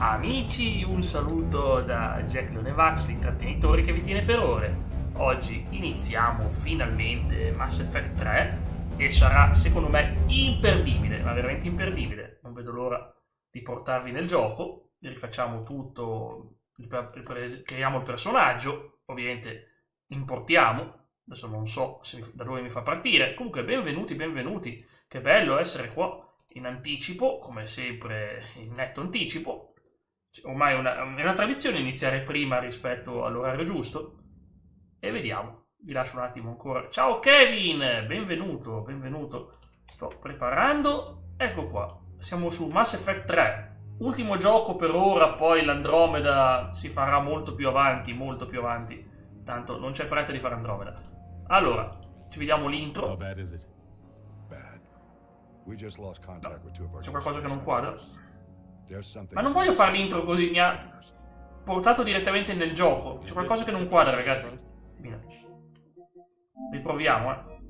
Amici, un saluto da Jack Leonevax, l'intrattenitore che vi tiene per ore. Oggi iniziamo finalmente Mass Effect 3 e sarà, secondo me, imperdibile, ma veramente imperdibile. Non vedo l'ora di portarvi nel gioco, rifacciamo tutto, creiamo il personaggio, ovviamente importiamo, adesso non so da dove mi fa partire. Comunque benvenuti, che bello essere qua in anticipo, come sempre in netto anticipo. Ormai è una tradizione iniziare prima rispetto all'orario giusto. E vediamo, vi lascio un attimo ancora. Ciao Kevin, benvenuto. Sto preparando, ecco qua. Siamo su Mass Effect 3, ultimo gioco per ora, poi l'Andromeda si farà molto più avanti. Tanto non c'è fretta di fare Andromeda. Allora, ci vediamo l'intro. How bad is it? No, c'è qualcosa che non quadra. Ma non voglio fare l'intro così, mi ha portato direttamente nel gioco. C'è qualcosa che non quadra, ragazzi. Riproviamo,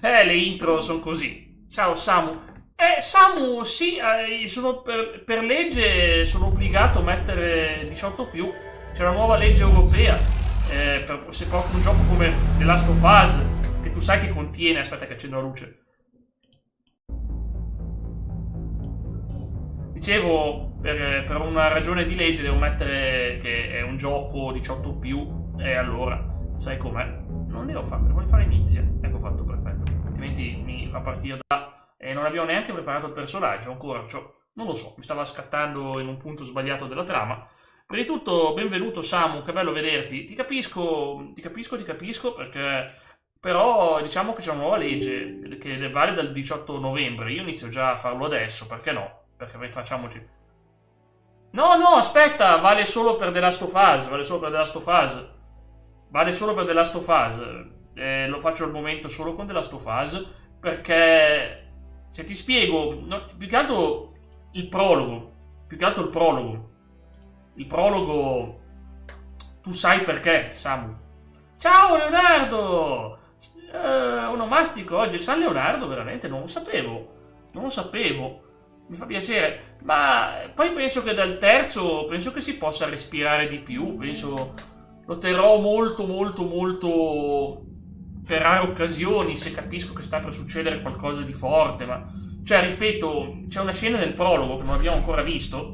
le intro sono così. Ciao Samu. Samu, sì, per legge sono obbligato a mettere 18+. C'è una nuova legge europea. Se proprio un gioco come The Last of Us, che tu sai che contiene... Aspetta che accendo la luce. Dicevo, per una ragione di legge devo mettere che è un gioco 18+, e allora, sai com'è? Non devo fare, voglio fare inizia. Ecco fatto, perfetto. Altrimenti mi fa partire da... E non abbiamo neanche preparato il personaggio ancora, cioè, non lo so, mi stava scattando in un punto sbagliato della trama. Prima di tutto, benvenuto Samu, che bello vederti. Ti capisco, perché... Però diciamo che c'è una nuova legge che vale dal 18 novembre. Io inizio già a farlo adesso, perché no? Perché facciamoci... No, aspetta, vale solo per The Last of Us. Lo faccio al momento solo con The Last of Us, perché... Se ti spiego... più che altro il prologo. Il prologo... Tu sai perché, Samu. Ciao, Leonardo! Onomastico oggi. San Leonardo, veramente? Non lo sapevo. Mi fa piacere, ma poi penso che dal terzo penso che si possa respirare di più. Penso lo terrò molto per rare occasioni, se capisco che sta per succedere qualcosa di forte. Ma cioè, ripeto, c'è una scena nel prologo che non abbiamo ancora visto,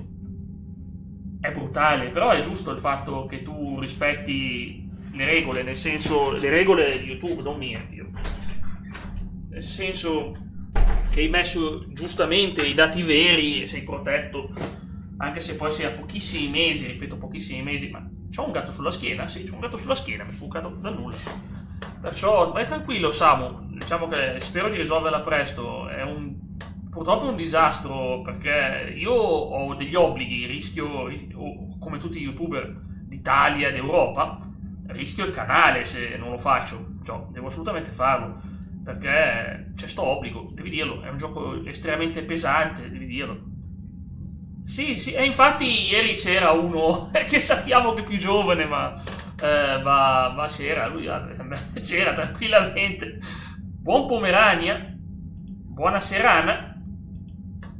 è brutale, però è giusto il fatto che tu rispetti le regole, nel senso, le regole di YouTube, non mie, nel senso che hai messo giustamente i dati veri e sei protetto, anche se poi sei a pochissimi mesi, ma c'ho un gatto sulla schiena, mi è sbucato da nulla. Perciò vai tranquillo Samu, diciamo che spero di risolverla presto. Purtroppo è un disastro, perché io ho degli obblighi, rischio come tutti i youtuber d'Italia, d'Europa, rischio il canale se non lo faccio, cioè, devo assolutamente farlo, perché c'è sto obbligo, devi dirlo, è un gioco estremamente pesante, devi dirlo. Sì, e infatti ieri c'era uno che sappiamo che è più giovane, ma c'era, lui c'era tranquillamente. Buon Pomerania, buona serana.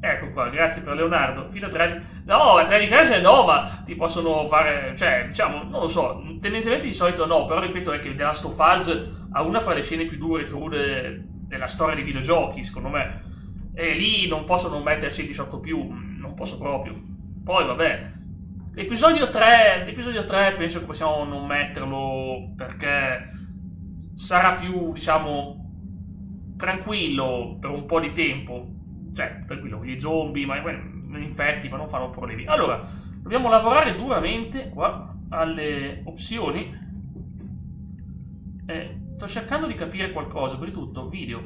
Ecco qua, grazie per Leonardo. Fino a 3 di classe no, ma ti possono fare, cioè, diciamo, non lo so, tendenzialmente di solito no, però ripeto è che The Last of Us ha una fra le scene più dure e crude della storia dei videogiochi, secondo me. E lì non posso non metterci 18+, non posso proprio. Poi vabbè, l'episodio 3 penso che possiamo non metterlo, perché sarà più, diciamo, tranquillo per un po' di tempo. Cioè, tranquillo, gli zombie, ma infetti, ma non fanno problemi. Allora, dobbiamo lavorare duramente qua alle opzioni. Sto cercando di capire qualcosa, per tutto, video.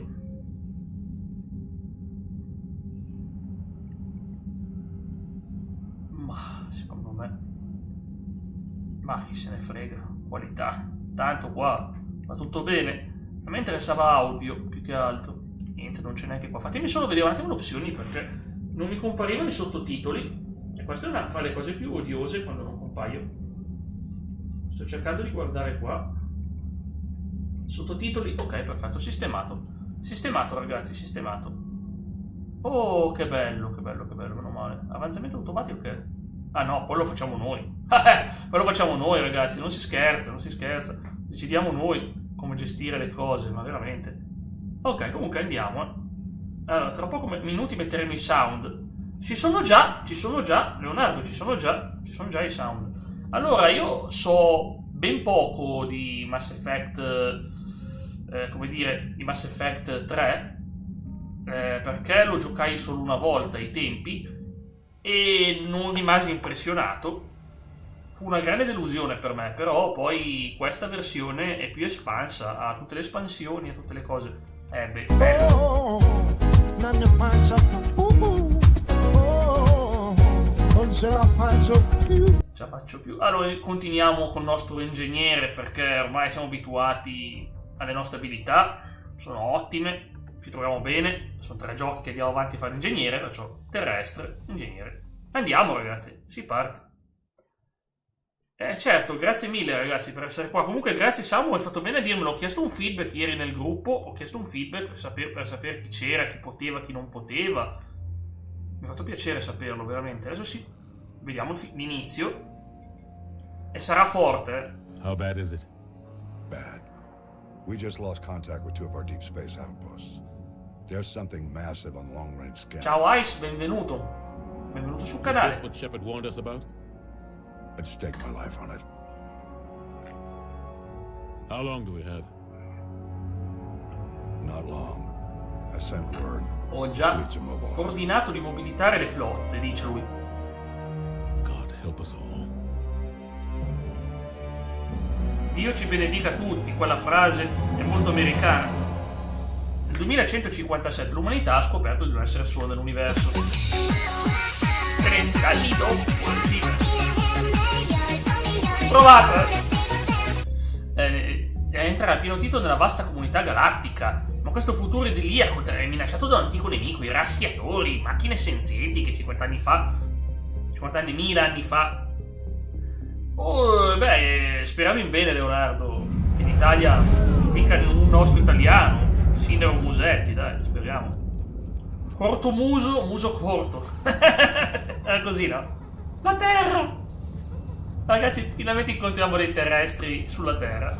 Ma, secondo me... Ma chi se ne frega, qualità. Tanto qua va tutto bene. A me interessava audio, più che altro. Niente, non c'è neanche qua. Fatemi solo vedere un attimo le opzioni, perché non mi comparivano i sottotitoli, e questa è una fra le cose più odiose quando non compaio. Sto cercando di guardare qua. Sottotitoli, ok, perfetto, sistemato ragazzi, sistemato. Oh, che bello, meno male. Avanzamento automatico che... Ah no, quello lo facciamo noi. Quello lo facciamo noi, ragazzi, non si scherza, non si scherza. Decidiamo noi come gestire le cose, ma veramente. Ok, comunque andiamo. Allora, tra poco minuti metteremo i sound. Ci sono già, Leonardo, ci sono già i sound. Allora, io so ben poco di Mass Effect, come dire, di Mass Effect 3, perché lo giocai solo una volta ai tempi e non rimasi impressionato. Fu una grande delusione per me, però poi questa versione è più espansa, ha tutte le espansioni, ha tutte le cose. Beh, bello. Non ce la faccio più. Allora continuiamo con il nostro ingegnere, perché ormai siamo abituati alle nostre abilità, sono ottime, ci troviamo bene, sono 3 giochi che andiamo avanti a fare ingegnere, perciò terrestre, ingegnere. Andiamo ragazzi, si parte. Certo, grazie mille ragazzi per essere qua. Comunque grazie Samu, hai fatto bene a dirmelo. Ho chiesto un feedback ieri nel gruppo. Ho chiesto un feedback per sapere chi c'era, chi poteva, chi non poteva. Mi ha fatto piacere saperlo, veramente. Adesso sì, vediamo l'inizio. E sarà forte. How bad is it? Bad. We just lost contact with 2 of our deep space outposts. There's something massive on long range scan. Ciao Ice, benvenuto. Benvenuto sul canale. Is this what Shepard warned us about? I'd stake my life on it. How long do we have? Not long. I sent word. Ho già ordinato di mobilitare le flotte, dice lui. God help us all. Dio ci benedica tutti, quella frase è molto americana. Nel 2157 l'umanità ha scoperto di non essere sola nell'universo. 30 anni dopo l'uscita. Provata! Entra a pieno titolo nella vasta comunità galattica. Ma questo futuro idilliaco è minacciato da un antico nemico, i rassiatori, macchine senzienti che 50 anni fa, 1000 anni fa. Oh, speriamo in bene Leonardo. In Italia mica un nostro italiano, Sinero Musetti, dai, speriamo. Corto muso, muso corto. Era così, no? La Terra! Ragazzi, finalmente incontriamo dei terrestri sulla Terra.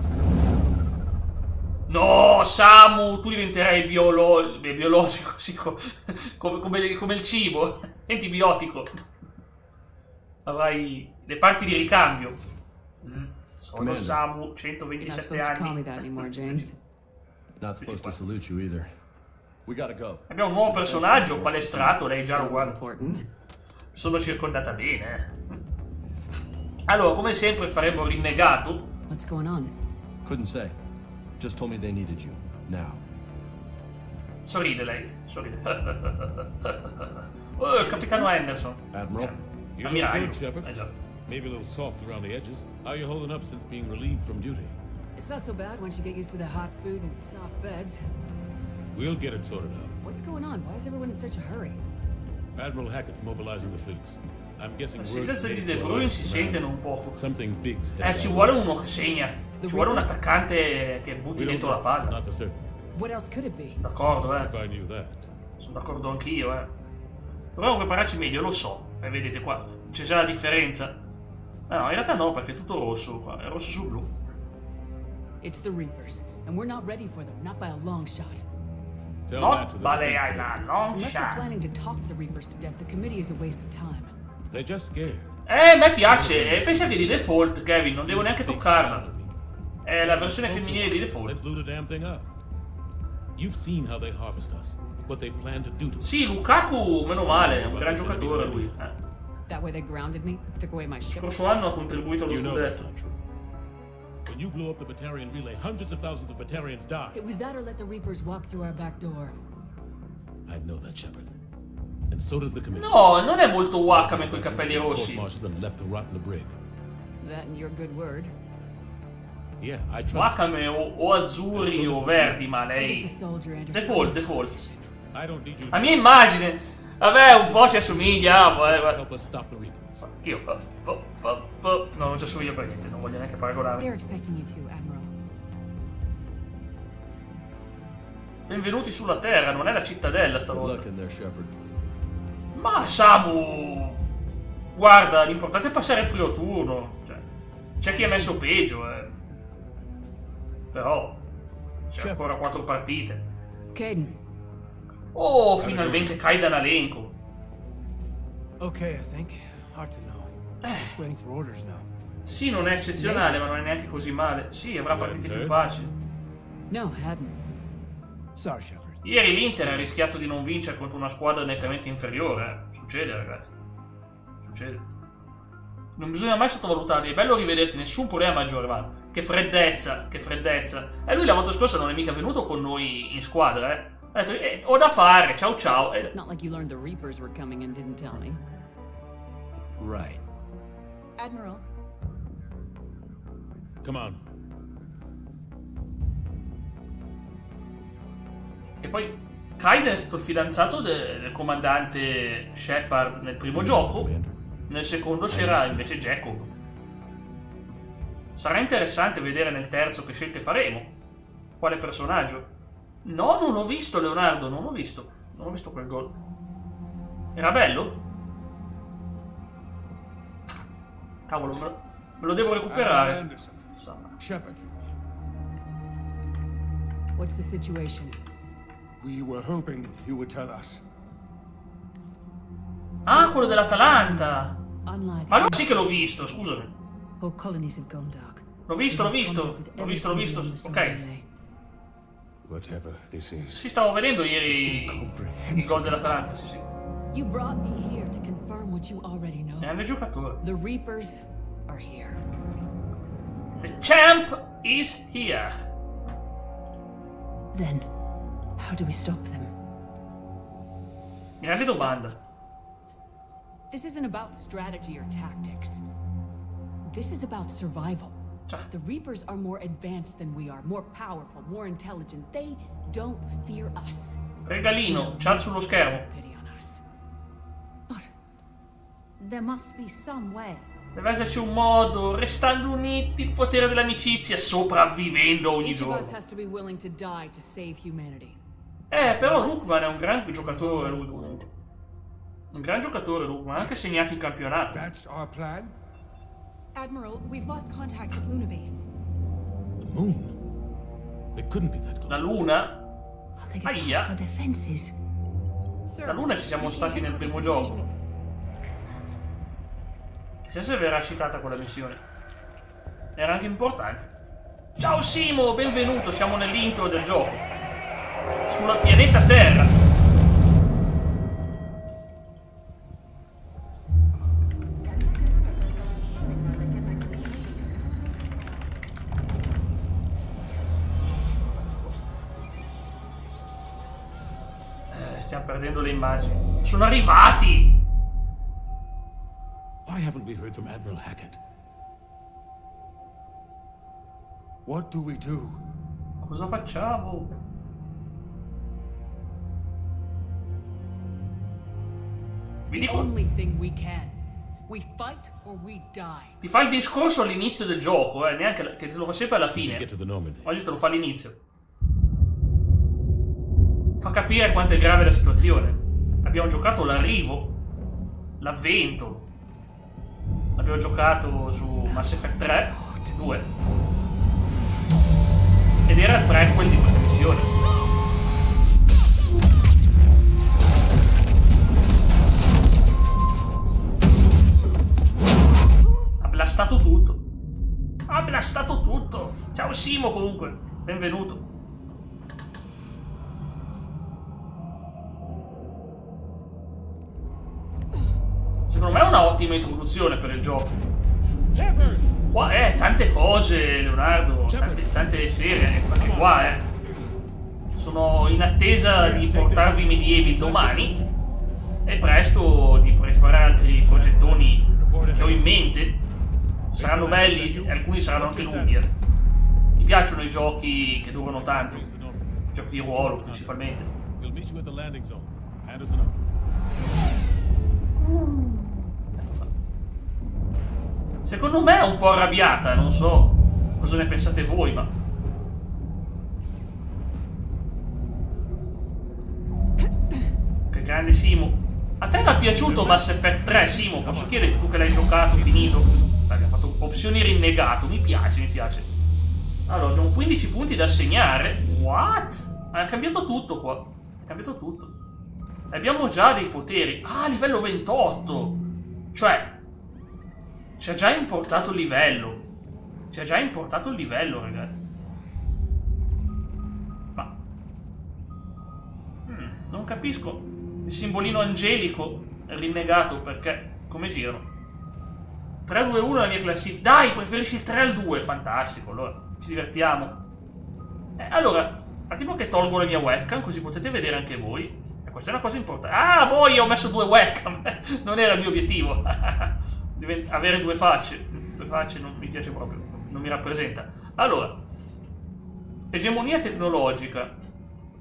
No, Samu, tu diventerai biologico, sì, come il cibo, antibiotico. Avrai le parti di ricambio. Sono Samu, 127 anni. Abbiamo un nuovo personaggio, palestrato, lei già lo guarda. Sono circondata bene. Allora, come sempre faremo rinnegato. What's going on? Couldn't say. Just told me they needed you. Now. Sorride lei, sorride. Oh, il capitano Henderson. Admiral? You look good, Shepard. Già. Maybe a little soft around the edges. How are you holding up since being relieved from duty? It's not so bad once you get used to the hot food and soft beds. We'll get it sorted out. What's going on? Why is everyone in such a hurry? Admiral Hackett's mobilizing the fleets. I'm guessing L'assistenza di De Bruyne si sentono un poco. Something big's Ci vuole uno che segna. Ci vuole un attaccante che butti dentro la palla. Not for certain. What else could it be? D'accordo, If I knew that. Sono d'accordo anch'io, Dobbiamo prepararci meglio, lo so. Vedete qua, c'è già la differenza. No, in realtà no, perché è tutto rosso qua. È rosso su blu. It's the Reapers, and we're not ready for them, not by a long shot. Tell Not that to the by defense a committee. long Unless we're shot. planning to talk the Reapers to death, the committee is a waste of time. They're just scared. A me piace, pensa che di default, Kevin, non devo neanche toccarla. È la versione femminile di default. Let's blow the damn thing up. You've seen how they harvest us. What they plan to do to us. Sì, Lukaku, meno male, è un gran giocatore lui. That way they grounded me, took away my Lo ship. scorso anno ha contribuito allo You know that's scudetto. not true. When you blew up the Batarian relay, hundreds of thousands of Batarians died. It was that or let the Reapers walk through our back door. I know that, Shepard. And so does the committee. No, non è molto Wakame con i capelli rossi. Court-martialed them left to rot in the brig. That and your good word. Yeah, I trust Wakame o azzurri o verdi, ma I'm lei... just a soldier, Anderson. Default. I don't need you La mia immagine! Vabbè, un po' ci assomigliamo, to guarda. help us stop the Reapers. Anch'io. No, non ci assomiglia per niente, non voglio neanche paragonare. They're expecting you to, Admiral. Benvenuti sulla Terra, non è la cittadella Good stavolta. luck in there, Shepard. Ma Samu, guarda, l'importante è passare il primo turno. Cioè, c'è chi ha messo peggio, però c'è ancora 4 partite. Caden. Oh, finalmente Kaidan elenco. Okay, I think. Hard to know. Just waiting for orders now. Sì, non è eccezionale, ma non è neanche così male. Sì, avrà partite più facili. No, hadn't. Sorry, Shepard. Ieri l'Inter ha rischiato di non vincere contro una squadra nettamente inferiore. Succede, ragazzi. Succede. Non bisogna mai sottovalutare. È bello rivederti, nessun problema maggiore, ma che freddezza, che freddezza. E lui la volta scorsa non è mica venuto con noi in squadra, Ha detto, ho da fare, ciao ciao. It's not like you learned the Reapers were coming and didn't tell me. Right. Admiral. Come on. E poi Kaidan è stato il fidanzato del comandante Shepard nel primo gioco. Nel secondo c'era invece Jacob. Sarà interessante vedere nel terzo che scelte faremo. Quale personaggio? No, non ho visto Leonardo, non ho visto quel gol. Era bello? Cavolo, me lo devo recuperare. Shepard, What's the situation? we were hoping you would tell us. Ah, quello dell'Atalanta. Unlike Ma allora sì che l'ho visto, scusami. all colonies have gone dark. L'ho visto. Ok. Whatever this is. Sì, stavo vedendo ieri il gol dell'Atalanta, sì. You brought me here to confirm what you already know. Grande giocatore. The Reapers are here. The champ is here. Then, how do we stop them? Grande domanda. This isn't about strategy or tactics. This is about survival. Cioè, The Reapers are more advanced than we are, more powerful, more intelligent. They don't fear us. regalino, chat sullo schermo. Pity on us. But there must be some way. Deve esserci un modo, restando uniti, il potere dell'amicizia, sopravvivendo ogni Each of us giorno. has to be willing to die to save humanity. Però Lukman è un gran giocatore, lui comunque. Un gran giocatore Lukman, ha anche segnato in campionato. That's our plan? Admiral, we've lost contact with Luna Base. The moon? It couldn't be that close. La Luna? How they get Aia. past our defenses? Sir, La Luna ci siamo UK stati nel primo headquarters gioco. visual. Chissà se verrà citata quella missione. Era anche importante. Ciao Simo, benvenuto, siamo nell'intro del gioco. Sulla pianeta Terra. Stiamo perdendo le immagini. Sono arrivati! Why haven't we heard from Admiral Hackett? What do we do? Cosa facciamo? Vi The dico, only thing we can. We fight or we die. ti fa il discorso all'inizio del gioco, neanche che te lo fa sempre alla We should fine. get to the Normandy. Oggi te lo fa all'inizio. Fa capire quanto è grave la situazione. Abbiamo giocato l'arrivo, l'avvento. Abbiamo giocato su Mass Effect 3, 2. Ed era il prequel di questa missione. Ha blastato tutto. Ha blastato tutto. Ciao Simo comunque, benvenuto. Secondo me è una ottima introduzione per il gioco. Qua tante cose, Leonardo, tante serie, anche qua, Sono in attesa di portarvi Medieval domani e presto di preparare altri progettoni che ho in mente. Saranno belli, alcuni saranno anche lunghi. Mi piacciono i giochi che durano tanto, giochi di ruolo principalmente. We'll meet you at the landing zone. Hand us an up. Secondo me è un po' arrabbiata, non so cosa ne pensate voi, ma... Che grande Simo. A te era piaciuto Mass Effect 3, Simo? Posso chiederti, tu che l'hai giocato, finito? Dai, abbiamo fatto opzioni rinnegato, mi piace, mi piace. Allora, abbiamo 15 punti da assegnare. What? Ha cambiato tutto qua. Ha cambiato tutto. Abbiamo già dei poteri. Ah, livello 28. Cioè, ci ha già importato il livello. Ci ha già importato il livello, ragazzi. Ma... non capisco. Il simbolino angelico è rinnegato perché... Come girano? 3-2-1 la mia classifica. Dai, preferisci il 3 al 2. Fantastico, allora. Ci divertiamo. Allora, un attimo che tolgo la mia webcam, così potete vedere anche voi. E questa è una cosa importante. Ah, boh, ho messo 2 webcam. Non era il mio obiettivo. Avere 2 facce. 2 facce non mi piace proprio. Non mi rappresenta. Allora, egemonia tecnologica.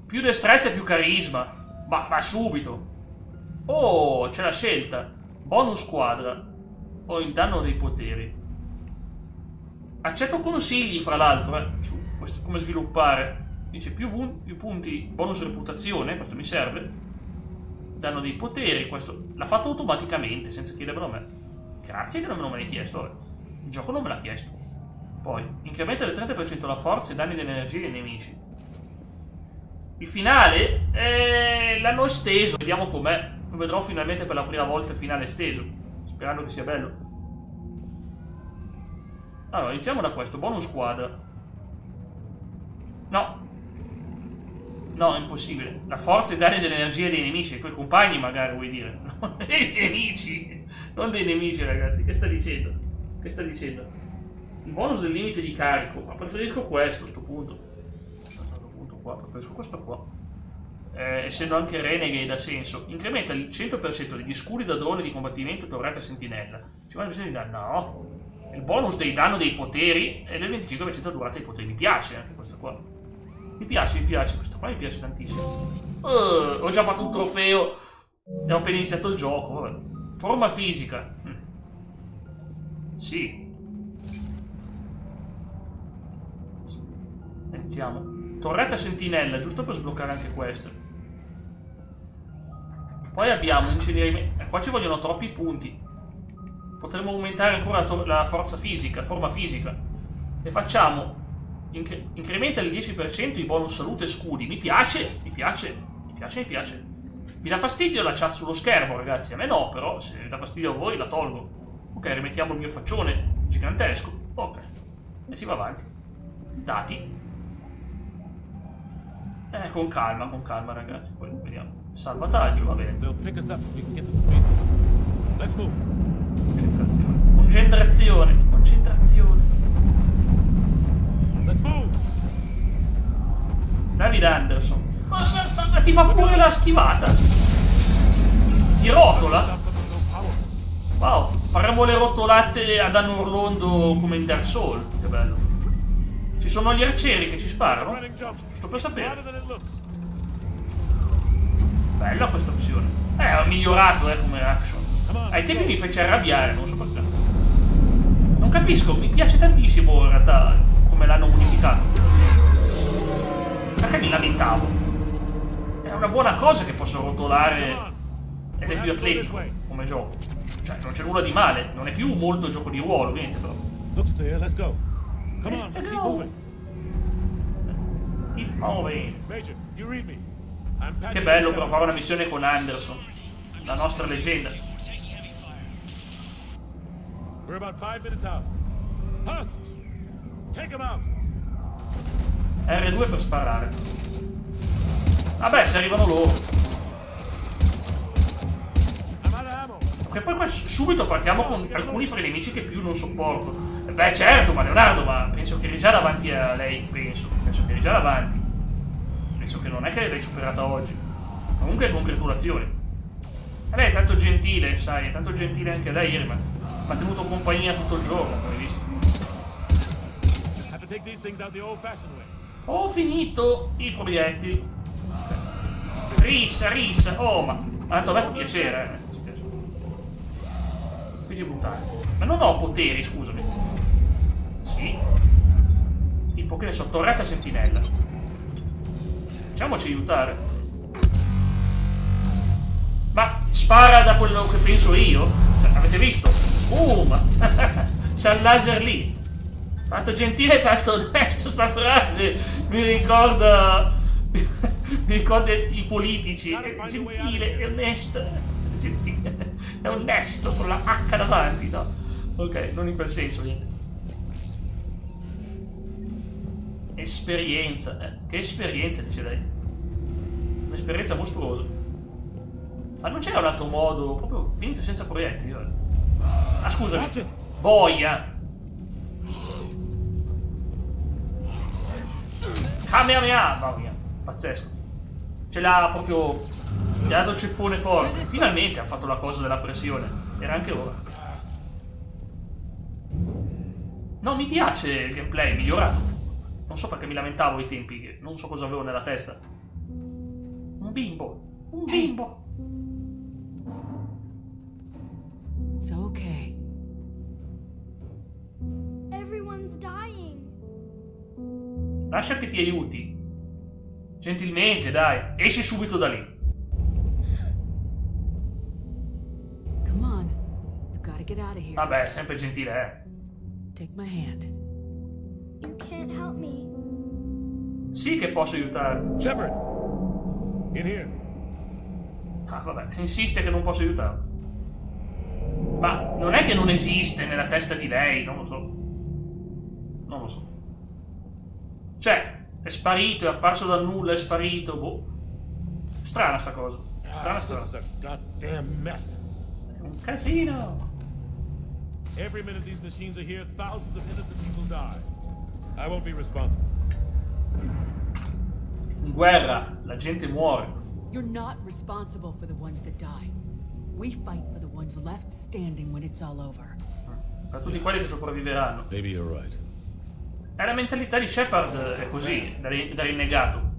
Più destrezza e più carisma. Ma subito. Oh, c'è la scelta. Bonus squadra. O il danno dei poteri. Accetto consigli, fra l'altro, su come sviluppare. Dice più punti, bonus reputazione, questo mi serve. Danno dei poteri, questo l'ha fatto automaticamente, senza chiedermelo a me. Grazie che non me l'hai chiesto, vabbè. Il gioco non me l'ha chiesto. Poi, incrementa del 30% la forza e danni dell'energia dei nemici. Il finale l'hanno esteso, vediamo com'è. Lo vedrò finalmente per la prima volta il finale esteso, sperando che sia bello. Allora, iniziamo da questo, bonus squadra. No, è impossibile. La forza e danni dell'energia dei nemici, dei tuoi compagni magari vuoi dire. Non dei nemici. Non dei nemici, ragazzi. Che sta dicendo? Che sta dicendo? Il bonus del limite di carico. Ma preferisco questo a sto punto. Preferisco questo qua. Essendo anche Renegade ha senso. Incrementa il 100% degli scudi da drone di combattimento torretta sentinella. Ci vuole bisogno di danno? No. Il bonus dei danno dei poteri e del 25% della durata dei poteri. Mi piace anche questo qua. Mi piace, questo qua mi piace tantissimo. Ho già fatto un trofeo e ho appena iniziato il gioco. Vabbè. Forma fisica. Sì. Iniziamo. Torretta sentinella, giusto per sbloccare anche questo. Poi abbiamo incenerimento. Qua ci vogliono troppi punti. Potremmo aumentare ancora la forza fisica, forma fisica. E facciamo... incrementa il 10% i bonus salute e scudi. Mi piace. Vi dà fastidio la chat sullo schermo, ragazzi? A me no, però se dà fastidio a voi la tolgo. Ok, rimettiamo il mio faccione gigantesco. Ok. E si va avanti. Dati. Con calma, ragazzi. Poi vediamo. Salvataggio, va bene. Concentrazione. David Anderson. Ma ti fa pure la schivata? Ti rotola? Wow, faremo le rotolate ad Anno Orlando come in Dark Souls. Che bello. Ci sono gli arcieri che ci sparano? Giusto per sapere. Bella questa opzione. Ho migliorato come action. Ai tempi mi fece arrabbiare, non so perché. Non capisco, mi piace tantissimo in realtà come l'hanno modificato. Perché mi lamentavo? È una buona cosa che posso rotolare ed è più atletico come gioco. Cioè, non c'è nulla di male. Non è più molto gioco di ruolo, ovviamente, però. Looks clear, let's go. Come on, let's keep moving. Keep moving. Major, you read me. Che bello però fare una missione con Anderson, la nostra leggenda. We're about 5 minutes out. Husks, take him out. R2 per sparare. Vabbè, se arrivano loro. Perché poi qua subito partiamo con alcuni fra i nemici che più non sopporto. Beh, certo, ma Leonardo, ma penso che eri già davanti a lei, penso che eri già davanti. Penso che non è che l'hai superata oggi. Comunque congratulazioni. E lei è tanto gentile, sai, è tanto gentile anche lei ieri, ma mi ha tenuto compagnia tutto il giorno, come hai visto. Ho finito i proiettili. Rissa. Oh, ma tanto a me fa piacere, mi spiace. Figi brutanti. Ma non ho poteri, scusami. Sì. Tipo che ne so, torretta sentinella. Facciamoci aiutare. Ma spara da quello che penso io. Cioè, avete visto? C'è il laser lì. Tanto gentile, tanto onesto sta frase. Mi ricorda i politici. È gentile, è onesto. Gentile, è onesto con la H davanti, no? Ok, non in quel senso, niente. Esperienza, che esperienza, dice lei. Un'esperienza mostruosa. Ma non c'era un altro modo, proprio finito senza proiettili. Ah, scusami. Boia. Kamehameha, mamma mia, pazzesco. Ce l'ha proprio. Gli ha dato il ceffone forte. Finalmente ha fatto la cosa della pressione. Era anche ora. No, mi piace il gameplay, migliorato. Non so perché mi lamentavo ai tempi, che non so cosa avevo nella testa. Un bimbo. Un bimbo. It's okay. Everyone's dying. Lascia che ti aiuti. Gentilmente, dai. Esci subito da lì. Come on. You gotta get out of here. Vabbè, sempre gentile, Take my hand. You can't help me. Sì che posso aiutarti. Shepard! In here. Ah, vabbè, insiste che non posso aiutarlo. Ma non è che non esiste nella testa di lei, non lo so. Non lo so. Cioè, è sparito, è apparso dal nulla, è sparito, boh. Strana sta cosa. Strana. This is a goddamn mess. È un casino. Every minute these machines are here, thousands of innocent people die. I won't be responsible. In guerra, la gente muore. You're not responsible for the ones that die. We fight for the ones left standing when it's all over. Per tutti quelli che sopravviveranno. Maybe you're right. È la mentalità di Shepard, è così, da rinnegato.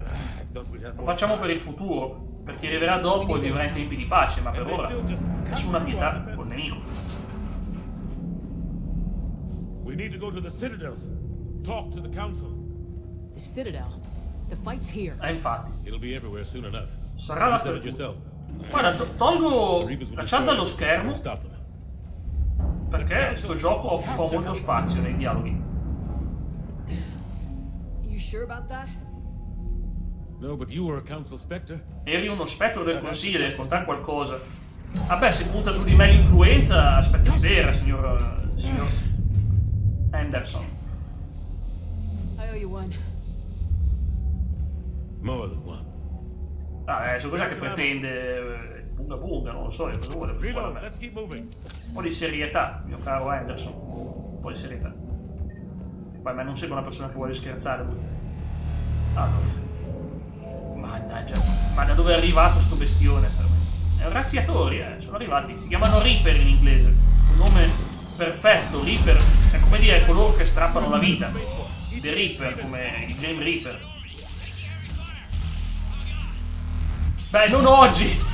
Lo facciamo per il futuro, per chi arriverà dopo e vivrà in tempi di pace, ma per ora nessuna pietà col nemico. We need to go to the Citadel. Talk to the Council. The Citadel. The fight's here. Infatti. It'll be everywhere soon enough. Sarà You said it dappertutto. yourself. Guarda, tolgo la chat dallo schermo Stop them. perché sto gioco occupa molto spazio nei dialoghi. You sure about that? No, but you were a Council Spectre. Eri uno spettro del Consiglio, devi contare qualcosa. Vabbè, se punta su di me l'influenza, aspetta spera, signor Anderson. I owe you one. More than one. Ah, adesso cos'è che pretende? Bunga bunga, non lo so, cosa vuole? Reload, let's keep moving. Un po' di serietà, mio caro Anderson. Un po' di serietà. Poi a me non sembra una persona che vuole scherzare. Allora. Mannaggia, ma da dove è arrivato sto bestione? È un razziatori, sono arrivati. Si chiamano Reaper in inglese. Un nome perfetto, Reaper. È come dire coloro che strappano la vita. The Reaper, come il Game Reaper. Beh, non oggi.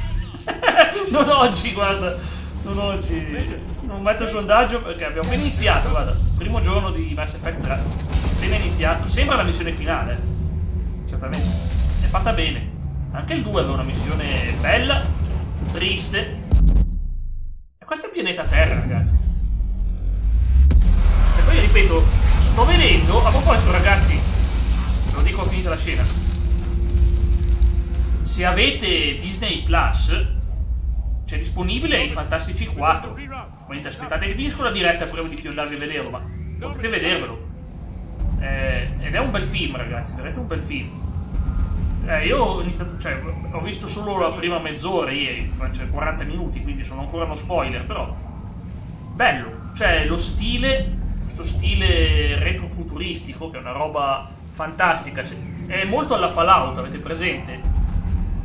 Non oggi, guarda. Non oggi. Non metto il sondaggio perché abbiamo appena iniziato, guarda. Primo giorno di Mass Effect 3. Appena iniziato. Sembra la missione finale. Certamente. È fatta bene. Anche il 2 aveva una missione bella, triste. E questo è il pianeta Terra, ragazzi. E poi ripeto, sto vedendo. A proposito, ragazzi, ve lo dico, ho finito la scena. Se avete Disney Plus, c'è disponibile i Fantastici 4. Mentre aspettate che finisco la diretta prima di fiondarvi a vederlo, ma potete vedervelo. Ed è un bel film, ragazzi, veramente un bel film. Io ho iniziato, cioè, ho visto solo la prima mezz'ora ieri, cioè 40 minuti, quindi sono ancora uno spoiler, però bello, cioè lo stile, questo stile retrofuturistico, che è una roba fantastica, è molto alla Fallout, avete presente?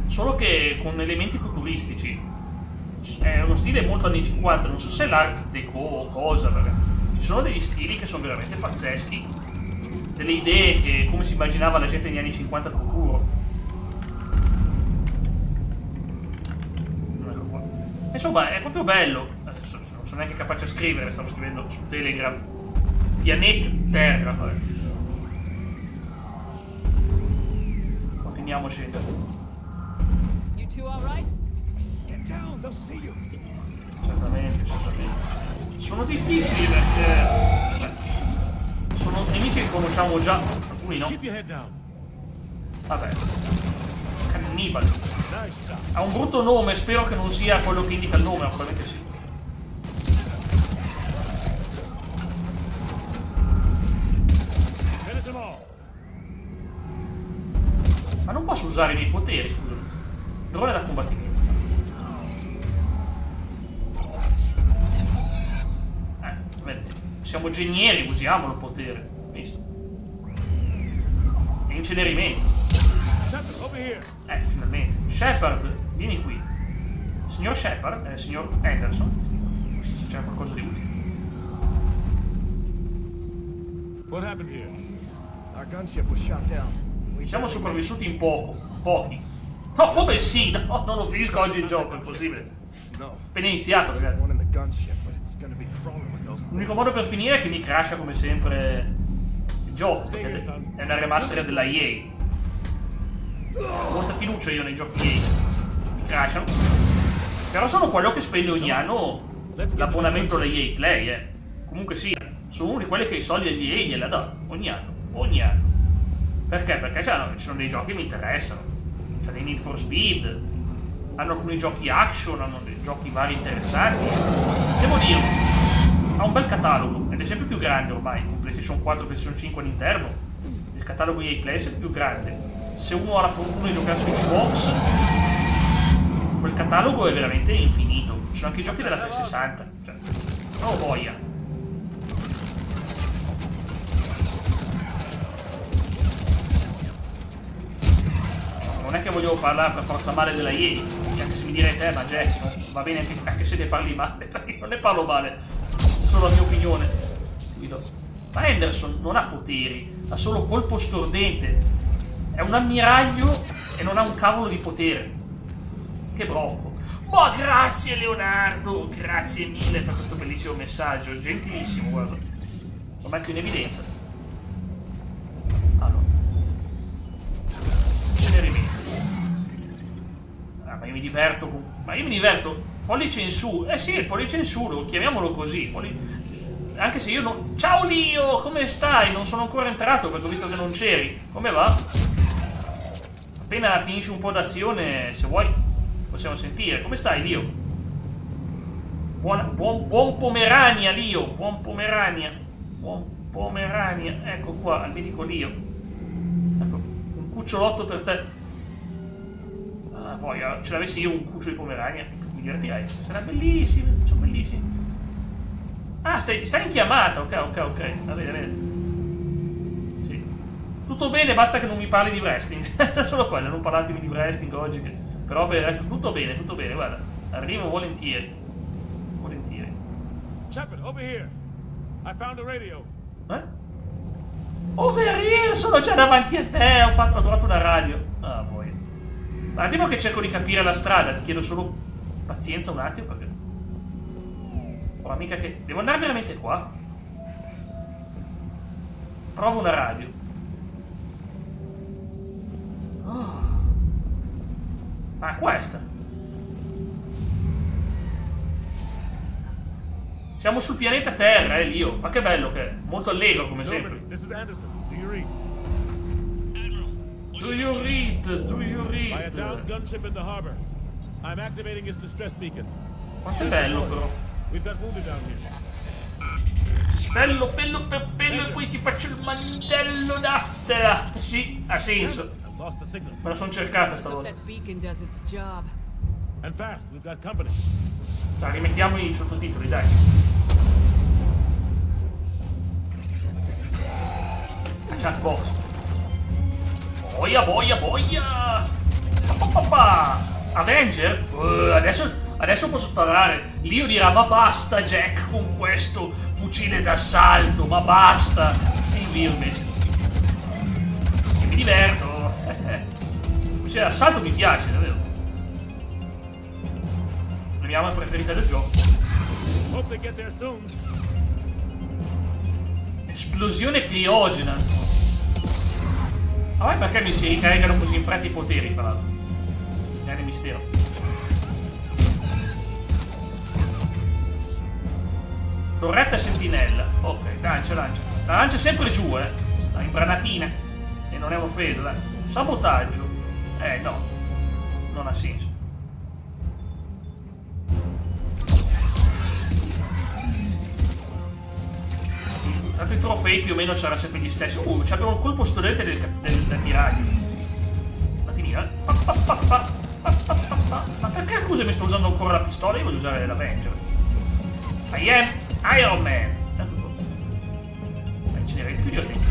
Solo che con elementi futuristici. È uno stile molto anni 50, non so se è l'art deco o cosa, perché ci sono degli stili che sono veramente pazzeschi, delle idee che come si immaginava la gente negli anni 50 al futuro. Ecco qua. Insomma, è proprio bello. Adesso non sono neanche capace a scrivere, stavo scrivendo su Telegram. Pianeta Terra, vabbè. Continuiamo a scendere. You two all right? Certamente. Sono difficili perché sono nemici che conosciamo già, alcuni no. Keep your head down. Vabbè. Cannibale. Ha un brutto nome, spero che non sia quello che indica il nome, probabilmente sì. Finish them all. Ma non posso usare i miei poteri, scusami. Drone da combattimento. Vedete, siamo genieri, usiamolo il potere. Visto? E incenerimento. Shepard, over here. Finalmente. Shepard, vieni qui. Signor Shepard, signor Henderson. Questo succede qualcosa di utile. What happened here? Our gunship was shot down. Siamo sopravvissuti in pochi. No, come sì? No, non lo finisco oggi il gioco, è impossibile. Appena iniziato, ragazzi. One in the gunship, but it's gonna be crawling with those things. L'unico modo per finire è che mi crasha come sempre il gioco, perché è una remaster della EA. Ho molta fiducia io nei giochi EA. Mi crashano. Però sono quello che spende ogni anno l'abbonamento alla EA Play, Comunque sia, sono uno di quelli che i soldi agli EA gliela dà ogni anno. Perché? Perché ci sono dei giochi che mi interessano. C'è dei Need for Speed, hanno alcuni giochi action, hanno dei giochi vari interessanti. Devo dire, ha un bel catalogo ed è sempre più grande ormai, con PlayStation 4 e PlayStation 5 all'interno. Il catalogo EA Play è sempre più grande. Se uno ha la fortuna di giocare su Xbox, quel catalogo è veramente infinito. Ci sono anche i giochi della 360, cioè, non ho voglia. Non è che voglio parlare per forza male della EA, anche se mi direte, ma Jackson, va bene anche se te parli male, perché non ne parlo male, è solo la mia opinione. Ma Henderson non ha poteri, ha solo colpo stordente, è un ammiraglio e non ha un cavolo di potere. Che brocco. Ma grazie Leonardo, grazie mille per questo bellissimo messaggio, gentilissimo, guarda, lo metto in evidenza. Allora, incenerimento. Ma io mi diverto. Pollice in su. Sì, il pollice in su, chiamiamolo così. Anche se io non... Ciao Lio, come stai? Non sono ancora entrato perché ho visto che non c'eri. Come va? Appena finisci un po' d'azione, se vuoi, possiamo sentire. Come stai, Lio? Buon Pomerania, Lio. Buon Pomerania. Ecco qua, al mitico Lio. Ecco, un cucciolotto per te. Poi ce l'avessi io un cuccio di Pomerania, mi divertirei. Sarebbe bellissimo, sono bellissimi. Ah, stai in chiamata, ok. Va bene. Sì. Tutto bene, basta che non mi parli di wrestling. Solo quello, non parlatemi di wrestling oggi. Però per il resto tutto bene, guarda. Arrivo volentieri. Shepard, over here. I found a radio. Over here, sono già davanti a te, ho trovato una radio. Ah, poi. Un attimo che cerco di capire la strada, ti chiedo solo pazienza un attimo perché ho l'amica che... Devo andare veramente qua? Provo una radio. Ma questa? Siamo sul pianeta Terra, Lio. Ma che bello che è. Molto allegro come sempre. This is Anderson. Do you read? Do you read? By a downed gunship in the harbor. I'm activating its distress beacon. Quanto è bello però. We've got wounded down here. Spello, pello per pello e poi ti faccio il mantello d'attera. Sì, ha senso. I've lost the signal. Me la sono cercata stavolta. That beacon does its job. And fast, we've got company. Cioè, rimettiamo i sottotitoli, dai. La chat box. Boia! Avenger? Adesso posso sparare. Lio dirà, ma basta Jack con questo fucile d'assalto, ma basta. E invio invece. E mi diverto. Il fucile d'assalto mi piace, davvero. La mia arma preferita del gioco. Hope they get there soon. Esplosione criogena. Ah, ma perché mi si ricaricano così in fretta i poteri, fra l'altro? Grande mistero. Torretta e sentinella. Ok, lancia. La lancia sempre giù, sta in branatina. E non è un'offesa, dai. Sabotaggio. No. Non ha senso. Tanto i trofei più o meno saranno sempre gli stessi. Abbiamo un colpo studente del miraglio. Fatti via, Ma perché scusa mi sto usando ancora la pistola? Io voglio usare l'Avenger. I am Iron Man. Ma incenerete più divertenti.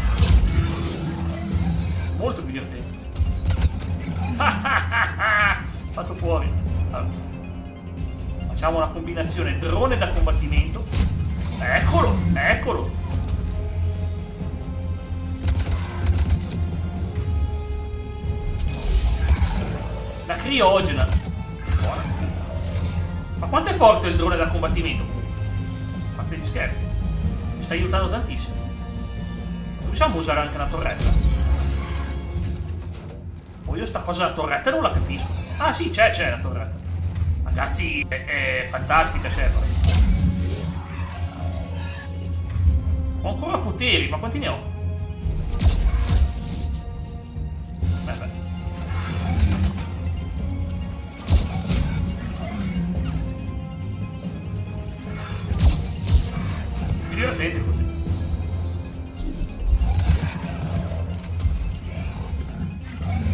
Molto più divertenti. Fatto fuori. Allora. Facciamo una combinazione drone da combattimento. Eccolo. La criogena. Buona. Ma quanto è forte il drone da combattimento? A parte gli scherzi. Mi sta aiutando tantissimo. Possiamo usare anche una torretta? Io sta cosa della torretta non la capisco. Ah sì, c'è la torretta. Ragazzi, è fantastica, Shepard. Ho ancora poteri, ma quanti ne ho? Beh. Più divertente così.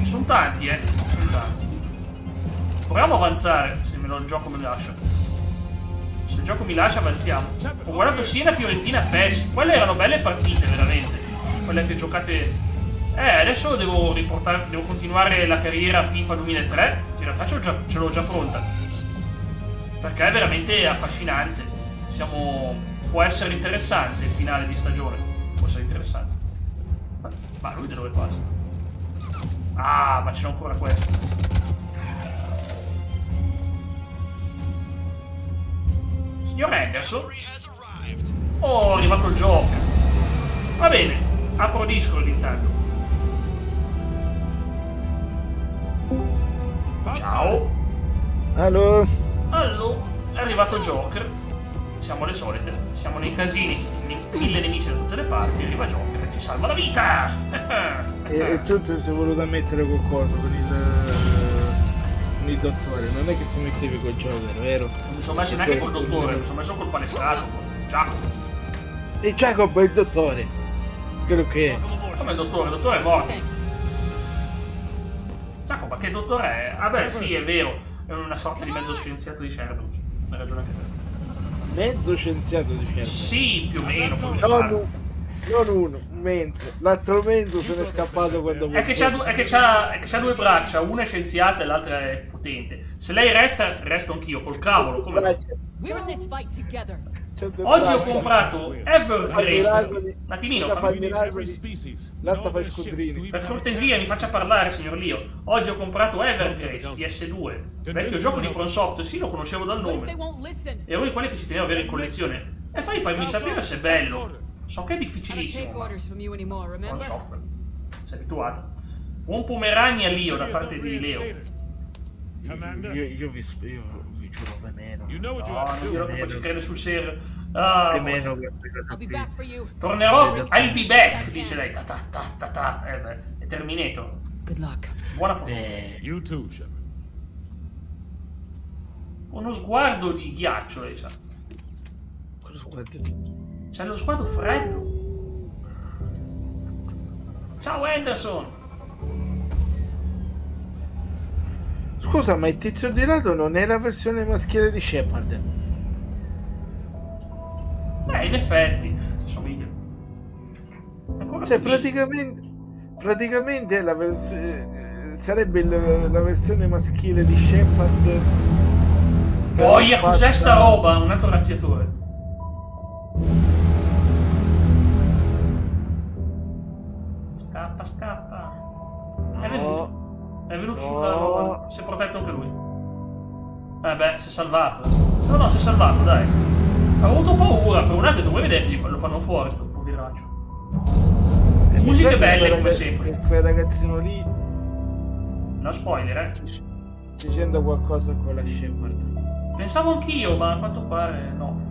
Sono tanti, sono tanti. Proviamo a avanzare, se me lo il gioco mi lascia. Se il gioco mi lascia, avanziamo. Ho guardato Siena, Fiorentina, PES. Quelle erano belle partite, veramente. Quelle che giocate... adesso devo continuare la carriera FIFA 2003, che in realtà ce l'ho già pronta. Perché è veramente affascinante. Può essere interessante il finale di stagione. Può essere interessante. Ma lui da dove passa? Ah, ma c'è ancora questo. Signor Henderson? Oh, è arrivato il gioco. Va bene, apro Discord intanto. Ciao. Allo, è arrivato il Joker. Siamo le solite, siamo nei casini, 1000 nemici da tutte le parti, arriva Joker e ci salva la vita! e tu ti sei voluto mettere qualcosa con il dottore, non è che ti mettevi col Joker, vero? Non mi sono messo neanche col dottore, mi sono messo col palestrato, Giacomo. E Giacomo è il dottore, quello che è. Come il dottore è morto. Giacomo, ma che dottore è? Ah beh, sì, è vero, è una sorta di mezzo scienziato di Sherlock, hai ragione anche te. Mezzo scienziato di Sherlock? Sì, più o meno. Non uno, un mezzo. L'altro mezzo se n'è scappato quando... È che c'ha due braccia, una è scienziata e l'altra è potente. Se lei resto anch'io, col cavolo. Come... Oggi ho comprato Evergrace. Un attimino, l'altra fa i scudrini. Per cortesia, mi faccia parlare, signor Leo. Oggi ho comprato Evergrace PS2, vecchio gioco di From Software. Sì, lo conoscevo dal nome. Era uno di quelli che ci tenevo a avere in collezione. E fammi sapere se è bello. So che è difficilissimo. From Software. Sei abituato. Buon pomeragni a Leo da parte di Leo. Io vi giuro veneno. No, non dirò che poi ci crede sul serio. Veneno. Tornerò, I'll be back, dice lei. Ta. È Terminator. Good luck. Buona fortuna. You too, Shepard. Uno sguardo di ghiaccio lei c'ha. Cosa sguardi? C'è lo sguardo freddo. Ciao Henderson. Scusa, ma il tizio di lato non è la versione maschile di Shepard? In effetti, si somiglia. Cioè, praticamente è la sarebbe la versione maschile di Shepard. Boia, cos'è sta roba? Un altro razziatore. Scappa. È venuto sulla roba. Si è protetto anche lui. Si è salvato. No, si è salvato, dai. Ha avuto paura. Per un attimo vuoi vedere che lo fanno fuori, sto poveraccio. Musiche belle come sempre. Quel ragazzino lì. No spoiler, Dicendo qualcosa con la Shepard. Pensavo anch'io, ma a quanto pare no.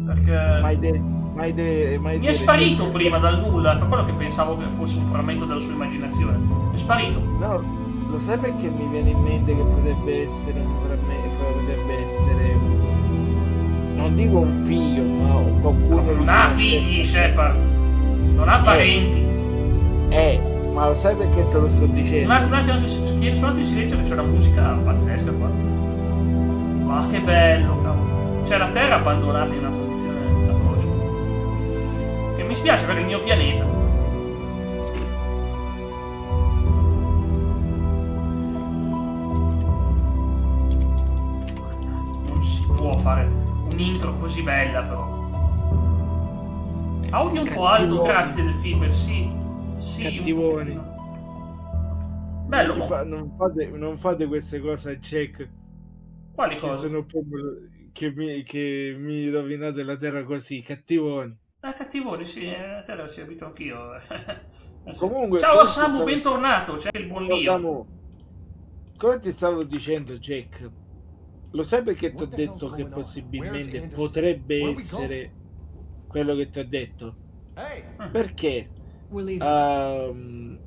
Perché mi è sparito prima dal nulla, per quello che pensavo che fosse un frammento della sua immaginazione. È sparito. No, lo sai perché mi viene in mente che potrebbe essere un frammento, potrebbe essere non dico un figlio, ma qualcuno Non ha figli, Shepard. Non ha parenti. Ma lo sai perché te lo sto dicendo? Un attimo, chiedo solo in silenzio che c'è una musica pazzesca qua. Ma che bello, cavolo. C'è la Terra abbandonata in una condizione atroce. Che mi spiace per il mio pianeta. Non si può fare un'intro così bella, però. Audio un po' alto, grazie del film, sì. Sì, cattivoni. Bello. Non fate queste cose a Jack. Quali cose? Sono proprio che mi rovinate la terra così, cattivoni. Cattivoni, sì, a terra ci abito anch'io. Comunque, ciao Samu, bentornato, c'è il buon Dio. Come ti stavo dicendo, Jack, lo sai perché ti ho detto che possibilmente potrebbe essere quello che ti ho detto? Perché in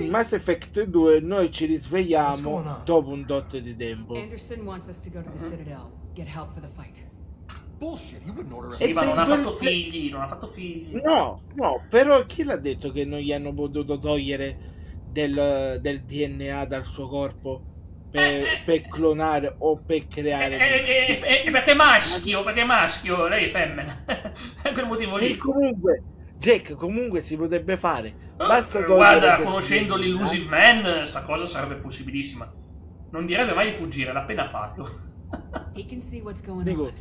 Mass Effect 2 noi ci risvegliamo dopo un tot di tempo. Anderson wants us to go to the Citadel. Get help for the fight. Sì, ma non ha fatto figli, No, però chi l'ha detto che non gli hanno potuto togliere del DNA dal suo corpo per clonare o per creare? Perché maschio, lei è femmina. È quel motivo lì. E comunque Jack, si potrebbe fare. Basta guarda, conoscendo l'Illusive Man, sta cosa sarebbe possibilissima. Non direbbe mai di fuggire, l'ha appena fatto. Dico,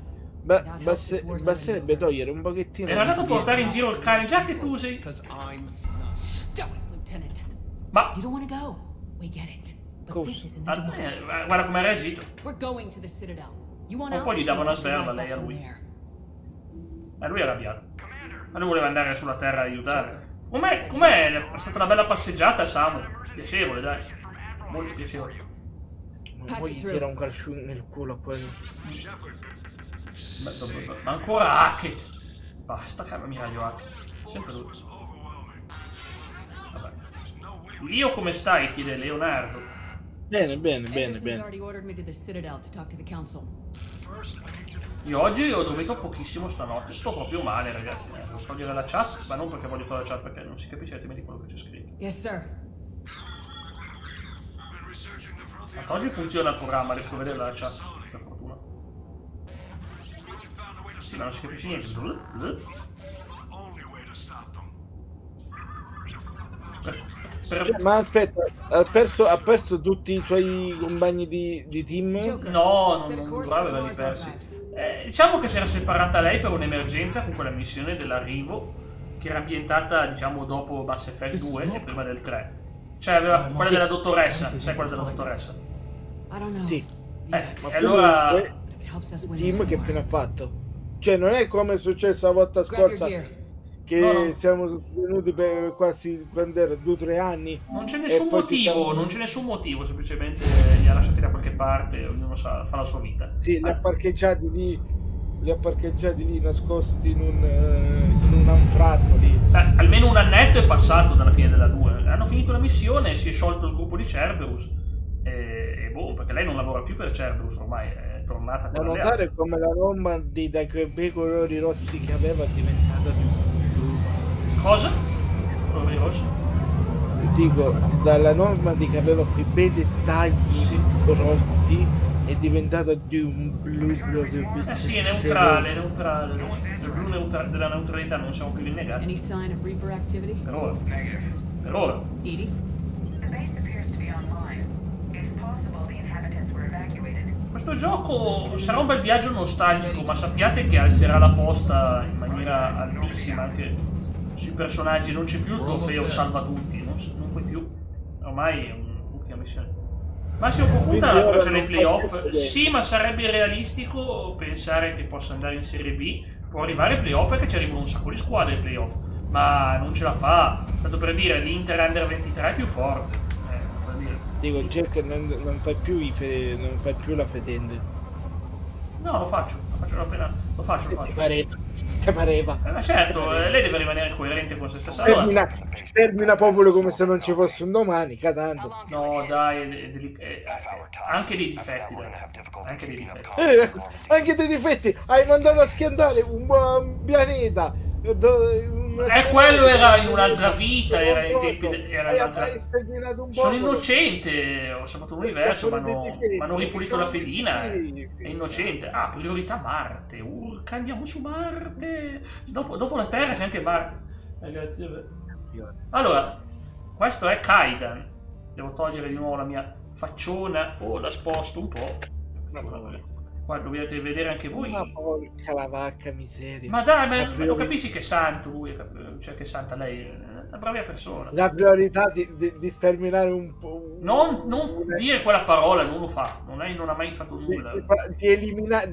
basterebbe togliere un pochettino. È andato a portare in giro il cane, già che tu sei. Ma guarda come ha reagito. O poi gli dava una sberla lei a lui. E lui è arrabbiato. Ma lui voleva andare sulla Terra a aiutare. Com'è? È stata una bella passeggiata, Samu. Piacevole, dai. Molto piacevole. Ma poi gli tira un calcio nel culo a quello. Ma ancora Hackett. Basta, cavolo, miraglio Hackett. Sempre lui. Vabbè. Io come stai? Chiede Leonardo. Bene. Io oggi ho dormito pochissimo stanotte, sto proprio male, ragazzi. Devo togliere la chat, ma non perché voglio togliere la chat, perché non si capisce altrimenti quello che c'è scritto. Yes, sir. Ma oggi funziona il programma, riesco a vedere la chat, per fortuna. Sì, ma non si capisce niente. Ma aspetta, ha perso tutti i suoi compagni di team? No, non dovrebbe averli persi. Diciamo che si era separata lei per un'emergenza con quella missione dell'arrivo che era ambientata, diciamo, dopo Mass Effect 2 e prima del 3. Cioè aveva quella della dottoressa, sai quella della dottoressa? Sì. E allora team che fine ha fatto? Cioè non è come è successo la volta scorsa che siamo venuti per quasi quando era 2 o 3 anni. Non c'è nessun motivo, semplicemente li ha lasciati da qualche parte, ognuno fa la sua vita. Sì, li ha parcheggiati lì nascosti in un anfratto lì. Almeno un annetto è passato dalla fine della 2. Hanno finito la missione, si è sciolto il gruppo di Cerberus e boh, perché lei non lavora più per Cerberus, ormai è tornata con le alleanze. Notare come la Normandy da quei bei colori rossi che aveva è diventata più blu. Cosa? Colori rossi? Dico, dalla Normandy che aveva quei bei dettagli rossi è diventata di un blu proprio. Sì, è neutrale. Il blu della neutralità non siamo più rinnegati. Per ora. Questo gioco sarà un bel viaggio nostalgico, ma sappiate che alzerà la posta in maniera altissima anche sui personaggi. Non c'è più il trofeo salva tutti, non puoi più. Ormai è un'ultima missione. Massimo può puntare alla versione playoff? Sì, ma sarebbe irrealistico pensare che possa andare in Serie B. Può arrivare ai playoff perché ci arrivano un sacco di squadre ai playoff, ma non ce la fa. Tanto per dire, l'Inter Under 23 è più forte. Dico, Jack non fai più la fetente. No, lo faccio appena. Lo faccio. Ti pareva. Ma certo, lei deve rimanere coerente con se stessa. Allora, Termina proprio come se non ci fosse un domani, catando. no, dai, anche dei difetti, dai. Anche dei difetti. Anche dei difetti. Hai mandato a schiantare un pianeta. Quello era in un'altra vita, era in tempi era in un'altra... un Sono innocente, ho salvato l'universo, ma hanno ripulito la felina, è innocente. Ah, priorità Marte, urca, andiamo su Marte. Dopo la Terra c'è anche Marte. Grazie. Allora, questo è Kaidan. Devo togliere di nuovo la mia facciona, la sposto un po'. Guarda, dovete vedere anche voi. Ma porca la vacca miseria. Ma dai, lo capisci che è santo lui, cioè che è santa lei, è una brava persona. La priorità di sterminare un po'. Non dire quella parola, non lo fa, non ha mai fatto nulla. Di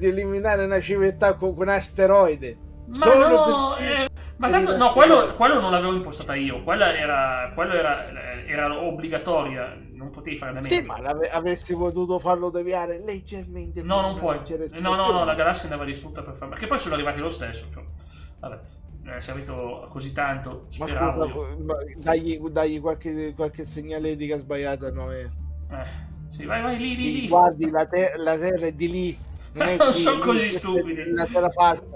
eliminare una civiltà con un asteroide. Ma no, ma tanto no, quello non l'avevo impostata io, quella era obbligatoria, non potevi fare da me. Sì, ma avresti potuto farlo deviare leggermente. No, non puoi. No, la galassia andava distrutta per farlo. Perché poi sono arrivati lo stesso, cioè. Vabbè, se avete così tanto, speravo. Ma dagli qualche segnaletica sbagliata, no? Sì, vai lì. Guardi, la Terra è di lì. Non sono così stupidi.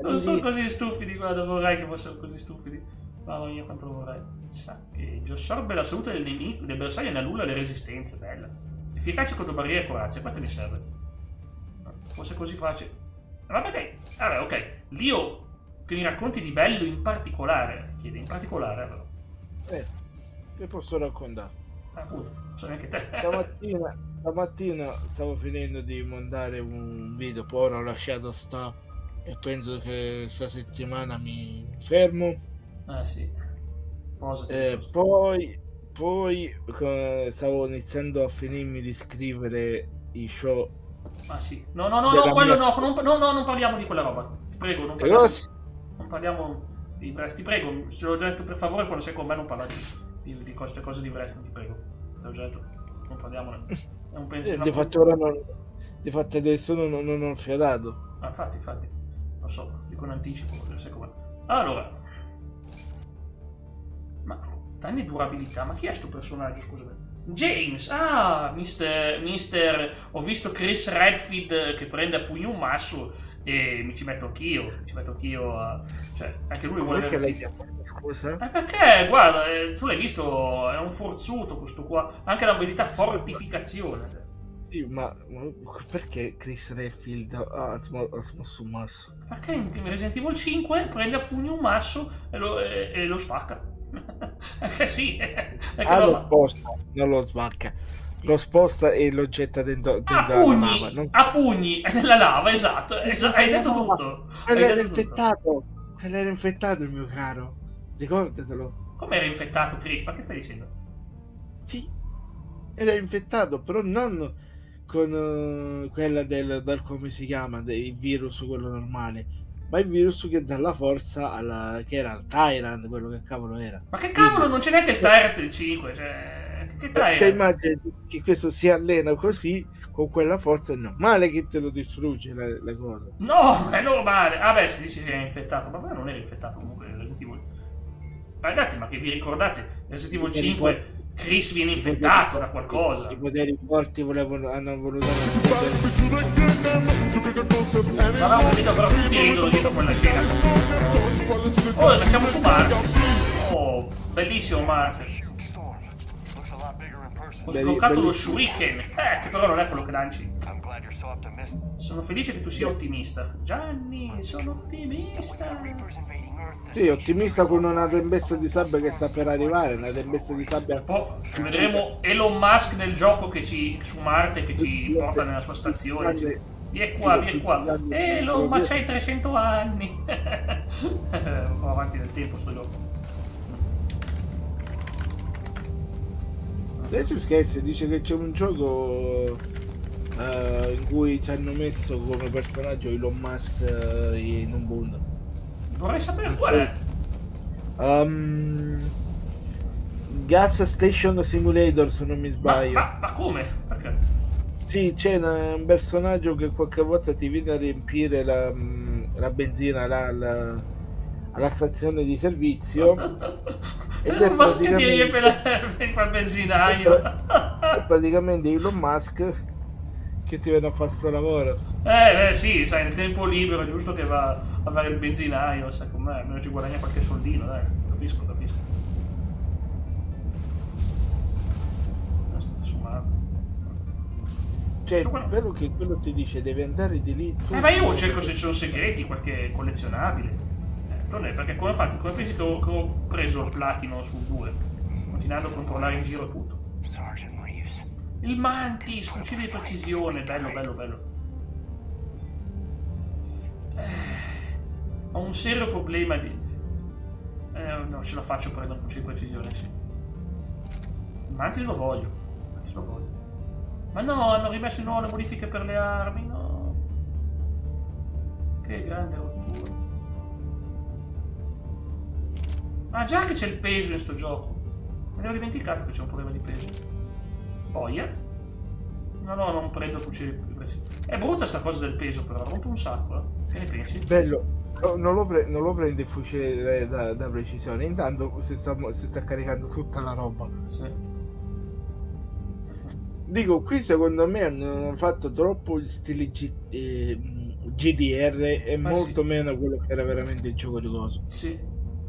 Non sono così stupidi, guarda, vorrei che fossero così stupidi. Mamma mia, quanto lo vorrei. Saccheggio. Assorbe la salute del nemico, del bersaglio e annulla le resistenze. Bella. Efficace contro barriere e corazze. Questo mi serve. Fosse così facile. Ma perché? Vabbè, ok. Lio, che mi racconti di bello in particolare. Ti chiede in particolare, allora. Che posso raccontare? Appunto, non so neanche te. Stamattina stavo finendo di mandare un video, poi ora ho lasciato sta e penso che sta settimana mi fermo. Sì. Poi stavo iniziando a finirmi di scrivere i show. Ah sì. No, quello non parliamo di quella roba. Ti prego, non parliamo di Brest, ti prego. Se l'ho già detto, per favore, quando sei con me non parla di queste cose di Brest, ti prego. Te l'ho già detto, non parliamone. È un pensiero. Di fatto adesso non ho fiatato. Infatti, lo so, dico in anticipo, sai com'è. Allora, ma danni durabilità, ma chi è sto personaggio, scusami? James, mister, ho visto Chris Redfield che prende a pugno un masso e mi ci metto anch'io, cioè, anche lui vuole avere... Perché lei scusa? Perché, guarda, tu l'hai visto, è un forzuto questo qua, anche l'abilità fortificazione. Sì, ma perché Chris Redfield ha smosso un masso? Perché in Resident Evil 5 prende a pugno un masso e lo spacca. Perché sì, lo sposta, non lo spacca, lo sposta e lo getta dentro la lava. A pugni nella lava, esatto, hai detto tutto. Quello era infettato il mio caro, ricordatelo. Come era infettato, Chris? Ma che stai dicendo? Sì, era infettato, però non con quella del come si chiama, del virus, quello normale, ma il virus che dà la forza che era il Tyrant, quello che cavolo era. Ma che cavolo, non c'è neanche il Tyrant del 5, cioè... Che Te immagini che questo si allena così, con quella forza, è normale che te lo distrugge la cosa. No, è normale. Beh, si dice che è infettato, ma non era infettato comunque Resident Evil. Ragazzi, ma che vi ricordate? Resident Evil 5... Chris viene infettato da qualcosa. I poteri forti hanno voluto. Ma ho capito, però tutti ridono dietro quella scena. Oh, ma siamo su Marte. Oh, bellissimo Marte. Ho sbloccato lo Shuriken, che però non è quello che lanci. Sono felice che tu sia ottimista. Gianni, sono ottimista. Sì, ottimista con una tempesta di sabbia che sta per arrivare, una tempesta di sabbia. Poi vedremo Elon Musk nel gioco su Marte che ci porta nella sua stazione. Vieni qua. Elon, ma c'hai 300 anni. Un po' avanti nel tempo sto gioco. Adesso scherzi, dice che c'è un gioco in cui ci hanno messo come personaggio Elon Musk in un mondo. Vorrei sapere qual è. Gas Station Simulator, se non mi sbaglio. Ma come? Perché? Sì, c'è un personaggio che qualche volta ti viene a riempire la benzina alla stazione di servizio ed è Musk ti riempie praticamente, fa il benzinaio. è praticamente Elon Musk che ti viene a fare sto lavoro. Sì, sai, nel tempo libero è giusto che va a fare il benzinaio, sai com'è, almeno ci guadagna qualche soldino, dai, capisco. Cioè, bello che quello ti dice devi andare di lì. Ma io cerco se ci sono segreti, qualche collezionabile. Perché come pensi che ho preso il platino sul 2? Continuando a controllare in giro tutto. Il Mantis, fucile di precisione, bello. Ho un serio problema di... non ce la faccio prendere un fucile di precisione, sì. Il Mantis lo voglio. Ma no, hanno rimesso di nuovo le modifiche per le armi, no. Che grande rottura. Ah, già che c'è il peso in sto gioco. Me ne ero dimenticato che c'è un problema di peso. Boia. No, non prendo fucili di precisione. È brutta sta cosa del peso, però, rompo un sacco, Che ne pensi? Bello. Non lo prende il fucile da precisione, intanto si sta caricando tutta la roba. Sì. Dico, qui secondo me hanno fatto troppo il stile GDR e molto meno quello che era veramente il gioco di coso. Sì.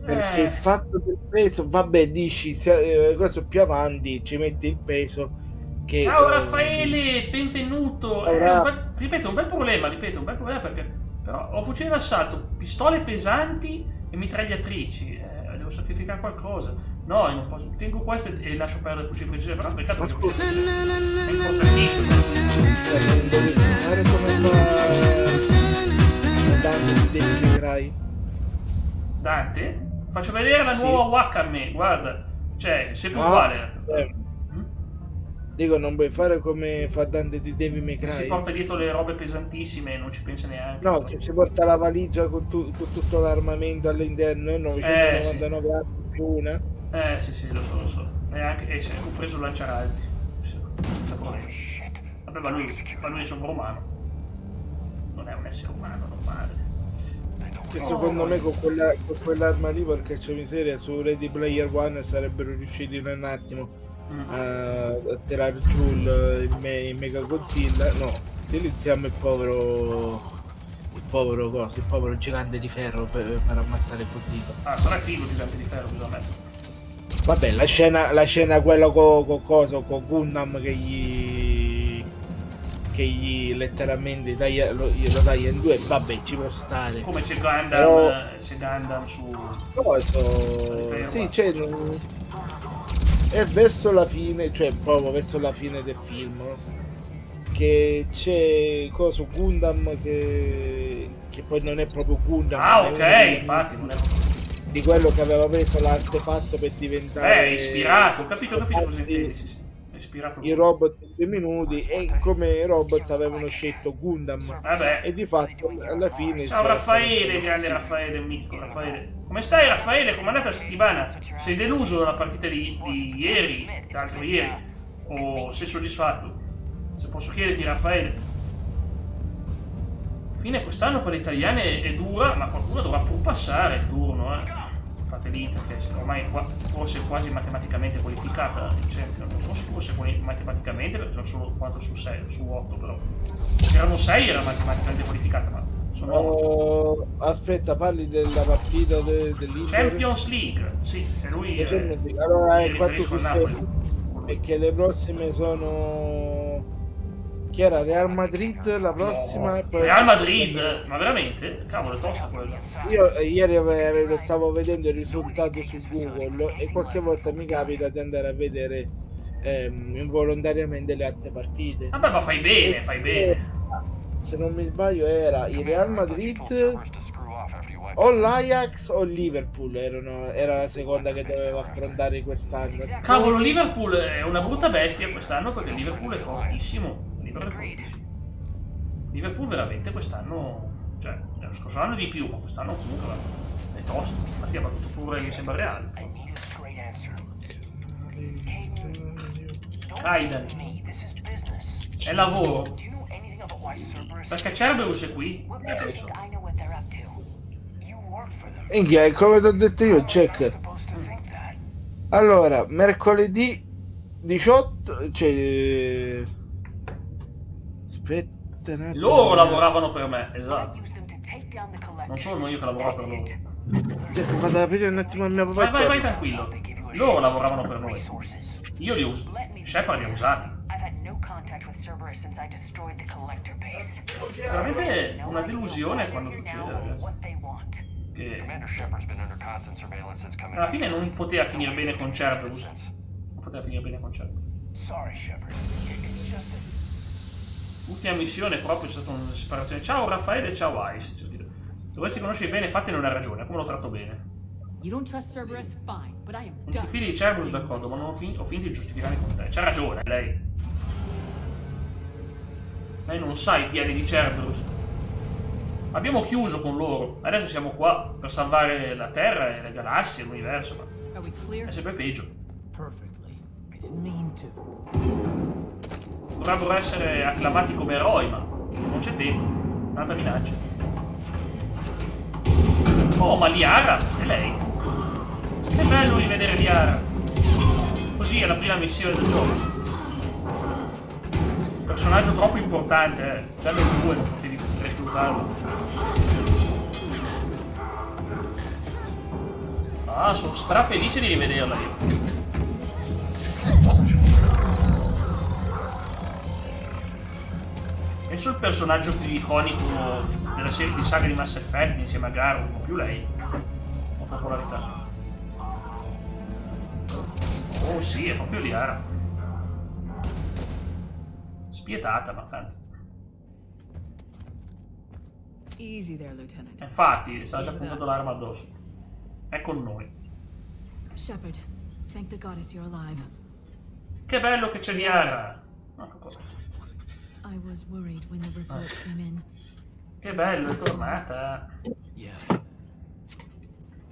Perché il fatto del peso, vabbè, dici, questo più avanti ci metti il peso che... Ciao Raffaele, benvenuto. Ripeto, un bel problema perché però ho fucile d'assalto, pistole pesanti e mitragliatrici. Devo sacrificare qualcosa. No, non posso. Tengo questo e lascio perdere il fucile di precisione. Però peccato che è importantissimo. Guarda come fa Dante di Devil May Cry. Dante? Faccio vedere la nuova Wakame, guarda. Cioè, sempre uguale. Dico, non puoi fare come fa Dante di Devil May Cry. Che si porta dietro le robe pesantissime e non ci pensa neanche. No, che si porta la valigia con tutto l'armamento all'interno, 999 armi più una. Sì, lo so. E anche compreso il lanciarazzi. Senza problemi. Vabbè, ma lui è sovrumano. Non è un essere umano normale. Che secondo me con quell'arma lì, porca miseria, su Ready Player One sarebbero riusciti in un attimo a tirare giù il Mega Godzilla. No, utilizziamo il povero gigante di ferro per ammazzare Godzilla. Ah, però è figo il gigante di ferro, bisogna mettere. Vabbè, la scena quella con Gundam che gli letteralmente lo taglia in due, vabbè, ci può stare. Come c'è Gundam su... Sì, c'è... È verso la fine, cioè proprio verso la fine del film, che c'è Gundam che poi non è proprio Gundam. Ah, ok, infatti non è di quello che aveva preso l'artefatto per diventare... ispirato, ho capito cosa intendi, sì. Ispirato i robot in 2 minuti, e come robot avevano scelto Gundam. E di fatto alla fine... Ciao Raffaele, grande Raffaele, mitico Raffaele. Come stai Raffaele? Come è andata la settimana? Sei deluso dalla partita di ieri, l'altro ieri? O sei soddisfatto? Se posso chiederti Raffaele. Fine quest'anno per le italiane è dura, ma qualcuno dovrà pur passare il turno, Fate l'Inter, che ormai forse quasi matematicamente qualificata in Champions. Non so se fosse matematicamente, perché sono solo 4 su 6, su 8 però. Se erano 6 era matematicamente qualificata, ma sono 8. Aspetta, parli della partita dell'Inter? Champions League, sì, e lui... allora è 4 su 6, perché le prossime sono... Chi era? Real Madrid la prossima? E poi... Real Madrid? Ma veramente? Cavolo, è tosta quella. Io ieri stavo vedendo il risultato su Google e qualche volta mi capita di andare a vedere involontariamente le altre partite. Vabbè, ma fai bene. Se non mi sbaglio era il Real Madrid o l'Ajax o il Liverpool, era la seconda che doveva affrontare quest'anno. Cavolo, Liverpool è una brutta bestia quest'anno, perché Liverpool è fortissimo. Liverpool veramente quest'anno, cioè lo scorso anno di più, ma quest'anno comunque è tosto. Infatti ha battuto pure, mi sembra, Real. Kaidan. È lavoro. Perché Cerberus è qui. Penso. Minchia, come ti ho detto io, check. Allora, mercoledì 18, cioè... Aspetta un attimo. Loro lavoravano per me, esatto. Non sono io che lavoravo per loro. Check, vado ad aprire un attimo il mio papà. Vai tranquillo. Loro lavoravano per noi. Io li uso. Shepard li ha usati. Veramente una delusione quando succede, ragazzi. Che alla fine non poteva finire bene con Cerberus. Non poteva finire bene con Cerberus. L'ultima missione proprio è stata una separazione. Ciao Raffaele, ciao Ice. Dovresti conoscere bene, infatti non ha ragione, come lo tratto bene. Non ti fidi di Cerberus, d'accordo, ma non ho finito di giustificare con te. C'ha ragione, lei. Lei non sa i piani di Cerberus. Abbiamo chiuso con loro. Adesso siamo qua per salvare la Terra e le galassie, l'universo, ma è sempre peggio. Dovrebbero essere acclamati come eroi, ma non c'è tempo. Un'altra minaccia. Oh, ma Liara? È lei? Che bello rivedere Liara. Così è la prima missione del gioco. Personaggio troppo importante, già nel 2 non potevi reclutarlo. Ah, sono strafelice di rivederla io. Penso il personaggio più iconico della serie di saga di Mass Effect insieme a Garrus, non più lei. Ho popolarità. Oh sì, è proprio Liara. Spietata, ma tanto. Infatti, stava già puntando l'arma addosso. È con noi. Shepard, thank the goddess you're alive. Che bello che c'è Liara. I was worried when the reports came in. Che bello, è tornata.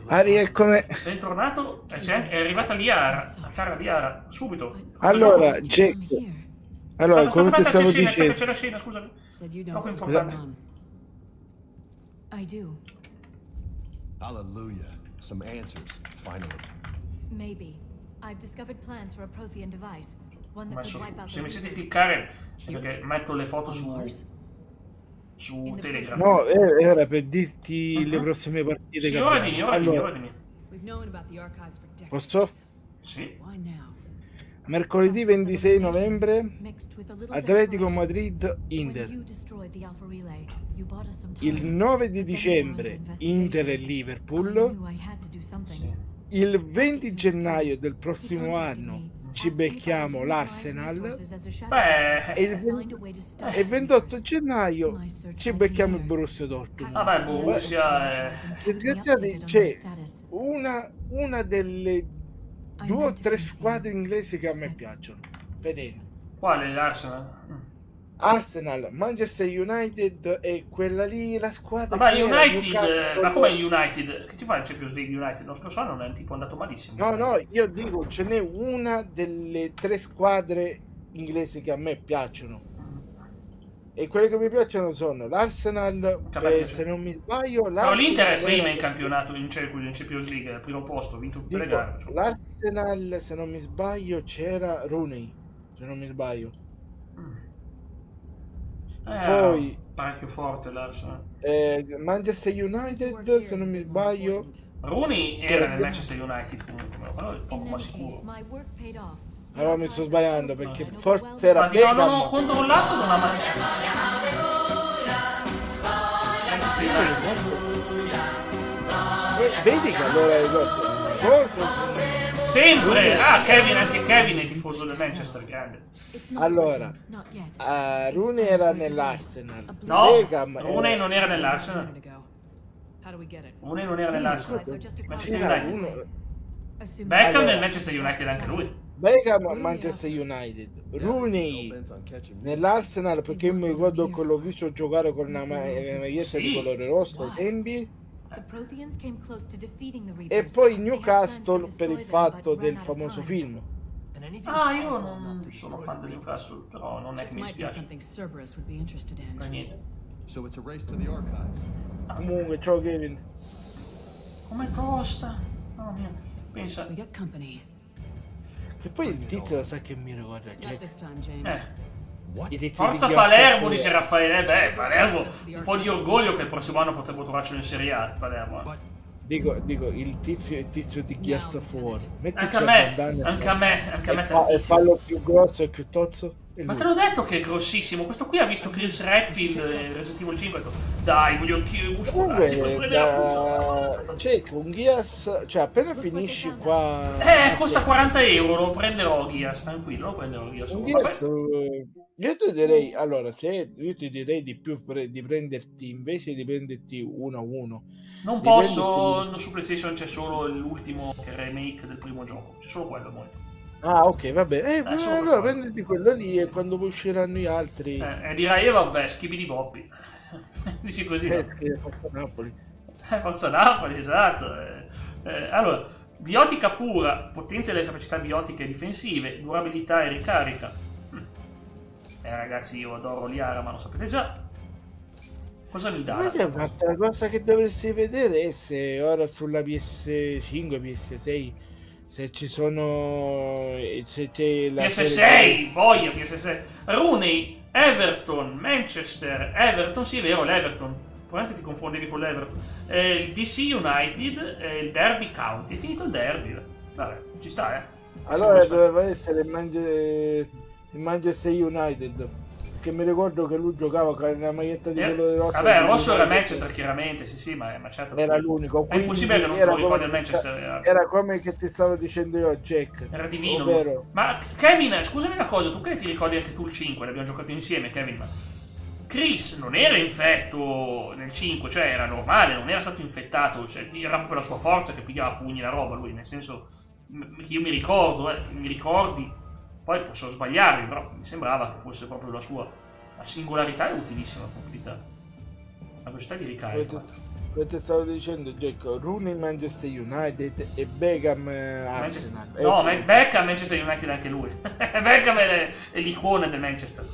Ari, è come... Bentornato, è arrivata Liara, la cara Liara, subito. Allora, Jack... Allora, come ti stavo dicendo... C'è la scena, scusami. Troppo importante. I do. Hallelujah. Some answers, finally. Maybe. I've discovered plans for a Prothean device. One that could wipe out Se mi siete cliccare è perché metto le foto su Telegram. No, era per dirti le prossime partite. Sì, ora dimmi. Posso? Sì. Mercoledì 26 novembre Atletico Madrid Inter. Il 9 di dicembre Inter e Liverpool. Sì. Il 20 gennaio del prossimo anno ci becchiamo l'Arsenal. E il 28 gennaio ci becchiamo il Borussia Dortmund. Vabbè, Borussia è... Disgraziati, c'è una delle 2 o 3 squadre inglesi che a me piacciono. Vedete. Quale? L'Arsenal? Arsenal, Manchester United e quella lì, la squadra. Vabbè, United, ma come United? Che ci fa il Champions League United? Lo scorso anno non è tipo andato malissimo. No, io dico, ce n'è una delle 3 squadre inglesi che a me piacciono. E quelle che mi piacciono sono l'Arsenal, se non mi sbaglio. No, l'Inter è prima in campionato, in Champions League, al primo posto, ha vinto tutte le gare. L'Arsenal, se non mi sbaglio, c'era Rooney, se non mi sbaglio. Poi parecchio forte l'Arsenal. Manchester United, se non mi sbaglio. Rooney era nel Manchester United comunque, però è poco ma sicuro. Allora mi sto sbagliando perché forse era Beckham. Non ho controllato, non ha mai. Manchester United. Vedi che allora è cosa? Sempre! Kevin, anche Kevin è tifoso del Manchester, grande. Allora, Rooney era nell'Arsenal. No, Rooney non era nell'Arsenal. Rooney non era nell'Arsenal. Manchester United. Beckham nel Manchester United anche lui. Beckham a Manchester United. Rooney nell'Arsenal perché io mi ricordo che l'ho visto giocare con una maglietta di colore rosso ai tempi. E poi Newcastle per il fatto del famoso film. Ah, io non sono fan del Newcastle, però non è che mi dispiace. Something Cerberus would be interested in. Niente. So it's a race to the archives. Comunque, ciao Kevin. Come costa? Oh mio, pensa. We got company. Che poi il tizio lo sa che mi ricorda, Not Jack. this time, James. I tizi Forza di Palermo, Ghiaccio dice Raffaele. Beh, Palermo, un po' di orgoglio che il prossimo anno potremmo trovarci in Serie A, Palermo. Dico, il tizio di Gears of War. Anche a me. E fallo più grosso e più tozzo. Ma te l'ho detto che è grossissimo. Questo qui ha visto Chris Redfield in Resident Evil 5 e ha detto, dai, voglio anch'io i muscolazzi per prendere la punta. Cioè, con Gears, cioè appena finisci qua... Costa 40 euro, lo prenderò Gears, tranquillo, lo prenderò Gears. Con Gears, io ti direi, allora, io ti direi di più di prenderti, invece di prenderti 1-1. Non posso, su PlayStation c'è solo l'ultimo che è il remake del primo gioco, c'è solo quello molto. Ah, ok, va bene. Allora prenditi quello lì e quando usciranno gli altri... dirai, vabbè, schibi di Boppi. Dici così, no? Forza Napoli. Forza Napoli, esatto. Allora, biotica pura, potenzia delle capacità biotiche difensive, durabilità e ricarica. Ragazzi, io adoro Liara, ma lo sapete già. Cosa mi dà? Invece un'altra cosa che dovresti vedere è se ora sulla PS5, PS6... se ci sono, se c'è la PS6, boia PS6, Rooney, Everton, Manchester, Everton, sì è vero l'Everton, probabilmente ti confondevi con l'Everton, il DC United, il Derby County, è finito il Derby, vabbè, ci sta allora doveva essere il Manchester United, che mi ricordo che lui giocava con la maglietta di colore rosso. Vabbè, rosso era Manchester chiaramente, sì, ma certo. Era l'unico. È impossibile che non te lo ricordi il Manchester. Era come che ti stavo dicendo io, Jack. Era divino. Ovvero... Ma Kevin, scusami una cosa, tu che ti ricordi anche tu il 5, l'abbiamo giocato insieme, Kevin, ma Chris non era infetto nel 5, cioè era normale, non era stato infettato, cioè, era proprio la sua forza che pigliava a pugni la roba lui, nel senso che io mi ricordi, poi posso sbagliarmi, però mi sembrava che fosse proprio la sua singolarità e utilissima completà. La velocità di ricarica. Questo stavo dicendo, Jack, Rooney Manchester United e Beckham Arsenal. No, Beckham Manchester United anche lui. Beckham è l'icona del Manchester.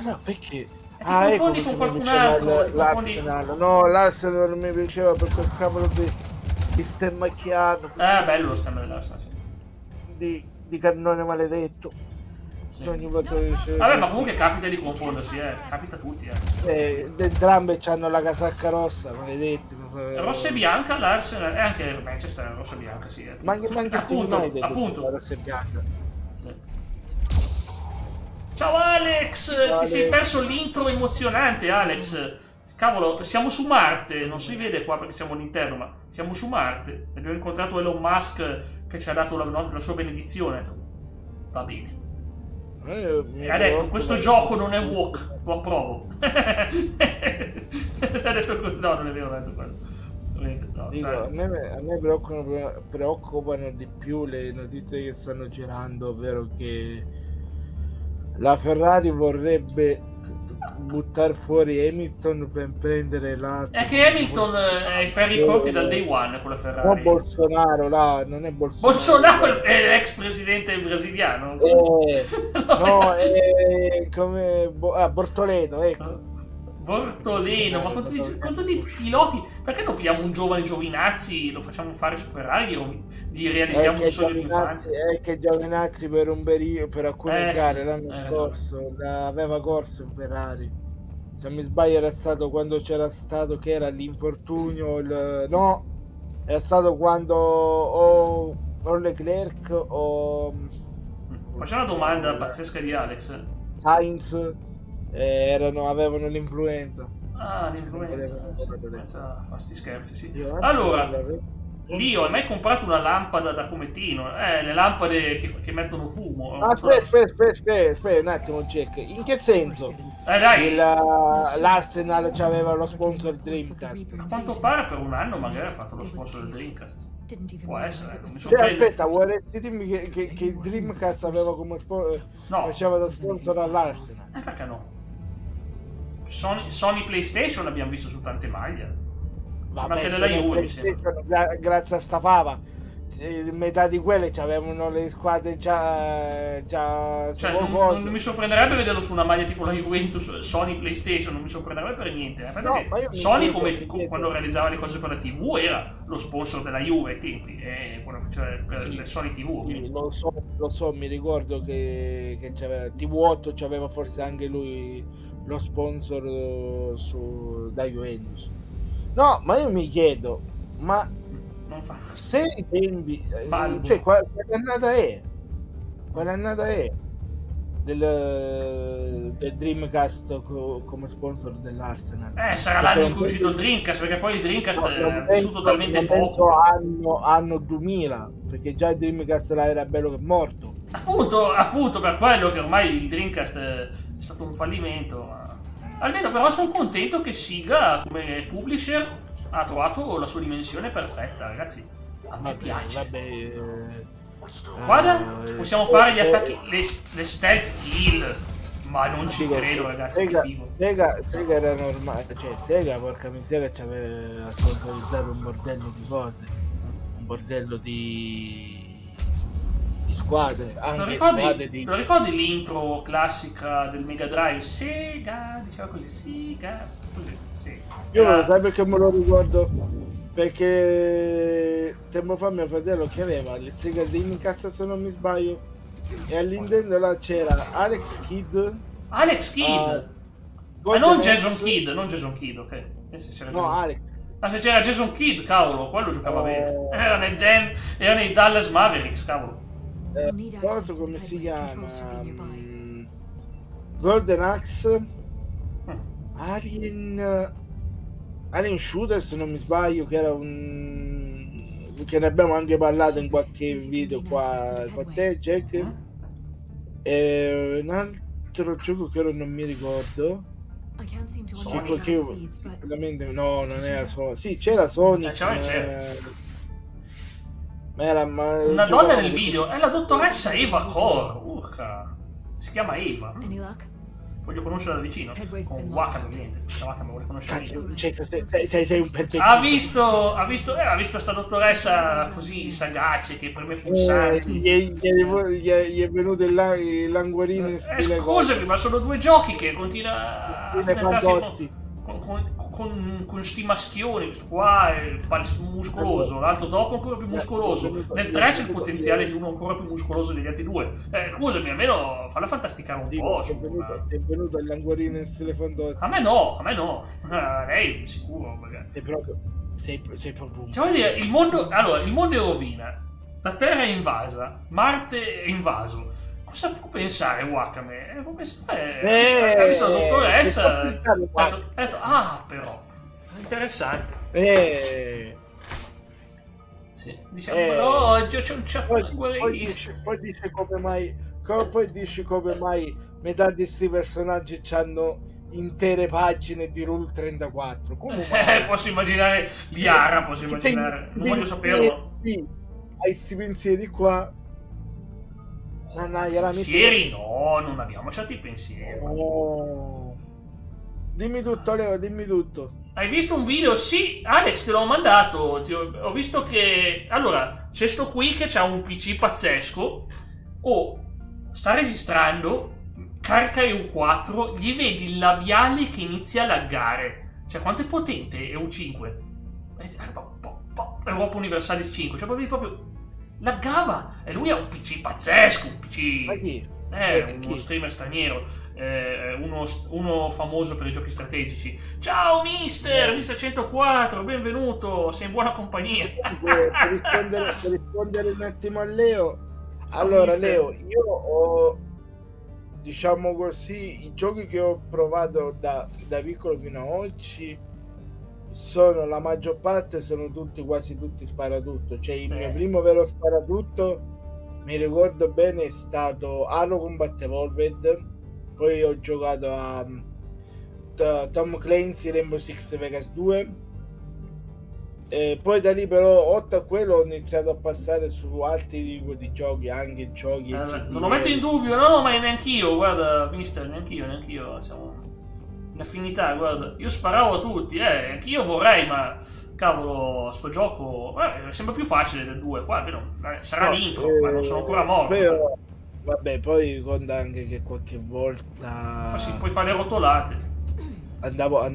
No, perché? Ti confondi con qualcun altro? L'Arsenal. No, l'Arsenal non mi piaceva per quel cavolo di stemma chiaro. Bello lo stemma dell'Arsenal, sì. Di cannone maledetto. Sì. Ogni volta vabbè, ma comunque capita di confondersi, capita a tutti. Entrambe hanno la casacca rossa, maledetti. Rossa e bianca l'Arsenal e anche il Manchester è rossa e bianca, sì. Ma anche appunto. Rossa e bianca. Sì. Ciao Alex, ti sei perso l'intro emozionante, Alex. Cavolo, siamo su Marte, non si vede qua perché siamo all'interno, ma siamo su Marte. Abbiamo incontrato Elon Musk che ci ha dato la sua benedizione. Ha detto, va bene. E ha detto, questo gioco non è woke, lo approvo. Ha detto così, no, non è vero, ha detto quello. No, dico, a me preoccupano di più le notizie che stanno girando, ovvero che la Ferrari vorrebbe buttare fuori Hamilton per prendere la... È che Hamilton è ai ferri corti dal day one con la Ferrari. No, Bolsonaro, là, non è Bolsonaro. Bolsonaro è l'ex presidente brasiliano. No, è come... Bortoleto, ecco. Bortolino, ma quanti piloti? Perché non pigliamo un giovane Giovinazzi, lo facciamo fare su Ferrari, gli realizziamo un sogno di infanzia? È che Giovinazzi per un periodo, per alcune gare l'anno scorso aveva corso in Ferrari. Se non mi sbaglio era stato quando c'era stato che era l'infortunio, no, era stato quando o Leclerc o... Facciamo una domanda pazzesca di Alex. Sainz avevano l'influenza. L'influenza fa sti scherzi, sì. Allora, Lio, hai mai comprato una lampada da comettino? Le lampade che mettono fumo. Aspetta un attimo, Jack. In che senso? Dai. L'Arsenal c'aveva lo sponsor Dreamcast. A quanto pare per un anno magari ha fatto lo sponsor del Dreamcast. Può essere, non mi aspetta, vorresti dirmi che il Dreamcast aveva come sponsor, faceva da sponsor all'Arsenal? Perché no? Sony PlayStation l'abbiamo visto su tante maglie. Sono anche della Juve, mi sembra. Grazie a sta fava metà di quelle avevano le squadre già cioè, non mi sorprenderebbe vederlo su una maglia tipo la Juventus, Sony PlayStation, non mi sorprenderebbe per niente. Sony quando realizzava le cose per la TV era lo sponsor della Juve ai tempi, quando faceva per le Sony TV. Sì, lo so, mi ricordo che c'aveva TV8, c'aveva forse anche lui lo sponsor da Juventus. No, ma io mi chiedo, ma non fa. Se i tempi, cioè quale annata è del Dreamcast come sponsor dell'Arsenal? Sarà l'anno in cui è uscito il Dreamcast, perché poi il Dreamcast è vissuto talmente poco. Anno 2000, perché già il Dreamcast là era bello che morto. Appunto per quello che ormai il Dreamcast è stato un fallimento. Almeno però sono contento che Sega come publisher ha trovato la sua dimensione perfetta, ragazzi. A me piace. Guarda, possiamo fare gli attacchi, le stealth kill. Ma non ci credo, ragazzi. Sega era normale. Cioè, Sega, porca miseria, ci aveva sponsorizzato un bordello di cose. Un bordello di squadre. Te lo ricordi l'intro classica del Mega Drive? Sega, diceva così, Sega. Io lo sai perché me lo ricordo, perché tempo fa mio fratello che aveva il Sega Dreamcast, se non mi sbaglio, e all'interno là c'era Alex Kidd, ma non Jason Kidd, ok? Alex. Ma se c'era Jason Kidd, cavolo, quello giocava bene. Era nei Dallas Mavericks, cavolo. Cosa come si chiama? Golden Axe, Alien Shooter, se non mi sbaglio, che era che ne abbiamo anche parlato in qualche video qua con te, Jack. E un altro gioco che ora non mi ricordo. No, non era Sony. Sì, c'era Sony. Una donna nel video è la dottoressa Eva Core. Urca. Si chiama Eva. Voglio conoscerla da vicino. Con Wakame, niente. Wakame vuole conoscere. Sei un perfetto. Ha visto sta dottoressa così sagace che preme pulsanti. Gli è venuto il languorino in stile. Scusami, ma sono due giochi che continua a finanziarsi con sti maschioni. Questo qua è muscoloso, l'altro dopo ancora più muscoloso. Nel 3 c'è il potenziale di uno ancora più muscoloso degli altri due. Scusami, almeno falla fantasticare un po'. È venuto il languorino in stile Fandozzi. A me no. Lei sicuro, magari. Sei proprio. Cioè, vuol dire, il mondo è rovina, la Terra è invasa, Marte è invaso. Cosa può pensare Wakame? Può pensare. Ha visto la dottoressa. Ha detto, però. Interessante. Sì, diciamo, però c'è un chat. Poi dice come mai metà di questi personaggi hanno intere pagine di Rule 34. Posso immaginare Liara, non voglio saperlo. Hai questi pensieri qua. Pensieri? No, non abbiamo certi pensieri. Dimmi tutto, Leo, dimmi tutto. Hai visto un video? Sì, Alex, te l'ho mandato. Ho visto che... Allora, c'è sto qui che c'ha un PC pazzesco. Sta registrando, carica EU4, gli vedi il labiale che inizia a laggare. Cioè, quanto è potente EU5? Europa Universalis 5. Cioè, proprio... laggava, e lui ha un PC pazzesco, un PC. Ma chi? Uno streamer straniero, uno famoso per i giochi strategici. Ciao Mister 104, benvenuto, sei in buona compagnia. Per rispondere un attimo a Leo. Allora, Mister. Leo, io ho, diciamo così, i giochi che ho provato da piccolo fino a oggi la maggior parte sono quasi tutti sparatutto. Cioè il mio primo vero sparatutto, mi ricordo bene, è stato Halo Combat Evolved. Poi ho giocato a Tom Clancy Rainbow Six Vegas 2, e poi da lì però oltre a quello ho iniziato a passare su altri tipi di giochi, anche giochi non lo metto in dubbio, no, ma neanch'io, guarda Mister, neanch'io siamo in affinità, guarda, io sparavo a tutti, anch'io vorrei, ma cavolo, sto gioco sembra più facile del 2, qua almeno sarà l'intro, ma non sono ancora morto. Però, vabbè, poi conta anche che qualche volta... Ma sì, puoi fare le rotolate. Andavo a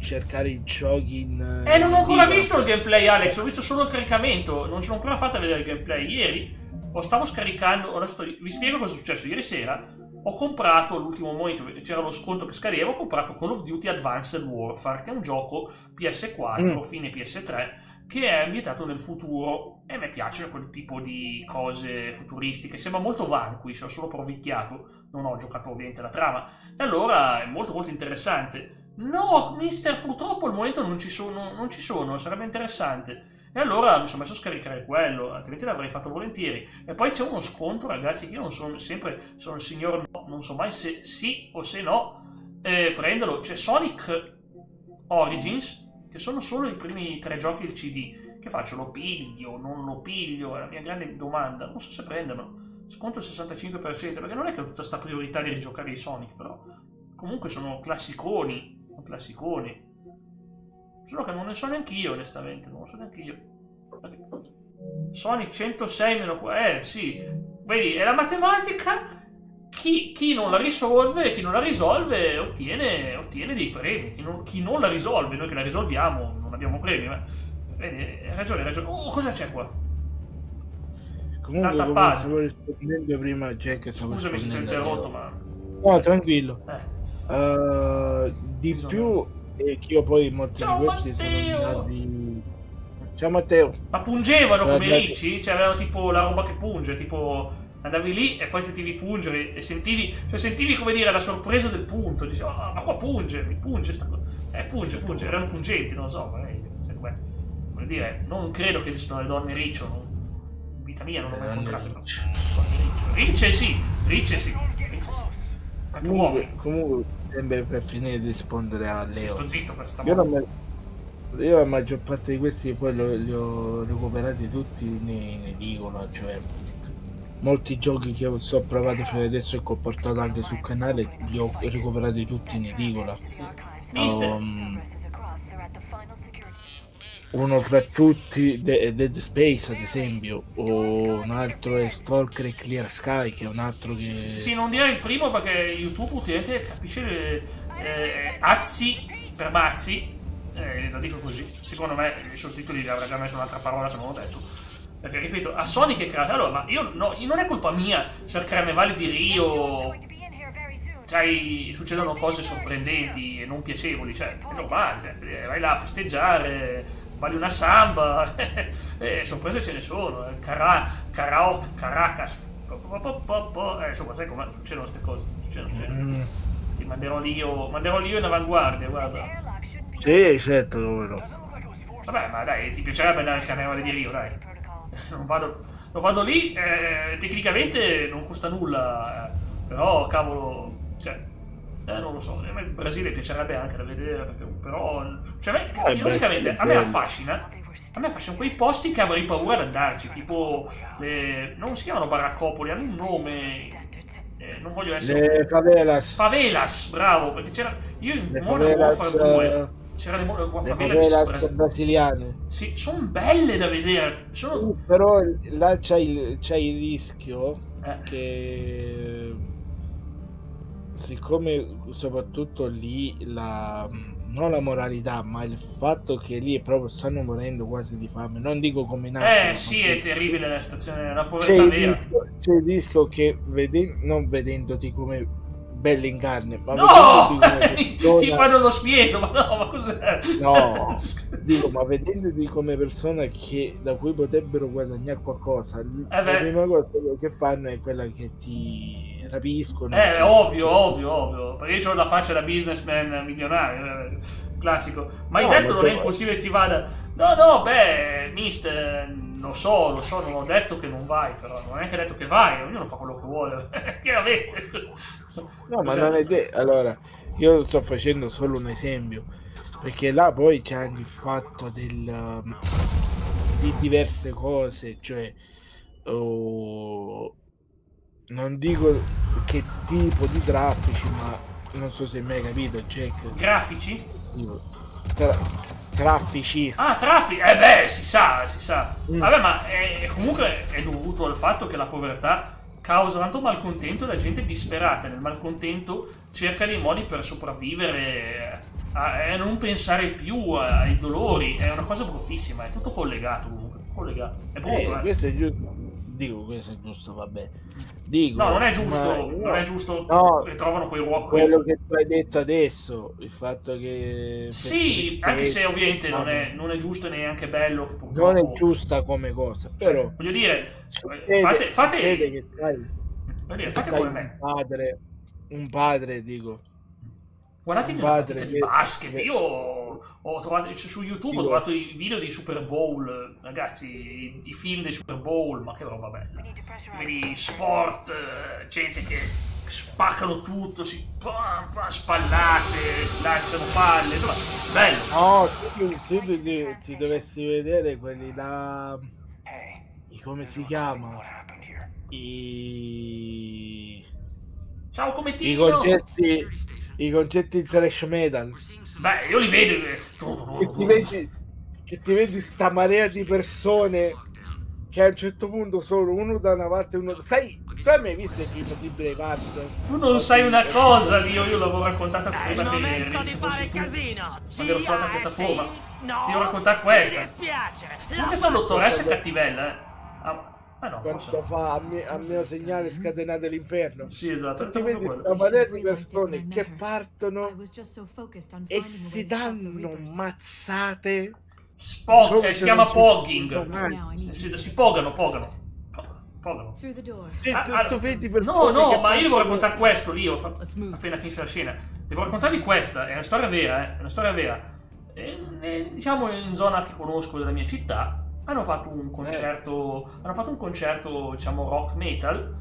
cercare i giochi in... non ho ancora visto il gameplay, Alex, ho visto solo il caricamento, non ce l'ho ancora fatta vedere il gameplay. Ieri stavo scaricando, adesso vi spiego cosa è successo. Ieri sera ho comprato l'ultimo momento, c'era lo sconto che scadeva, ho comprato Call of Duty Advanced Warfare, che è un gioco PS4, fine PS3, che è ambientato nel futuro, e a me piace quel tipo di cose futuristiche. Sembra molto Vanquish, ho solo provicchiato, non ho giocato ovviamente la trama, e allora è molto molto interessante. No, mister, purtroppo al momento non ci sono, sarebbe interessante. E allora mi sono messo a scaricare quello, altrimenti l'avrei fatto volentieri. E poi c'è uno sconto, ragazzi, che io non sono sempre, sono il signor no, non so mai se sì o se no prenderlo. C'è Sonic Origins, che sono solo i primi 3 giochi del CD. Che faccio? Lo piglio? Non lo piglio? È la mia grande domanda. Non so se prenderlo. Sconto il 65%, perché non è che ho tutta questa priorità di rigiocare i Sonic, però comunque sono classiconi. Solo che non ne so neanch'io, onestamente, non lo so neanch'io. Sonic 106 meno sì, vedi, è la matematica. Chi non la risolve ottiene dei premi. Chi non la risolve, noi che la risolviamo non abbiamo premi. Ma vedi, hai ragione. Oh, cosa c'è qua? Comunque stavo rispondendo prima, Jack, scusami se ti ho interrotto, ma no, tranquillo. Di più è che io poi molti di questi sono andati. Ciao Matteo. Ma pungevano come ricci? Cioè avevano tipo la roba che punge, tipo andavi lì e poi sentivi pungere e sentivi come dire la sorpresa del punto. Dicevi, ma qua punge sta cosa. Punge, erano pungenti, non lo so, vuol dire, non credo che esistano le donne riccio, in vita mia non ho mai incontrato ricce sì. Comunque sempre per finire di rispondere a Leo. Sì, sto zitto per sta io la maggior parte di questi poi li ho recuperati tutti in edicola, cioè molti giochi che ho provato fino adesso e che ho portato anche sul canale li ho recuperati tutti in edicola. Uno fra tutti Dead Space, ad esempio, o un altro è Stalker e Clear Sky, che è un altro che... Sì, non dire il primo perché YouTube ultimamente capisce azzi per mazzi, lo dico così. Secondo me i sottotitoli li avrà già messo un'altra parola che non ho detto. Perché, ripeto, a Sonic è creato... Allora, ma non è colpa mia se al Carnevale di Rio succedono cose sorprendenti e non piacevoli, cioè, è normale, vai là a festeggiare... Vale una samba, sorprese ce ne sono, Caracas, insomma, sai come succedono queste cose, succedono. Ti manderò lì io in avanguardia, guarda. Sì, certo, come no. Vabbè, ma dai, ti piacerebbe andare al Carnevale di Rio, dai. Non vado lì, tecnicamente non costa nulla, però, cavolo, cioè... non lo so, a me il Brasile piacerebbe anche da vedere, però cioè ironicamente a me affascina quei posti che avrei paura ad andarci, tipo non si chiamano baraccopoli, hanno un nome, non voglio essere favelas, bravo, perché c'era io in Modern Warfare 2 c'era le favelas brasiliane, sì, sono belle da vedere, però là c'hai il rischio che siccome soprattutto lì non la moralità, ma il fatto che lì proprio stanno morendo quasi di fame, non dico come in Africa, sì, è terribile la situazione, la povertà vera. C'è il rischio che non vedendoti come belle in carne, ma ti fanno lo spiedo, ma cos'è? No, dico, ma vedendoti come persona da cui potrebbero guadagnare qualcosa, la prima cosa che fanno è quella che ti rapiscono. Ovvio, perché io ho la faccia da businessman milionario, classico. Ma hai detto non è impossibile che ci vada? No, mister, lo so, non ho detto che non vai, però non è che ho detto che vai, ognuno fa quello che vuole, chiaramente. No, ma non è detto. Allora, io sto facendo solo un esempio, perché là poi c'è anche il fatto di diverse cose, cioè non dico che tipo di traffici, ma non so se hai mai capito, Jack. Grafici? traffici. Ah, traffici, si sa. Vabbè, ma comunque è dovuto al fatto che la povertà causa tanto malcontento e la gente disperata nel malcontento cerca dei modi per sopravvivere e non pensare più ai dolori. È una cosa bruttissima, è tutto collegato comunque, è brutto. Questo è giusto. Dico, questo è giusto, vabbè. Dico, no, non è giusto no, che trovano quei ruoli. Quello che tu hai detto adesso, il fatto che sì, anche se ovviamente non è giusto e neanche bello, che non è giusta come cosa, però voglio dire, fate che sai come me. Un padre, dico. Guardate le partite di basket. Io ho trovato su YouTube, ho trovato i video dei Super Bowl, ragazzi, i film dei Super Bowl, ma che roba bella. Vedi sport, gente che spaccano tutto, si spallate, si lanciano palle, insomma, bello. No, ti dovessi vedere quelli là, come si chiamano? Ciao Comettino! I concetti trash metal. Beh, io li vedo che ti vedi sta marea di persone che a un certo punto sono uno da una parte e uno da... Sai, tu hai mai visto il film di Braveheart? Tu non sai una cosa, io l'avevo raccontata prima che di fare casino. Quando ero sulla piattaforma. Ti devo raccontare questa. Ma questa dottoressa è cattivella, no, quando fa a mio segnale scatenate l'inferno. Sì, esatto. Ti vedi sta marea di persone che partono e si danno mazzate. Si chiama pogging. Si pogano. Tu vedi persone. No, ma io devo raccontare questo lì. Appena finisce la scena, devo raccontarvi questa. È una storia vera. Diciamo in zona che conosco della mia città. Hanno fatto un concerto, diciamo rock metal,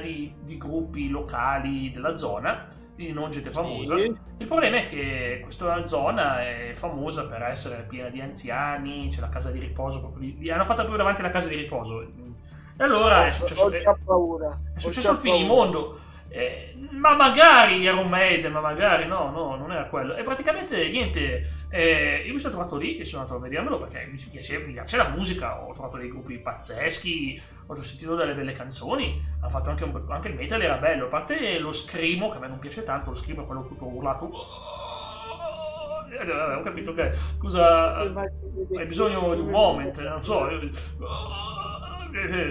di gruppi locali della zona, di non gente famosa. Sì. Il problema è che questa zona è famosa per essere piena di anziani, c'è la casa di riposo proprio lì, hanno fatto proprio davanti alla casa di riposo. E allora è successo il finimondo. Ma magari gli Iron Maiden, no, non era quello. E praticamente niente, io mi sono trovato lì e sono andato a vedermelo perché mi piace la musica, ho trovato dei gruppi pazzeschi, ho sentito delle belle canzoni, hanno fatto anche il metal era bello, a parte lo scrimo che a me non piace tanto, lo scrimo è quello tutto urlato. Ho capito che scusa, hai bisogno di un moment, non so.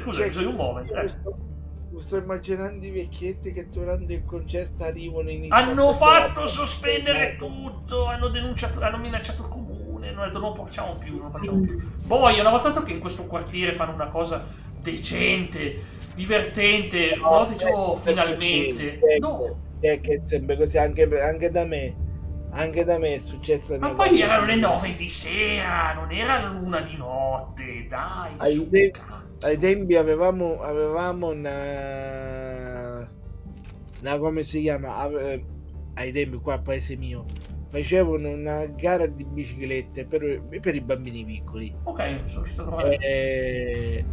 Scusa, hai bisogno di un moment. Sto immaginando i vecchietti che durante il concerto arrivano in hanno fatto sospendere tutto, hanno minacciato il comune, hanno detto non facciamo più. Poi una volta che in questo quartiere fanno una cosa decente, divertente, una volta dicevo finalmente è che è sempre così anche da me è successo. Ma poi erano le 9 di sera, non era l'1 di notte, dai. Ai tempi avevamo una come si chiama, ai tempi qua a paese mio facevano una gara di biciclette per i bambini piccoli. Ok, sono riuscito a trovare. E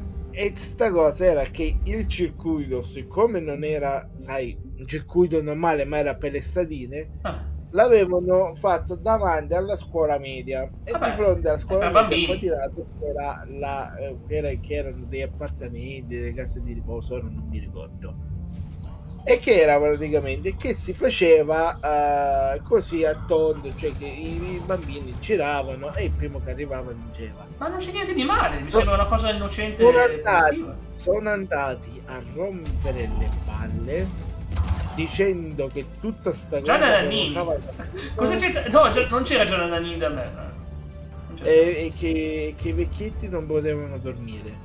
sta cosa era che il circuito, siccome non era, sai, un circuito normale ma era per le statine, l'avevano fatto davanti alla scuola media e di fronte alla scuola media poi tirato che erano dei appartamenti, delle case di riposo, non mi ricordo, e che era praticamente che si faceva così a tondo, cioè che i bambini giravano e il primo che arrivava vinceva. Ma non c'è niente di male, mi sembra una cosa innocente. Sono andati a rompere le palle dicendo che tutta sta cosa cosa c'è? No, non c'era già la Nanin da me. E che i vecchietti non potevano dormire.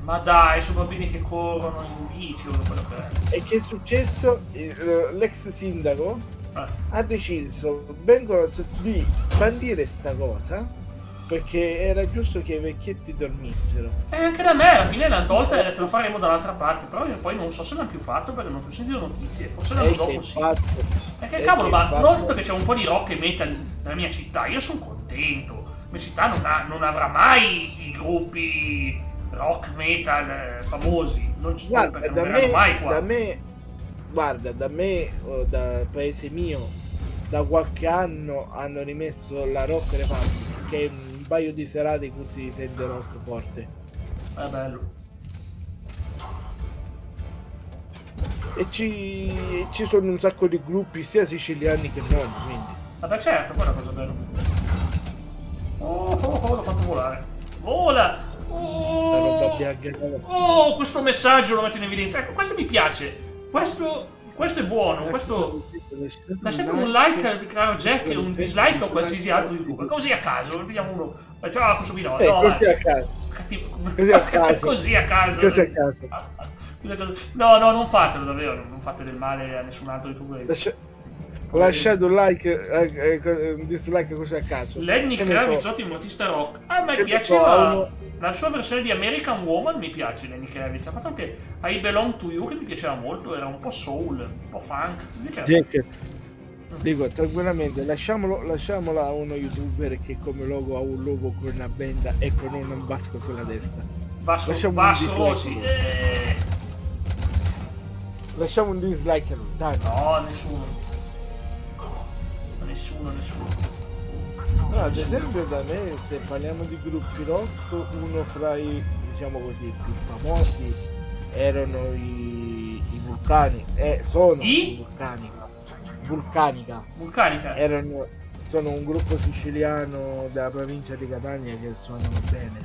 Ma dai, sono bambini che corrono in bici o quello che è. E che è successo? L'ex sindaco ha deciso di bandire sta cosa perché era giusto che i vecchietti dormissero. E anche da me alla fine l'hanno tolta e ha detto lo faremo dall'altra parte, però io poi non so se l'hanno più fatto perché non ho più sentito notizie, forse l'hanno dopo sì. Perché cavolo, ma una volta che c'è un po' di rock e metal nella mia città, io sono contento. La mia città non avrà mai i gruppi rock metal famosi, non ci sono perché non mai qua. Da me, da paese mio, da qualche anno hanno rimesso la Rock Republic, che è un paio di serate in cui si sente rock forte. È bello. E ci sono un sacco di gruppi sia siciliani che non, quindi. Vabbè certo, quella è una cosa bella. L'ho fatto volare. Vola! La roba bianca. Oh, questo messaggio lo metto in evidenza. Ecco, questo mi piace. Questo è buono. Questo. Lasciate un like, caro Jack, e un dislike o qualsiasi altro youtuber. Così a caso, vediamo uno. Ah, questo qui no. Così a caso. Così a caso. Così a caso. Così a caso. No, non fatelo davvero, non fate del male a nessun altro youtuber. Lasciate un like, un dislike così a caso. Lenny Kravitz, ottimo artista rock. A me piaceva la sua versione di American Woman, mi piace Lenny Kravitz. Ha fatto anche I Belong to You, che mi piaceva molto, era un po' soul, un po' funk. Jack, dico tranquillamente, lasciamola a uno youtuber che come logo ha un logo con una benda e con un vasco sulla testa. Vasco Rossi. Lasciamo un dislike a lui, dai. No, nessuno. No, ad esempio da me, se parliamo di gruppi rock, uno fra i, diciamo così, più famosi erano i Vulcani, sono i Vulcanica. Sono un gruppo siciliano della provincia di Catania che suonano bene.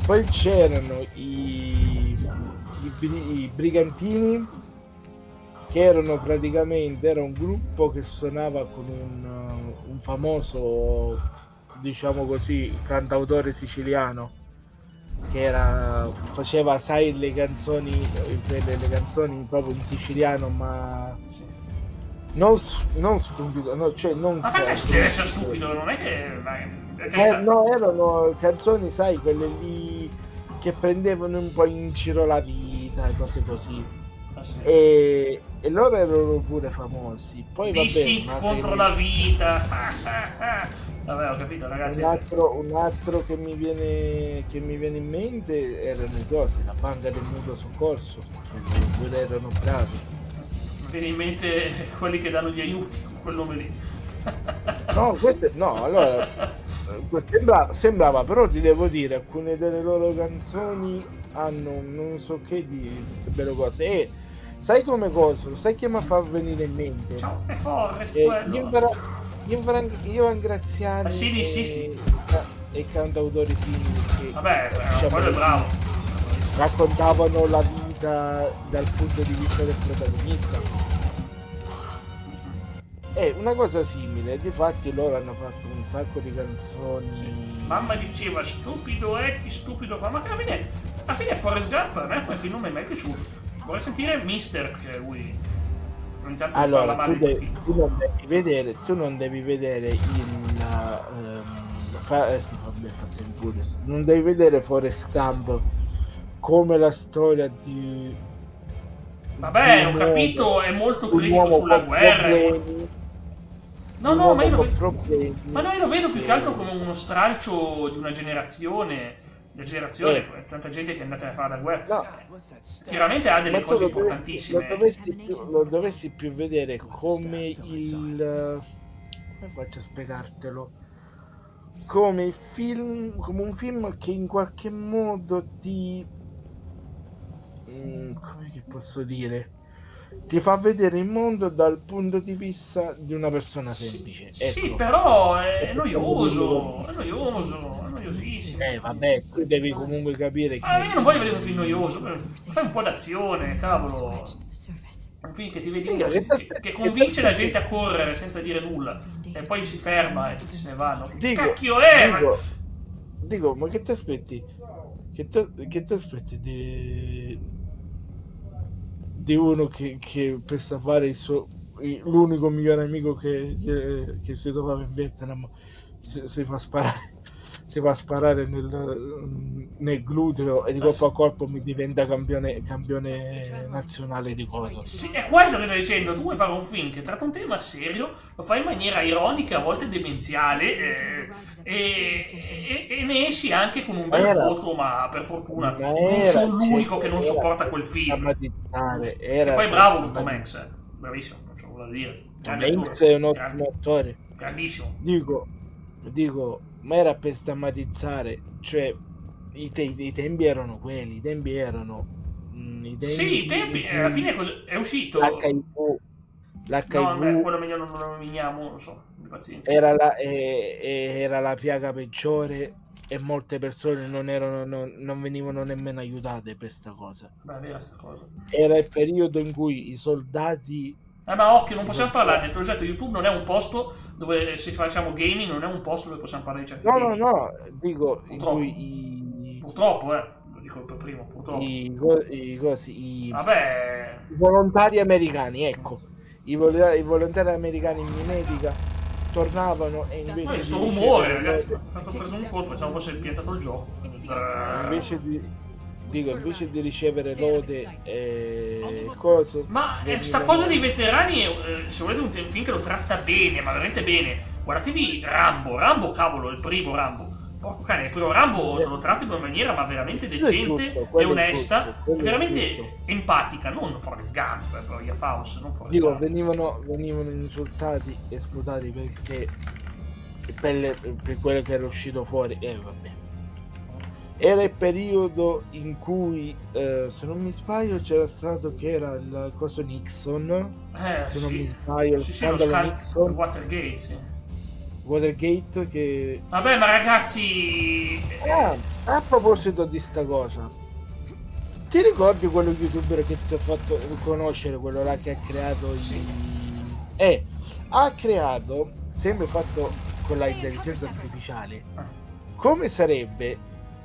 Poi c'erano i Brigantini, che erano praticamente un gruppo che suonava con un famoso, diciamo così, cantautore siciliano, che faceva, sai, le canzoni proprio in siciliano, ma non stupido, no, cioè non. Ma perché deve essere stupido? Non è che. No, erano canzoni, sai, quelle lì che prendevano un po' in giro la vita e cose così. E loro erano pure famosi. Poi Dissi contro la vita. Vabbè, ho capito, ragazzi. Un altro che mi viene in mente erano i cose, la banca del mutuo soccorso. Quelli erano bravi. Mi viene in mente quelli che danno gli aiuti con quel nome lì. Allora sembrava, però ti devo dire, alcune delle loro canzoni hanno non so che di belle cose. E sai come cosa? Sai che mi fa venire in mente? Ciao, è Forrest Ivan Graziani sì. e cantautori simili. Vabbè, quello è bravo. Raccontavano la vita dal punto di vista del protagonista. È una cosa simile, difatti loro hanno fatto un sacco di canzoni. Sì. Mamma diceva stupido chi stupido fa, ma alla fine Forrest Gump a me quel film non mi è mai piaciuto. Vorrei sentire Mister, che lui allora tu non devi vedere non devi vedere Forrest Gump come la storia di. Vabbè, ho capito, è molto critico sulla guerra. No, ma io lo vedo più che altro come uno stralcio di una generazione. Tanta gente che è andata a fare la guerra. Chiaramente ha delle cose importantissime. Lo dovresti più vedere come come faccio a spiegartelo? Come un film che in qualche modo ti. Come che posso dire? Ti fa vedere il mondo dal punto di vista di una persona semplice. Sì, però è noiosissimo. Vabbè, tu devi comunque capire che. Io non voglio vedere un film noioso, fai un po' d'azione, cavolo. Un film che ti vedi che convince la gente a correre senza dire nulla. E poi si ferma e tutti se ne vanno. Che cacchio è? Dico, ma che ti aspetti? Che ti aspetti di uno che per fare l'unico migliore amico che si trovava in Vietnam si fa sparare nel gluteo e di colpo a colpo mi diventa campione nazionale di cosa. Sì, è questo che sto dicendo. Tu vuoi fare un film che tratta un tema serio, lo fai in maniera ironica, a volte demenziale, e ne esci anche con un bel voto, ma per fortuna non sono l'unico che non sopporta quel film. E poi bravo Tom Hanks, bravissimo, non c'ho nulla da dire. Hanks è un ottimo attore. Grandissimo. Dico, ma era per stammatizzare, cioè i tempi erano quelli, Sì, i tempi, alla fine è uscito. L'HIV no, quello meglio non lo nominiamo, non so, di pazienza. Era la piaga peggiore e molte persone non venivano nemmeno aiutate per sta cosa. Beh, è vera sta cosa. Era il periodo in cui i soldati... ma occhio, non possiamo parlare, nel progetto YouTube non è un posto dove, se facciamo gaming, non è un posto dove possiamo parlare di certi temi. No, dico, purtroppo. In cui purtroppo, lo dico per primo, purtroppo. I Vabbè... volontari americani, ecco, i volontari americani in medica tornavano e invece questo rumore, ragazzi, tanto preso un colpo, pensavo fosse piantato il gioco. Invece di ricevere lode e cose. Ma sta cosa dei veterani, se volete un film che lo tratta bene, ma veramente bene, guardatevi Rambo, cavolo, il primo Rambo. Porco cane, il primo Rambo lo tratti in una maniera ma veramente decente e onesta, e veramente empatica, non Forrest Gump, però via Faust, non Forrest Gump. Venivano insultati e sputati perché per quello che era uscito fuori, vabbè. Era il periodo in cui, se non mi sbaglio, c'era stato che era il coso Nixon. Se non mi sbaglio, lo scandalo Nixon. Watergate che... Vabbè, ma ragazzi... a proposito di sta cosa, ti ricordi quello youtuber che ti ho fatto conoscere, quello là che ha creato ha creato, sempre fatto con l'intelligenza artificiale, come sarebbe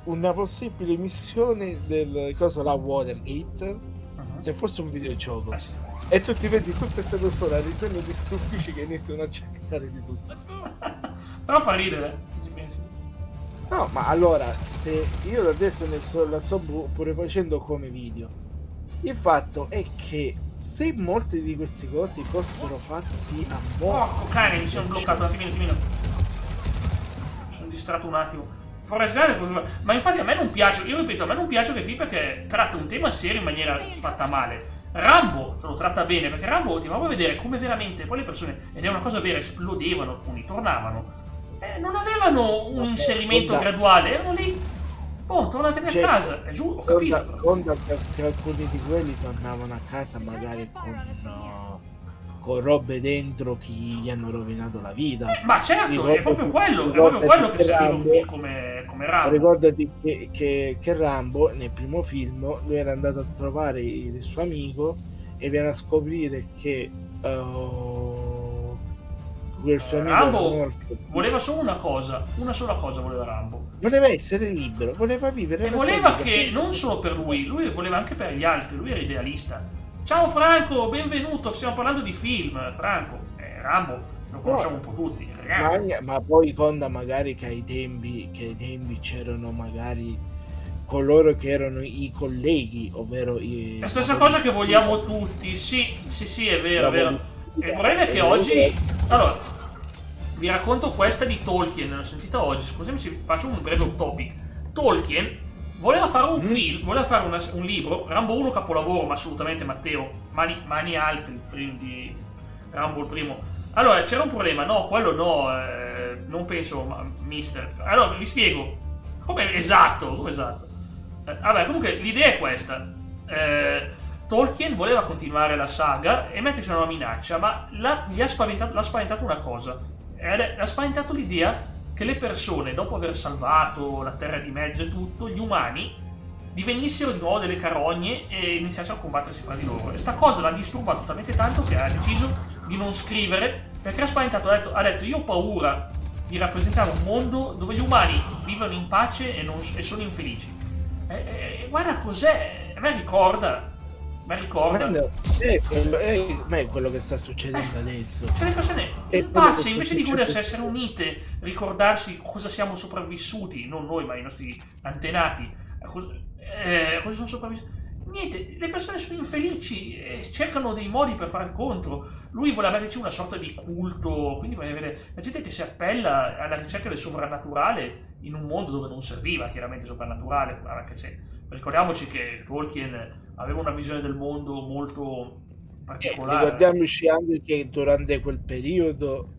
una possibile missione del coso là Watergate se fosse un videogioco. E tu ti vedi tutte queste persone all'interno di sti uffici che iniziano a cercare di tutto. Però fa ridere, se ci pensi. No, ma allora, se io adesso la sto pure facendo come video, il fatto è che se molte di queste cose fossero fatti a morte... Porco cane, mi sono bloccato un attimino. Sono distratto un attimo. Forrest Gump, ma infatti a me non piace, io ripeto, a me non piace che film perché tratta un tema serio in maniera fatta male. Rambo lo tratta bene perché Rambo ti va a vedere come veramente poi le persone, ed è una cosa vera, esplodevano, alcuni tornavano, non avevano un inserimento graduale, erano lì, tornatevi a casa, è giù, ho capito. Conta che alcuni di quelli tornavano a casa magari con robe dentro che gli hanno rovinato la vita. Ma certo, è proprio quello che serviva un film come Rambo. Ricordati che Rambo nel primo film lui era andato a trovare il suo amico e viene a scoprire che quel suo amico Rambo voleva solo una sola cosa voleva Rambo. Voleva essere libero, voleva vivere e voleva che non solo per lui voleva anche per gli altri, lui era idealista. Ciao Franco, benvenuto, stiamo parlando di film. Franco, Rambo lo conosciamo un po' tutti, ma poi conta magari che ai tempi c'erano magari coloro che erano i colleghi, ovvero la stessa cosa che vogliamo tutti. Sì, è vero, è vero. Il problema è che oggi, allora, vi racconto questa di Tolkien, l'ho sentita oggi, scusami se faccio un breve off topic. Tolkien voleva fare un film, voleva fare un libro, Rambo 1 capolavoro, ma assolutamente Matteo, mani alte, il film di Rambo il primo. Allora, c'era un problema, quello no, non penso, mister. Allora, vi spiego, come esatto. Vabbè, comunque l'idea è questa. Tolkien voleva continuare la saga e metterci una minaccia, ma l'ha spaventato una cosa. L'ha spaventato l'idea che le persone, dopo aver salvato la terra di mezzo e tutto, gli umani divenissero di nuovo delle carogne e iniziassero a combattersi fra di loro. E sta cosa l'ha disturbato talmente tanto che ha deciso di non scrivere, perché ha spaventato, ha detto io ho paura di rappresentare un mondo dove gli umani vivono in pace e sono infelici. Guarda cos'è, a me ricorda. Ma è quello che sta succedendo adesso. Cioè le persone in pace, invece di godersi essere unite, ricordarsi cosa siamo sopravvissuti, non noi ma i nostri antenati, cosa sono sopravvissuti. Niente, le persone sono infelici e cercano dei modi per fare contro. Lui voleva metterci una sorta di culto, quindi voleva avere la gente che si appella alla ricerca del sovrannaturale in un mondo dove non serviva chiaramente sovrannaturale, anche se ricordiamoci che Tolkien aveva una visione del mondo molto particolare. Ricordiamoci anche che durante quel periodo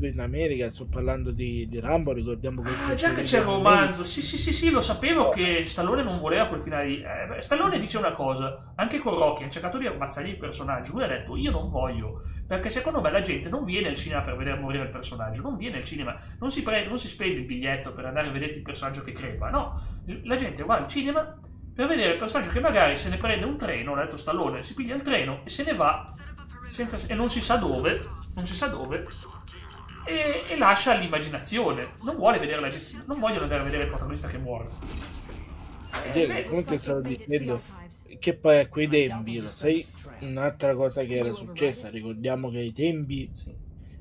in America, sto parlando di Rambo, ricordiamo che già che c'è il romanzo, sì, lo sapevo che Stallone non voleva quel finale lì. Stallone dice una cosa, anche con Rocky ha cercato di ammazzare il personaggio, lui ha detto io non voglio, perché secondo me la gente non viene al cinema per vedere morire il personaggio, non viene al cinema, non si spende il biglietto per andare a vedere il personaggio che crepa, no, la gente va al cinema per vedere il personaggio che magari se ne prende un treno, l'ha detto Stallone, si piglia il treno e se ne va e non si sa dove e lascia all'immaginazione, non vuole vedere la gente, non vogliono andare a vedere il protagonista che muore. Come ti stavo dicendo, che poi a quei tempi, lo sai, un'altra cosa che era successa, ricordiamo che ai tempi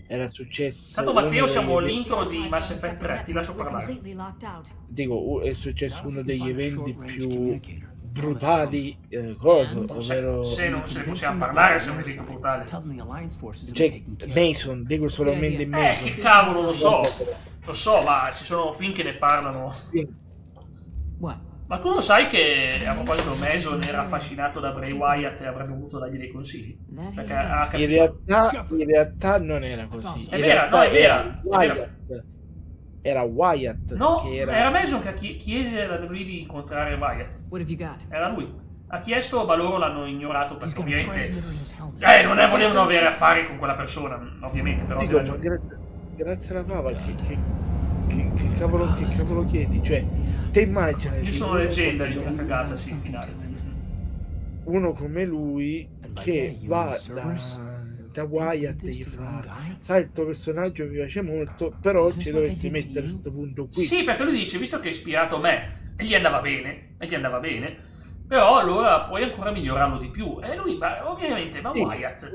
era successo. Tanto Matteo, siamo all'intro di Mass Effect 3, ti lascio parlare. Dico, è successo uno degli eventi più brutali, ovvero se non se ne possiamo parlare, se è un evento brutale. Cioè, Mason, dico solamente Mason. Che cavolo, lo so, ma ci sono film che ne parlano. Ma tu lo sai che a proposito Mason era affascinato da Bray Wyatt e avrebbe voluto dargli dei consigli? Perché in realtà non era così. È vera. Era Wyatt. No, che era Mason che chiese alla WWE di incontrare Wyatt. Era lui. Ha chiesto, ma loro l'hanno ignorato perché ovviamente non volevano avere affari con quella persona, ovviamente, però dico, grazie alla fava che cavolo chiedi? Cioè, te immagini. Io sono leggenda di una cagata, sì, in finale. Uno come lui che va da Wyatt e gli fa: sai, il tuo personaggio mi piace molto, però ci dovessi mettere a questo punto qui. Sì, perché lui dice, visto che hai ispirato me e gli andava bene, però allora puoi ancora migliorarlo di più. E lui, ovviamente, Wyatt,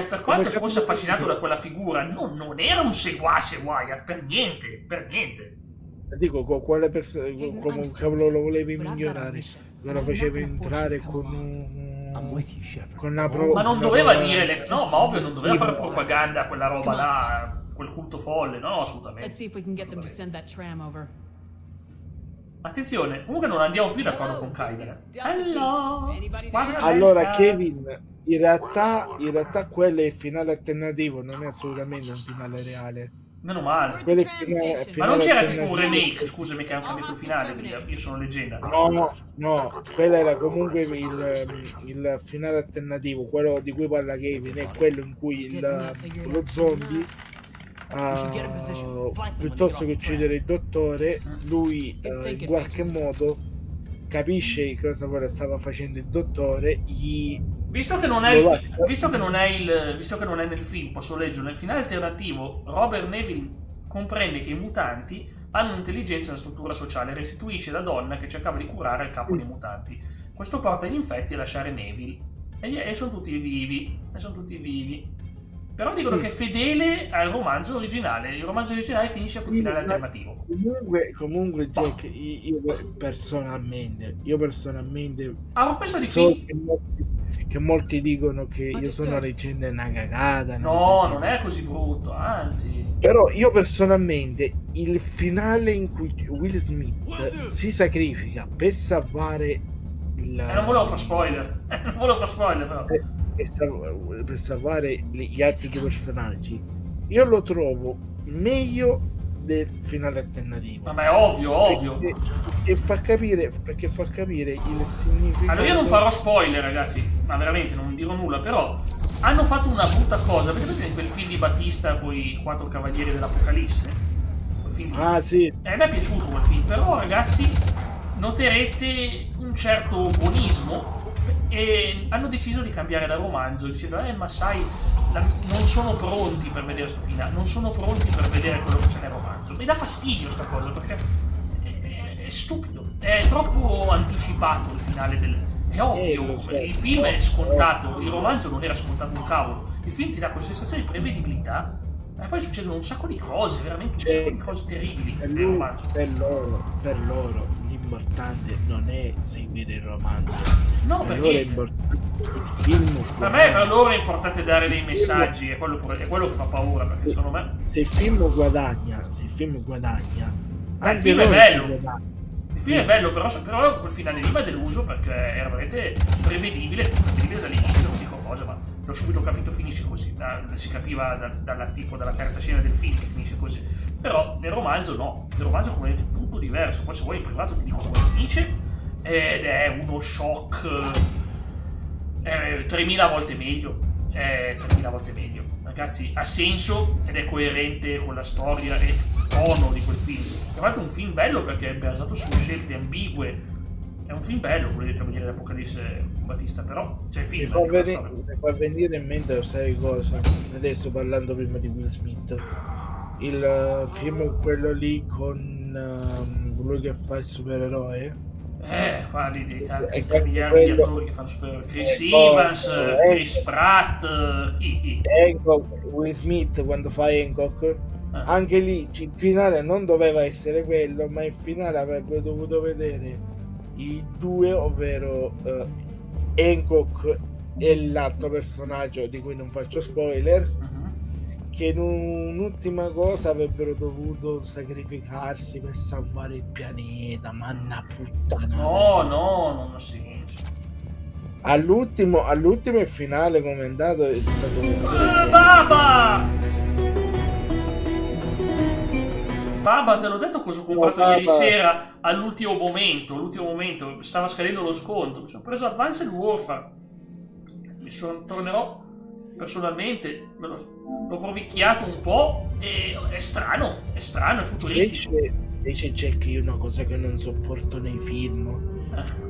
per quanto fosse affascinato da quella figura, non era un seguace Wyatt, per niente. Dico, quale come cavolo lo volevi migliorare? Lo facevi entrare con una prova. Ma non doveva dire no, ma ovvio non doveva fare propaganda a quella roba là, quel culto folle, no, assolutamente. Attenzione, comunque non andiamo più d'accordo con Kyber. Allora Kevin, in realtà quello è il finale alternativo, non è assolutamente un finale reale. Meno male. Ma non c'era tipo un remake, scusami, che hanno cambiato il finale, io sono leggenda. No, quello era comunque il finale alternativo, quello di cui parla Kevin, è quello in cui lo zombie, piuttosto che uccidere il dottore, lui in qualche modo capisce cosa stava facendo il dottore, Visto che non è nel film, posso leggere, nel finale alternativo Robert Neville comprende che i mutanti hanno un'intelligenza e una struttura sociale e restituisce la donna che cercava di curare il capo dei mutanti. Questo porta gli infetti a lasciare Neville e sono tutti vivi. Però dicono che è fedele al romanzo originale. Il romanzo originale finisce con il finale alternativo. Comunque Jack, io personalmente so che molti dicono che io sono leggenda e una cagata. Non è così brutto, anzi. Però io personalmente il finale in cui Will Smith si sacrifica per salvare non volevo fare spoiler. Però. Per salvare gli altri due personaggi, io lo trovo meglio del finale alternativo. Vabbè, ovvio. E fa capire il significato. Allora io non farò spoiler, ragazzi, ma veramente non dirò nulla, però hanno fatto una brutta cosa, perché vedete quel film di Battista con i 4 cavalieri dell'Apocalisse? Sì. A me è piaciuto quel film, però ragazzi noterete un certo buonismo e hanno deciso di cambiare da romanzo dicendo ma sai, non sono pronti per vedere sto finale, non sono pronti per vedere quello che c'è nel romanzo. Mi dà fastidio sta cosa perché è stupido, è troppo anticipato il finale è ovvio, il film è scontato, il romanzo non era scontato un cavolo, il film ti dà quella sensazione di prevedibilità e poi succedono un sacco di cose, veramente un sacco di cose terribili nel romanzo. Per loro l'importante non è seguire il romanzo, per loro è importante il film. Per loro è importante dare dei messaggi, è quello che fa paura, perché secondo me se il film guadagna il film è bello. Il film è bello, però quel finale lì mi ha deluso perché era veramente prevedibile dall'inizio, non dico cosa, ma l'ho subito capito, finisce così. Si capiva dalla terza scena del film che finisce così. Però nel romanzo no, nel romanzo è completamente tutto diverso. Poi se vuoi in privato ti dico come finisce, ed è uno shock 3000 volte meglio. 3000 volte meglio. Ragazzi, ha senso ed è coerente con la storia e il tono di quel film. Tra l'altro è un film bello perché è basato su scelte ambigue. È un film bello quello del Cavaliere dell'Apocalisse con Batista, però c'è il film. Mi fa venire in mente, lo sai cosa? Adesso parlando prima di Will Smith, il film quello lì con quello che fa il supereroe. Qua dei tanti miliardi di attori che fanno supereroi. Chris Evans, Chris Pratt, chi? Hancock, Will Smith quando fa Hancock. Anche lì il finale non doveva essere quello, ma il finale avrebbe dovuto vedere i due, ovvero Hancock e l'altro personaggio di cui non faccio spoiler, che in un'ultima cosa avrebbero dovuto sacrificarsi per salvare il pianeta. Manna puttana. No, non ha senso. All'ultimo il finale commentato è stato Baba, te l'ho detto cosa ho comprato ieri sera all'ultimo momento, stava scadendo lo sconto, mi sono preso Advanced Warfare, tornerò personalmente, l'ho provicchiato un po' e è strano, è futuristico. Dice Jack, io una cosa che non sopporto nei film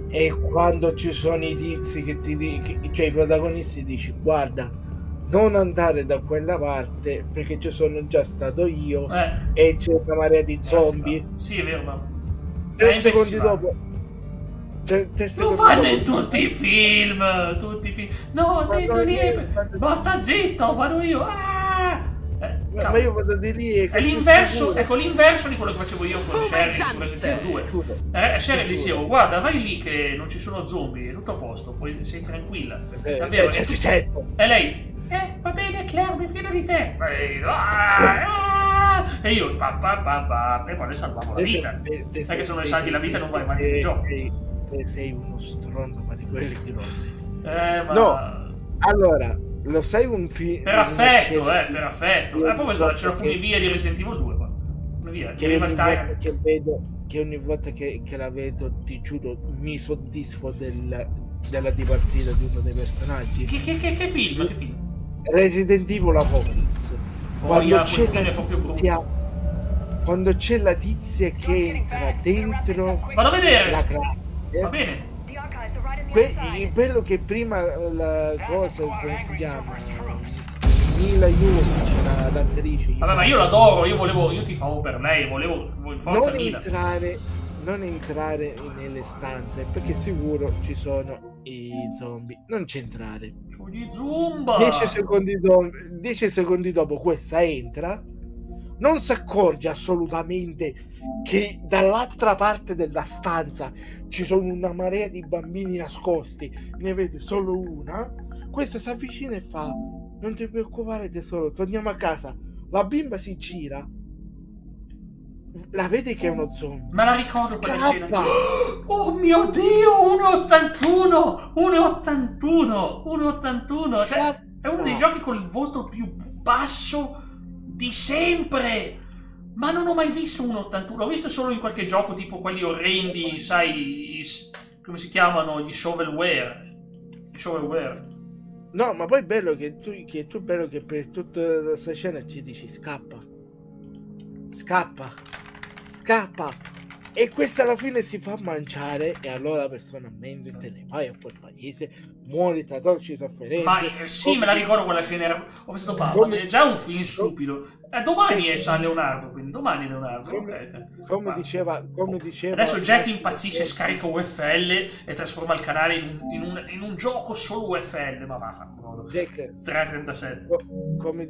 è quando ci sono i tizi che cioè i protagonisti dici guarda, non andare da quella parte perché ci sono già stato io e c'è una marea di zombie. Sì, è vero, ma 3 secondi dopo lo fanno in tutti i film. No, dentro lì basta, zitto, vado io. Ma io vado di lì è l'inverso di quello che facevo io con Sherry su Resident Evil 2. Sherry dicevo guarda, vai lì che non ci sono zombie, è tutto a posto, poi sei tranquilla. Davvero. E lei va bene Claire, mi fido di te. E io e poi le salvavo la vita, perché se non le salvi la vita non vai avanti nel gioco. Sei uno stronzo, ma di quelli grossi. No, allora lo sai un film per affetto. Poi bisogna c'è la funivia di Resident Evil 2 qua. Che vedo, che ogni volta che la vedo, ti giuro, mi soddisfo della dipartita di uno dei personaggi. Che film? Resident Evil Apocalypse. Quando c'è la tizia che entra dentro vado a vedere la classe, va bene. Quello che prima la cosa, come si chiama, Mila Jovovich, l'attrice. Vabbè, ma io l'adoro, io ti favo per lei, volevo forza Mila. Non entrare nelle stanze perché sicuro ci sono i zombie. Non c'entrare. C'ho gli zumba. 10 secondi dopo questa entra, non si accorge assolutamente che dall'altra parte della stanza ci sono una marea di bambini nascosti, ne vede solo una. Questa si avvicina e fa: non ti preoccupare tesoro, torniamo a casa. La bimba si gira, la vede che è uno zombie, ma la ricordo quella scena. Oh mio Dio, 1,81, cioè è uno dei giochi con il voto più basso di sempre. Ma non ho mai visto 1,81, l'ho visto solo in qualche gioco tipo quelli orrendi, sai, come si chiamano, gli shovelware. No, ma poi è bello che tu bello che per tutta questa scena ci dici scappa, e questa alla fine si fa mangiare e allora personalmente te ne vai a quel paese, muori tra dolci sofferenze. Ma sì, me la ricordo quella scena, ho visto Baba, è già un film stupido. Domani è San Leonardo, quindi domani Leonardo. Come diceva adesso Jack impazzisce, scarica UFL e trasforma il canale in un gioco solo UFL, ma va, fa modo. Jack 337. Come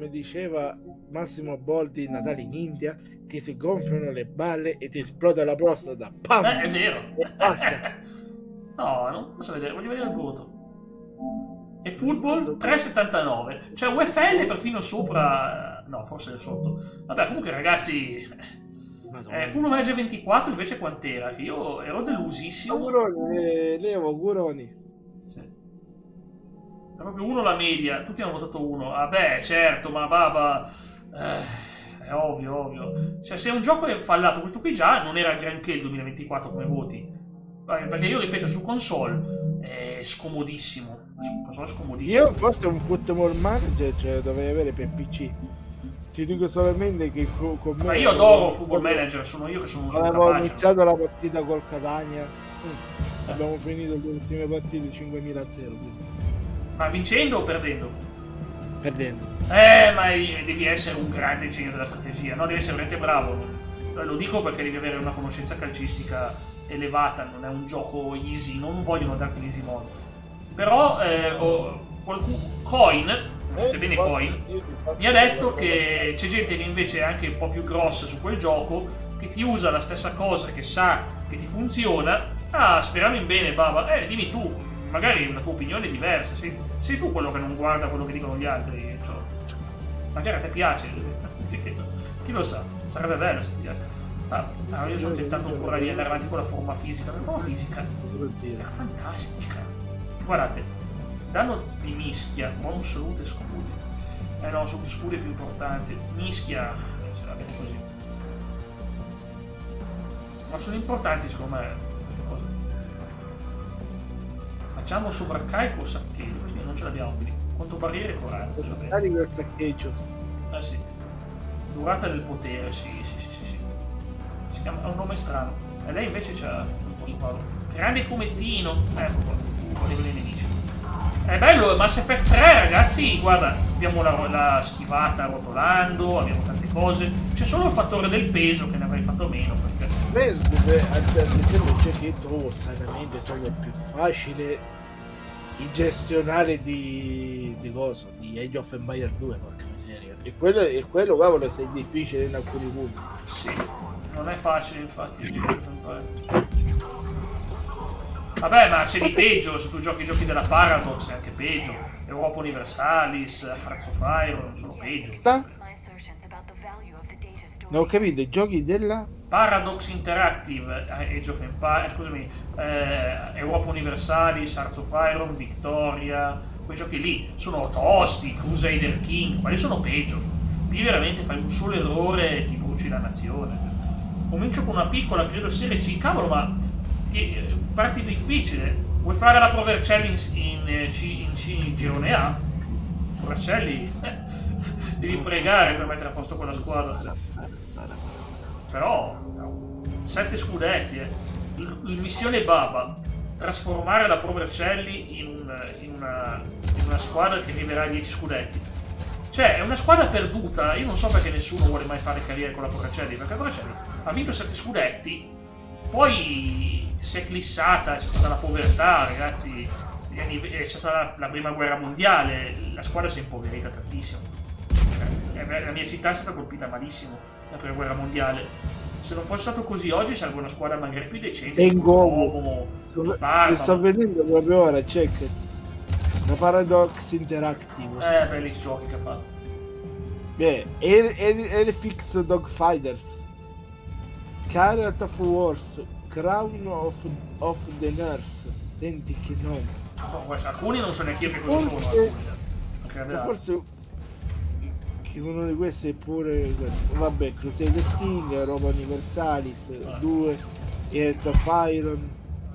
diceva Massimo Boldi in Natale in India, ti si gonfiano le balle e ti esplode la prostata. Pam! È vero. E basta. No, non posso vedere, voglio vedere il voto. E football 3,79, cioè UFL perfino sopra, no, forse sotto. Vabbè, comunque ragazzi, Full Metal 24 invece quant'era? Che io ero delusissimo. Auguroni, Leo, auguroni. Sì. È proprio 1 la media, tutti hanno votato 1. Vabbè, certo, ma baba... è ovvio. Cioè, se un gioco è fallato, questo qui già non era granché il 2024 come voti. Perché io ripeto, su console è scomodissimo. Su console è scomodissimo. Io forse un Football Manager, cioè dovrei avere per PC. Ti dico solamente che con me... Ma io adoro Football Manager, sono io che sono un avevo iniziato la partita col Catania. Abbiamo finito le ultime partite 5.000 a 0. Ma vincendo o perdendo? Perdendo. Ma devi essere un grande genio della strategia, no? Devi essere veramente bravo. Lo dico perché devi avere una conoscenza calcistica elevata, non è un gioco easy, non vogliono darti l'easy mode. Però Coin, sapete bene Coin, mi ha detto che c'è gente che invece è anche un po' più grossa su quel gioco, che ti usa la stessa cosa, che sa che ti funziona. Speriamo in bene, baba. Dimmi tu, magari una tua opinione è diversa, sei tu quello che non guarda quello che dicono gli altri, cioè, magari a te piace, chi lo sa, sarebbe bello studiare. Io sto tentando ancora di andare avanti con la forma fisica. La forma fisica era fantastica. Guardate, danno di mischia, bonus salute scudi. No, salute scudi è più importante. Mischia, ce la vede così. Ma sono importanti secondo me queste cose. Facciamo sovraccarico o saccheggio, sì, non ce l'abbiamo quindi. Quanto barriere e corazze, va bene. Carico il saccheggio. Sì. Durata del potere, sì. Si chiama, ha un nome strano. E lei invece c'ha. Non posso farlo. Grande comettino. Ecco qua. Con i nemici. È bello, Mass Effect 3, ragazzi. Guarda, abbiamo la schivata rotolando, abbiamo tante cose. C'è solo il fattore del peso che ne avrei fatto meno. Perché. Ad esempio c'è che trovo stranamente trovo più facile il gestionare di cosa? Di Age of Empire 2, porca miseria. E quello cavolo, se è difficile in alcuni punti. Sì. Non è facile infatti. Vabbè, ma c'è di peggio, se tu giochi i giochi della Paradox è anche peggio. Europa Universalis, Hearts of Iron sono peggio. Non ho capito, i giochi della Paradox Interactive, Age of Empire, scusami, Europa Universalis, Hearts of Iron, Victoria, quei giochi lì sono tosti, Crusader King, quelli sono peggio. Lì veramente fai un solo errore e ti bruci la nazione. Comincio con una piccola, credo serie C, cavolo, ma parti difficile. Vuoi fare la Provercelli in girone A? Provercelli, devi pregare per mettere a posto quella squadra. Però 7 scudetti, la missione Baba, trasformare la Provercelli in una squadra che arriverà a 10 scudetti. Cioè, è una squadra perduta. Io non so perché nessuno vuole mai fare carriera con la Provercelli, perché la Provercelli ha vinto 7 scudetti, poi si è eclissata, c'è stata la povertà, ragazzi, c'è stata la prima guerra mondiale, la squadra si è impoverita tantissimo. La mia città è stata colpita malissimo la prima guerra mondiale. Se non fosse stato così oggi sarebbe una squadra magari più decente. Sto vedendo proprio ora, check. La Paradox Interactive. Belli giochi che ha fatto. Airfix Dogfighters, Chariot of Wars, Crown of the Nerf. Senti che nome. No, alcuni non so neanche io che cosa sono. Forse che uno di questi è pure. Vabbè, Crusader King, Europa Universalis 2, Hearts of Iron.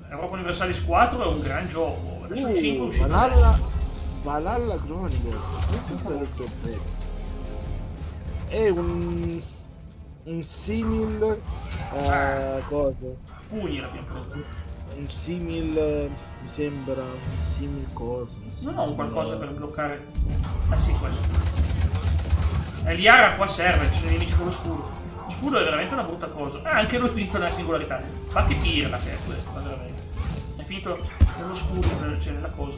Europa Universalis 4 è un gran gioco. Adesso 5 uscito. Valhalla Chronicles. È un simil cosa? Pugni l'abbiamo preso. Un simil, mi sembra un simil cosa? Non ho un qualcosa per bloccare. Sì, questo. Liara qua serve, ci sono nemici con lo scudo. Lo scudo è veramente una brutta cosa. Anche lui è finito nella singolarità. Ma che pirla che è questo, ma veramente. È finito nello scudo, cioè nella cosa.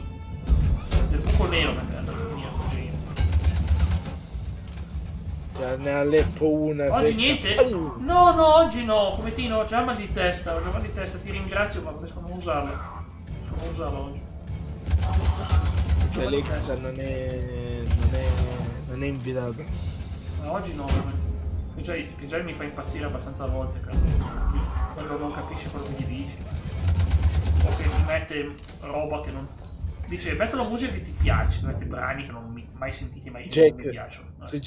Del buco nero che è andato a finire sto genio. Cioè, ne ha letto una. Oggi niente? No, oggi no. Come Tino, ho già mal di testa. Ti ringrazio, ma riesco a non usarla. Oggi. Cioè, Alexa non è invitata. Ma oggi no, veramente. che già mi fa impazzire abbastanza a volte, quando non capisce quello che gli dici. O che ti mette roba che non... Dice, metto la musica che ti piace, mette brani che non mi mai sentiti, mai non mi piacciono. Se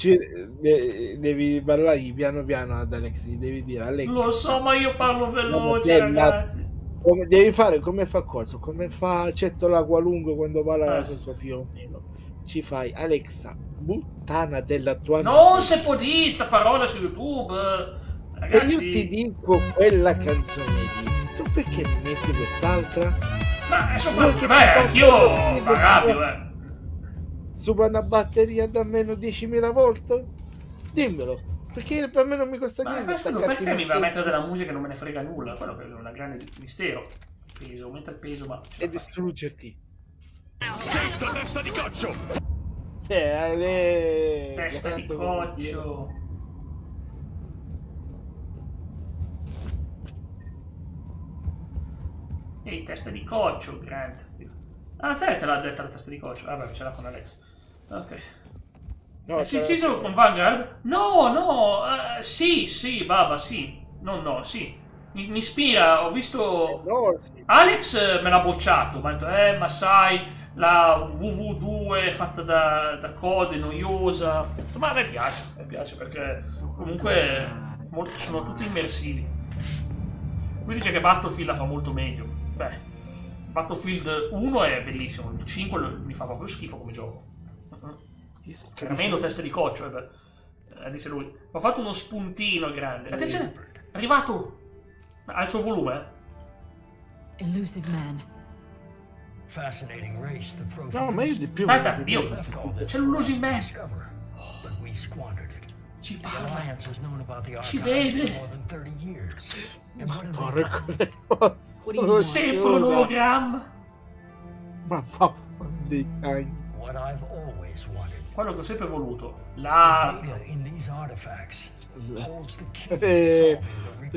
devi parlare piano piano ad Alex, gli devi dire Alex. Lo so, ma io parlo veloce, ragazzi. Devi fare come fa cosa? Come fa Cettola qualunque quando parla con suo figlio meno. Ci fai Alexa, puttana della tua non si può dire sta parola su YouTube, ragazzi. Se io ti dico quella canzone lì, tu perché mi metti quest'altra? Ma soprattutto anch'io rabbio, Sopra una batteria da almeno 10.000 volte? Dimmelo, perché per me non mi costa niente. Perché mi va a mettere della musica e non me ne frega nulla? Quello è un grande mistero. Peso, aumenta il peso, ma... E distruggerti. Zitto, testa di coccio! Testa di coccio! Ehi, testa di coccio, grande testa di coccio. Ah, te l'ha detta la testa di coccio. Vabbè, ce l'ha con Alex. Ok. No, sì, sono con Vanguard? No, sì, Baba, sì. No, sì. Mi ispira, ho visto... No, sì. Alex me l'ha bocciato, mi ha detto, ma sai, la VV2 fatta da code, noiosa. Ho detto, ma a me piace perché comunque sono tutti immersivi. Lui dice che Battlefield la fa molto meglio. Beh, Battlefield 1 è bellissimo, il 5 mi fa proprio schifo come gioco. Caramelo testa di coccio, dice lui. Ho fatto uno spuntino grande. Attenzione, è arrivato! Ha il suo volume, Elusive man. No, ma io di più. Aspetta, c'è l'Elusive Man. Ci parla. Ci vede. Porco demonio. Sempre un ologramma. Ma fa dei cagni. Quello che ho sempre voluto. La... E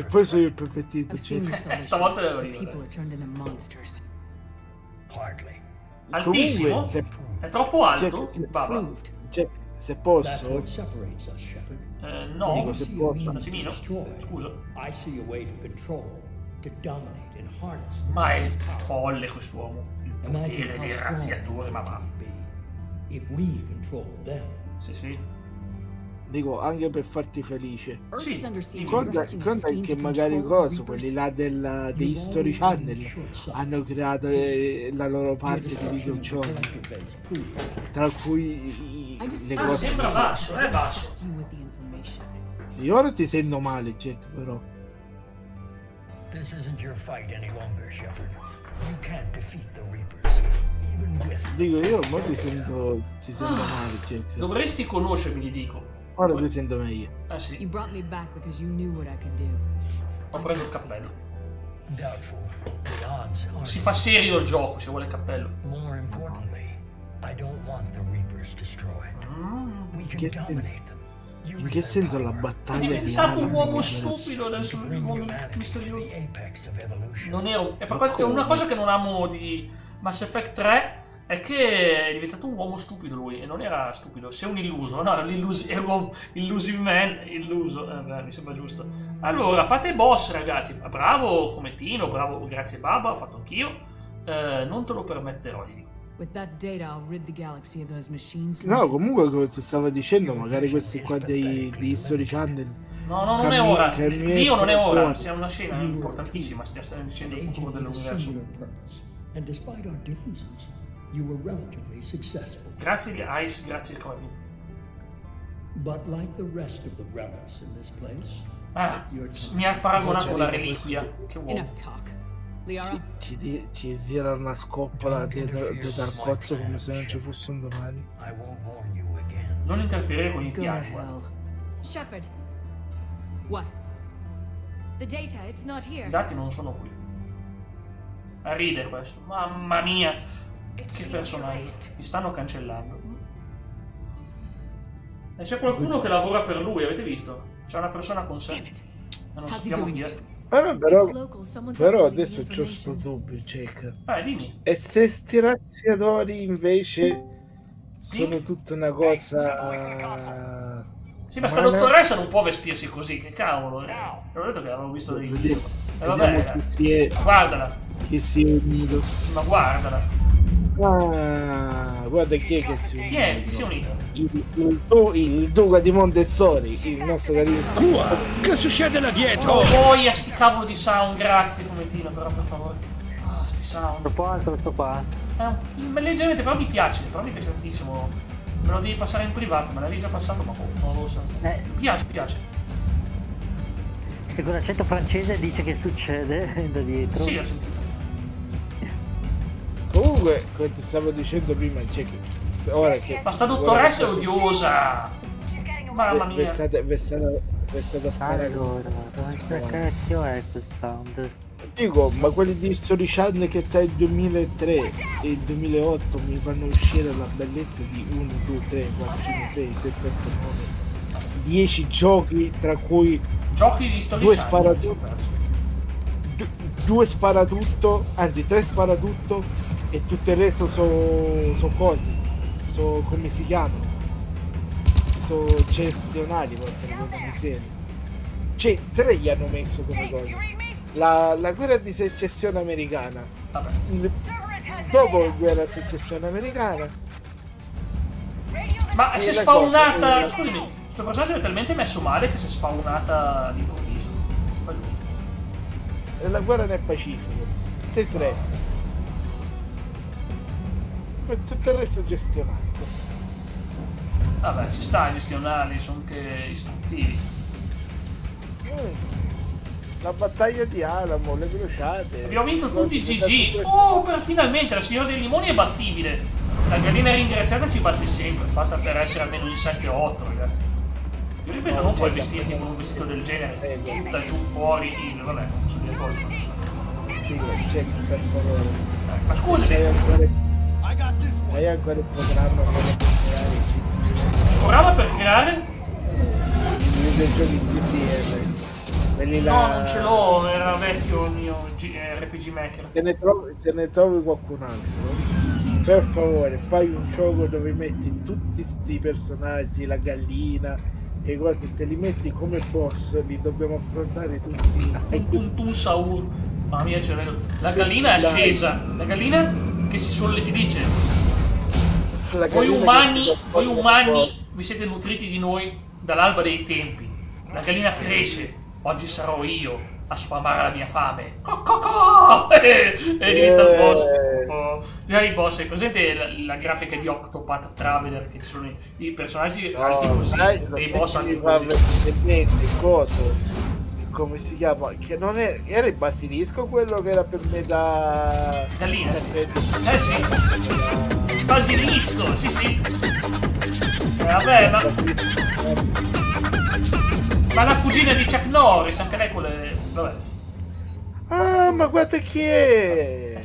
poi sono il perfettito. Stavolta altissimo? È troppo alto? Se posso, no, dico se posso. un attimino, scusa. Ma è folle quest'uomo, il potere dei razziatori, ma va. Sì. Dico, anche per farti felice. Sì, Conta che magari quelli là dei History Channel hanno creato la loro parte di videogiochi, tra cui le cose. Sembra basso, è basso. Io ora ti sento male, Jack, però. This isn't your fight any longer, Shepard. You can't defeat the Reapers, even with... Dico, io ora ti sento male, Jack. Dovresti conoscermi, gli dico. Ora mi sento meglio. Ah sì. You brought me back because you knew what I could do. Ho preso il cappello. Si fa serio il gioco, se vuole il cappello. More importantly, I don't want the Reapers destroyed. We can dominate them. In che senso la battaglia è di diventato un uomo stupido adesso nel mondo misterioso. Non è una cosa che non amo di Mass Effect 3 è che è diventato un uomo stupido lui, e non era stupido, sei un illuso, no, è un illusive man, illuso, mi sembra giusto. Allora, fate i boss, ragazzi, bravo Cometino, bravo, grazie Baba, ho fatto anch'io, non te lo permetterò, gli dico. No, comunque come ti stavo dicendo, magari questi qua di History Channel. No, non è ora. Dio non è ora. C'è una scena importantissima. Stiamo dicendo il futuro dell'universo. Grazie Ice, grazie Corbin. Mi ha paragonato la reliquia. Che vuoi? Ci tira una scoppola dal cozzo come se non ci fosse un domani. Non interferire con i piani. Shepard. What? The data, it's not here. I dati non sono qui. Ride questo. Mamma mia. Che personaggio. Mi stanno cancellando. E c'è qualcuno che lavora per lui, avete visto? C'è una persona con sé. Ma non sappiamo chi è. Però adesso c'ho sto dubbio, Jack. Dimmi. E se sti razziatori invece sono tutta una cosa Sì, ma sta dottoressa non può vestirsi così, che cavolo. L'ho detto che avevo visto dei video. E vabbè, guardala. Chi si è unito. Sì, ma guardala. Ah, guarda chi è che si è unito. Chi è? Chi si è unito? Il duca di Montessori, il nostro carissimo. Qua! Che succede là dietro? Oh, boia, sti cavolo di sound, grazie, Comentino, però per favore. Ah, sti sound. Sto qua. Leggermente, però mi piace tantissimo. Me lo devi passare in privato, me l'avevi già passato, ma non lo so. Mi piace. E con l'accento francese dice che succede da dietro. Sì, ho sentito. Comunque, come ti stavo dicendo prima, c'è che ora che ma sta dottoressa è odiosa. Mamma mia. È stata sparare. Allora, che cacchio è questo sound? Dico, ma quelli di History Channel che tra il 2003 e il 2008 mi fanno uscire la bellezza di 1, 2, 3, 4, 5, 6, 7, 8, 9, 10 giochi, tra cui giochi di History Channel, due sparatutto, anzi 3 sparatutto e tutto il resto sono cose, come si chiamano? Sono gestionali, cioè 3 gli hanno messo come cosa. La guerra di secessione americana. Dopo la guerra di secessione americana. Ma si è spawnata. Scusami, questo personaggio è talmente messo male che si è spawnata all'improvviso. E la guerra nel Pacifico. Queste 3. E tutto il resto gestionale. Vabbè, ci sta, gestionali, sono anche istruttivi. La battaglia di Alamo, le crociate. Abbiamo vinto tutti GG. Oh, finalmente la signora dei limoni è battibile. La gallina ringraziata ci batte sempre, fatta per essere almeno in 7-8, ragazzi. Io ripeto, non puoi vestirti con un vestito del genere, tutta giù fuori, vabbè, non posso dire cose. Per favore. Ma scusami. Hai ancora il programma per creare? I videogiochi GTL. No, non ce l'ho, era vecchio il mio RPG Maker. Se ne trovi qualcun altro, per favore fai un gioco dove metti tutti sti personaggi, la gallina e cose, te li metti come boss, li dobbiamo affrontare tutti. Un Saul. Mamma mia, la gallina è scesa. La gallina che si dice: voi umani vi siete nutriti di noi dall'alba dei tempi. La gallina cresce. Oggi sarò io a sfamare la mia fame. E diventa il boss. Il boss, hai presente la grafica di Octopath Traveler, che ci sono i personaggi alti così e i boss alti così. Il coso, come si chiama? Che non era il basilisco quello che era per metà gallina. Sì. Basilisco, sì. Vabbè, ma la cugina di Chuck Norris, anche lei quelle. Vabbè. Ah, ma guarda chi è!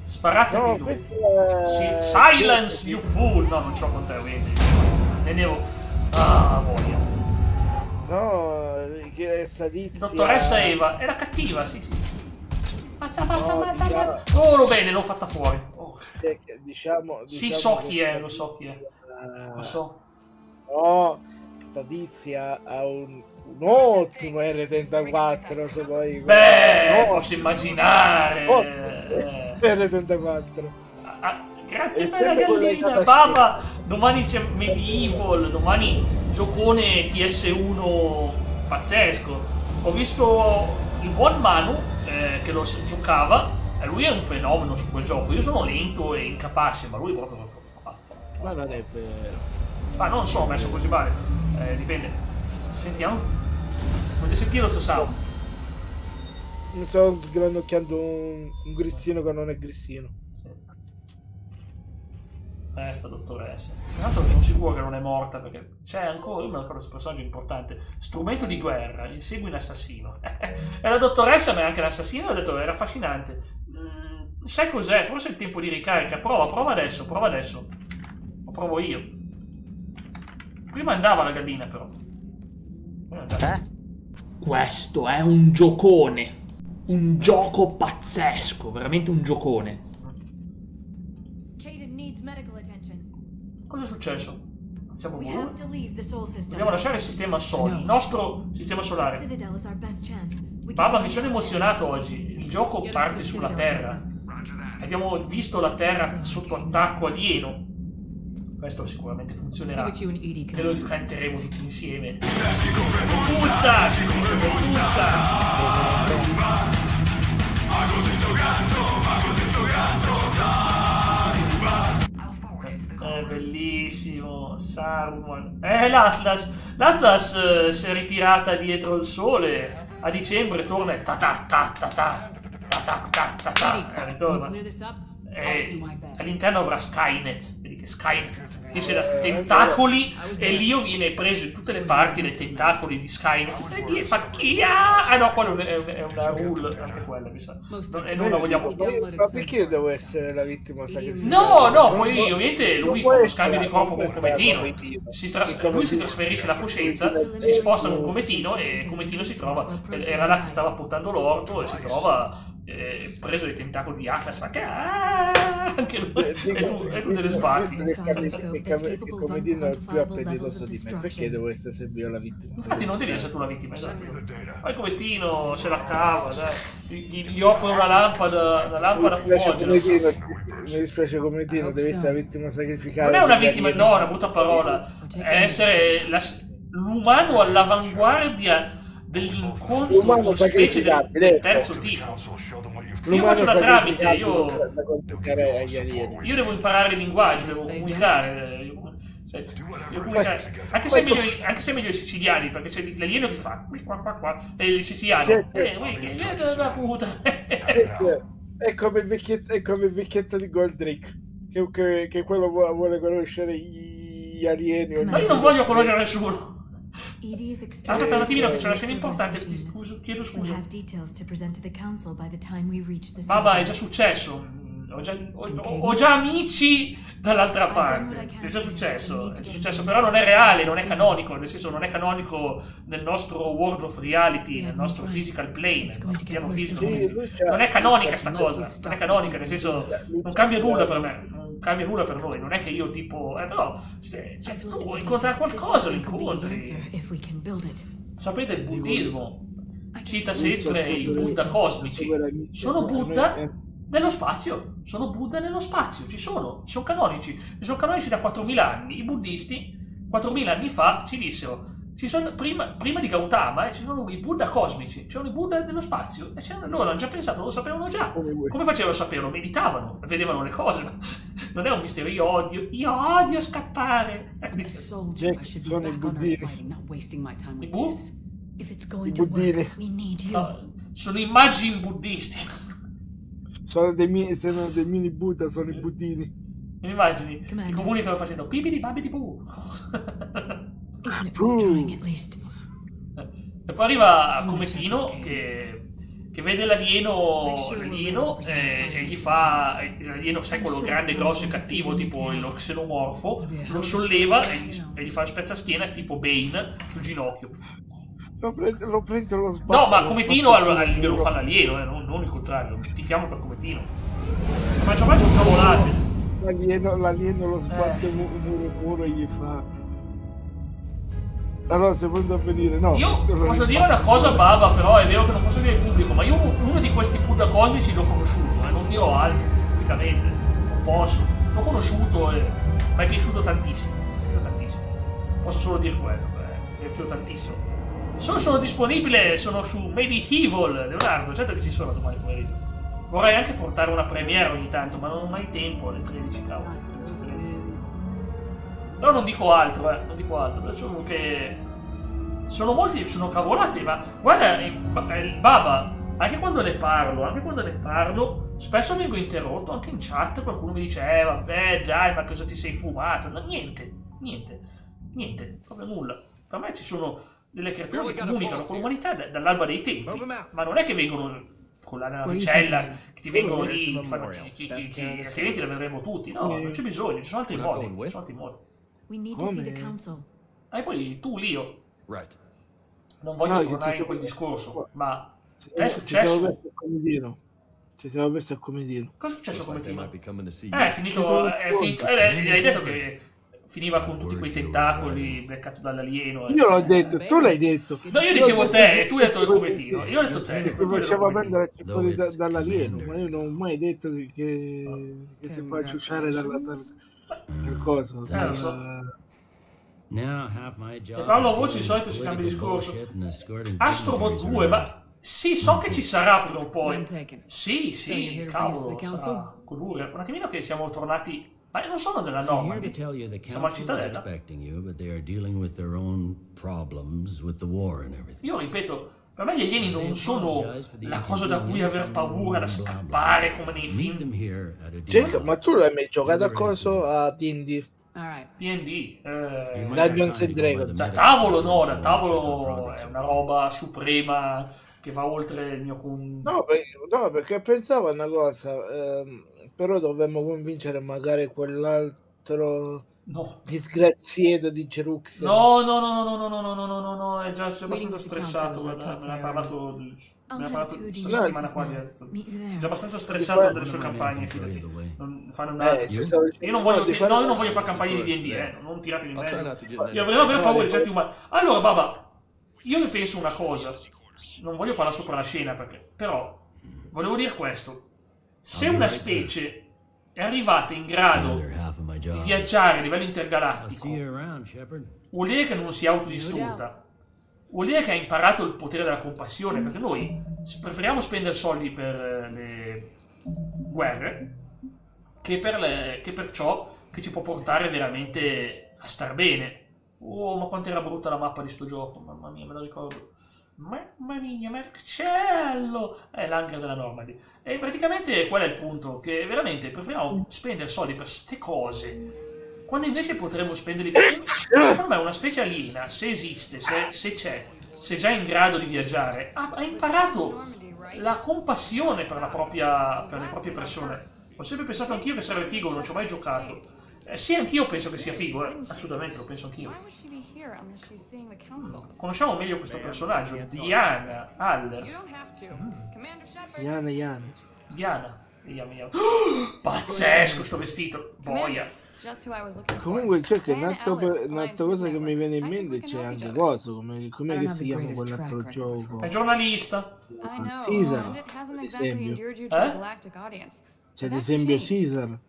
Sparazzati lui. Silence, you fool! No, non ce l'ho con te, vedi. Tenevo. Ah, voglia. No, che è Sadizia. Dottoressa Eva, era cattiva, sì. Mazza. Oh, bene, l'ho fatta fuori. Oh. Diciamo sì, so chi è, lo so. No. Sta tizia ha un ottimo R34, se poi posso immaginare. R34. Grazie per la gallina, papà. Domani c'è Medieval, domani giocone PS1 pazzesco. Ho visto il buon Manu che lo giocava e lui è un fenomeno su quel gioco. Io sono lento e incapace, ma lui proprio. Ma non è vero. Ma non so, messo così male. Dipende. Sentiamo. Volete sentire lo sto sound? Mi sto sgranocchiando un grissino che non è grissino. Sì. Sta dottoressa. Tra l'altro sono sicuro che non è morta perché c'è ancora, io mi ricordo questo personaggio importante. Strumento di guerra, insegui un assassino. E la dottoressa, ma è anche l'assassino, ho detto era affascinante. Sai cos'è? Forse è il tempo di ricarica. Prova adesso. Lo provo io. Prima andava la gallina, però. Questo è un giocone. Un gioco pazzesco. Veramente un giocone. Kayden needs medical attention. Cosa è successo? siamo We voi. have to leave the Sol System. Dobbiamo lasciare il sistema Sol, il nostro sistema The solare. Citadel is our best chance. We Baba, can mi sono emozionato oggi. Il gioco parte sulla Terra. Abbiamo visto la Terra sotto attacco alieno. Questo sicuramente funzionerà. E lo canteremo tutti insieme. Puzza! Puzza! È bellissimo, Saruman. L'Atlas. L'Atlas si è ritirata dietro il sole. A dicembre torna e ta ta ta ta ta ta ta ta ta. Ritorna. All'interno avrà Skynet. Vedi che Skynet dice da tentacoli e Leo viene preso in tutte le parti dai tentacoli di Skynet e fa chia. Ah no, quello è una rule, anche quella mi sa. E non la vogliamo. Ma perché io devo essere la vittima sacrificata? No, poi ovviamente lui fa uno scambio di corpo con un cometino. Lui si trasferisce la coscienza, si sposta in un cometino e il cometino si trova. Era là che stava puntando l'orto e si trova preso dai tentacoli di Atlas. Ma che anche lui e tu te ne sbatti. Il cometino è più appetitoso di me. Perché devo essere sempre io la vittima? Infatti non devi essere tu la vittima, esatto. Ma il cometino se la cava, dai. Gli offre una lampada fumogena. Mi dispiace cometino, devi essere la vittima sacrificata. Non è una vittima, no, è una brutta parola. È essere l'umano all'avanguardia dell'incontro con specie del terzo tipo. Io faccio la tramite, io devo imparare il linguaggio, devo comunicare. Anche se è meglio i siciliani, perché c'è l'alieno che fa qua e il siciliano che la puta. È come il vecchietto di Goldrick che quello vuole conoscere gli alieni. Ma io non voglio conoscere nessuno. Aspetta un attimino che c'è una scena importante, chiedo scusa. Baba, è già successo. Ho già amici dall'altra parte. È già successo, però non è reale, non è canonico, nel senso non è canonico nel nostro world of reality, nel nostro physical plane, nel nostro piano fisico. Non è canonica sta cosa, non è canonica, nel senso non cambia nulla per me, non cambia nulla per noi, non è che io tipo, però se tu vuoi incontrare qualcosa lo incontri. Sapete, il buddismo cita sempre i Buddha cosmici, sono Buddha nello spazio, ci sono canonici, e sono canonici da 4.000 anni. I buddisti 4.000 anni fa ci dissero, prima di Gautama ci sono i Buddha cosmici, c'erano i Buddha dello spazio, e loro hanno già pensato, lo sapevano già. Come facevano a saperlo? Meditavano, vedevano le cose, non è un mistero, io odio scappare. Sono i buddini. I buddini. Sono immagini buddisti. Sono dei mini Buddha, sono i buddini. Mi immagini? Ti comunicano facendo pipidi babidi bu. E poi arriva Cometino che vede l'alieno e gli fa l'alieno, sai, quello grande, grosso e cattivo, tipo lo xenomorfo, lo solleva e gli fa spezzachiena tipo Bane sul ginocchio. Lo prendo lo sbatto. No, ma Cometino glielo fa l'alieno, non il contrario. Tifiamo per Cometino. Ma c'ho mai sono cavolate. L'alieno lo sbatte muro e gli fa. Allora, se vuoi avvenire, no. Io posso dire una cosa, Baba, però è vero che non posso dire in pubblico, ma io uno di questi Buddha cosmici l'ho conosciuto, non dirò altro, pubblicamente. Non posso. L'ho conosciuto e mi è piaciuto tantissimo. Posso solo dire quello, mi è piaciuto tantissimo. Sono disponibile, sono su Medieval, Leonardo, certo che ci sono domani pomeriggio. Vorrei anche portare una premiere ogni tanto, ma non ho mai tempo alle 13, cavolo. Però non dico altro, solo che sono cavolate, ma guarda, il Baba, anche quando ne parlo, spesso vengo interrotto, anche in chat qualcuno mi dice, vabbè, dai, ma cosa ti sei fumato? No, niente, proprio nulla. Per me ci sono delle creature che comunicano con l'umanità dall'alba dei tempi, ma non è che vengono con la navicella, che ti vengono lì, altrimenti la vedremo tutti. No, non c'è bisogno, ci sono altri modi. E poi tu, Leo, non voglio tornare in quel discorso, ma te è successo? Ci siamo persi a Cometino. Cosa è successo a Cometino? È finito, hai detto che finiva con tutti quei tentacoli beccato dall'alieno. Io l'ho detto, tu l'hai detto. No, io dicevo te e tu hai detto il cometino. Io ho detto te. Che si faceva prendere fuori dall'alieno, ma io non ho mai detto che si fa ciucciare dal coso. Lo so. E Paolo a voce di solito si cambia discorso. Astrobot 2, ma sì, so che ci sarà prima o poi. Sì, cavolo, sarà colore. Un attimino che siamo tornati. Ma non sono nella Normandy, siamo a Cittadella. Io ripeto, per me gli alieni non sono la cosa da cui aver paura, da scappare come nei film. Jack, ma tu l'hai mai giocato a coso a D&D? D&D, Dungeons and Dragons. da tavolo no, da tavolo è una roba suprema che va oltre il mio No, perché pensavo a una cosa, però dovremmo convincere magari quell'altro disgraziato di Geruxia. No, è già abbastanza stressato, me ne ha parlato questa settimana qua, è già abbastanza stressato delle sue campagne, fidati. Fanno io non voglio fare campagne di D&D, non tiratemi in mezzo. Io volevo avere paura di certi umani. Allora, Baba, io ne penso una cosa. Non voglio parlare sopra la scena, però volevo dire questo: se una specie è arrivata in grado di viaggiare a livello intergalattico, vuol dire che non si è autodistrutta, vuol dire che ha imparato il potere della compassione, perché noi preferiamo spendere soldi per le guerre che per ciò che ci può portare veramente a star bene. Oh, ma quanto era brutta la mappa di sto gioco, mamma mia, me la ricordo. Mamma mia, Marcello! È l'hangar della Normandy. E praticamente qual è il punto? Che veramente preferiamo spendere soldi per ste cose, quando invece potremmo spenderli per... Secondo me una specie aliena, se esiste, se c'è, se è già in grado di viaggiare, ha imparato la compassione per le proprie persone. Ho sempre pensato anch'io che sarebbe figo, non ci ho mai giocato. Sì, anch'io penso che sia figo, assolutamente lo penso anch'io. Conosciamo meglio questo personaggio, Diana Allers. Diana. Pazzesco sto vestito, boia. Comunque c'è che un'altra cosa che mi viene in mente, c'è anche cosa, come che si chiama quell'altro gioco? È giornalista. Caesar, ad esempio. C'è ad esempio Caesar.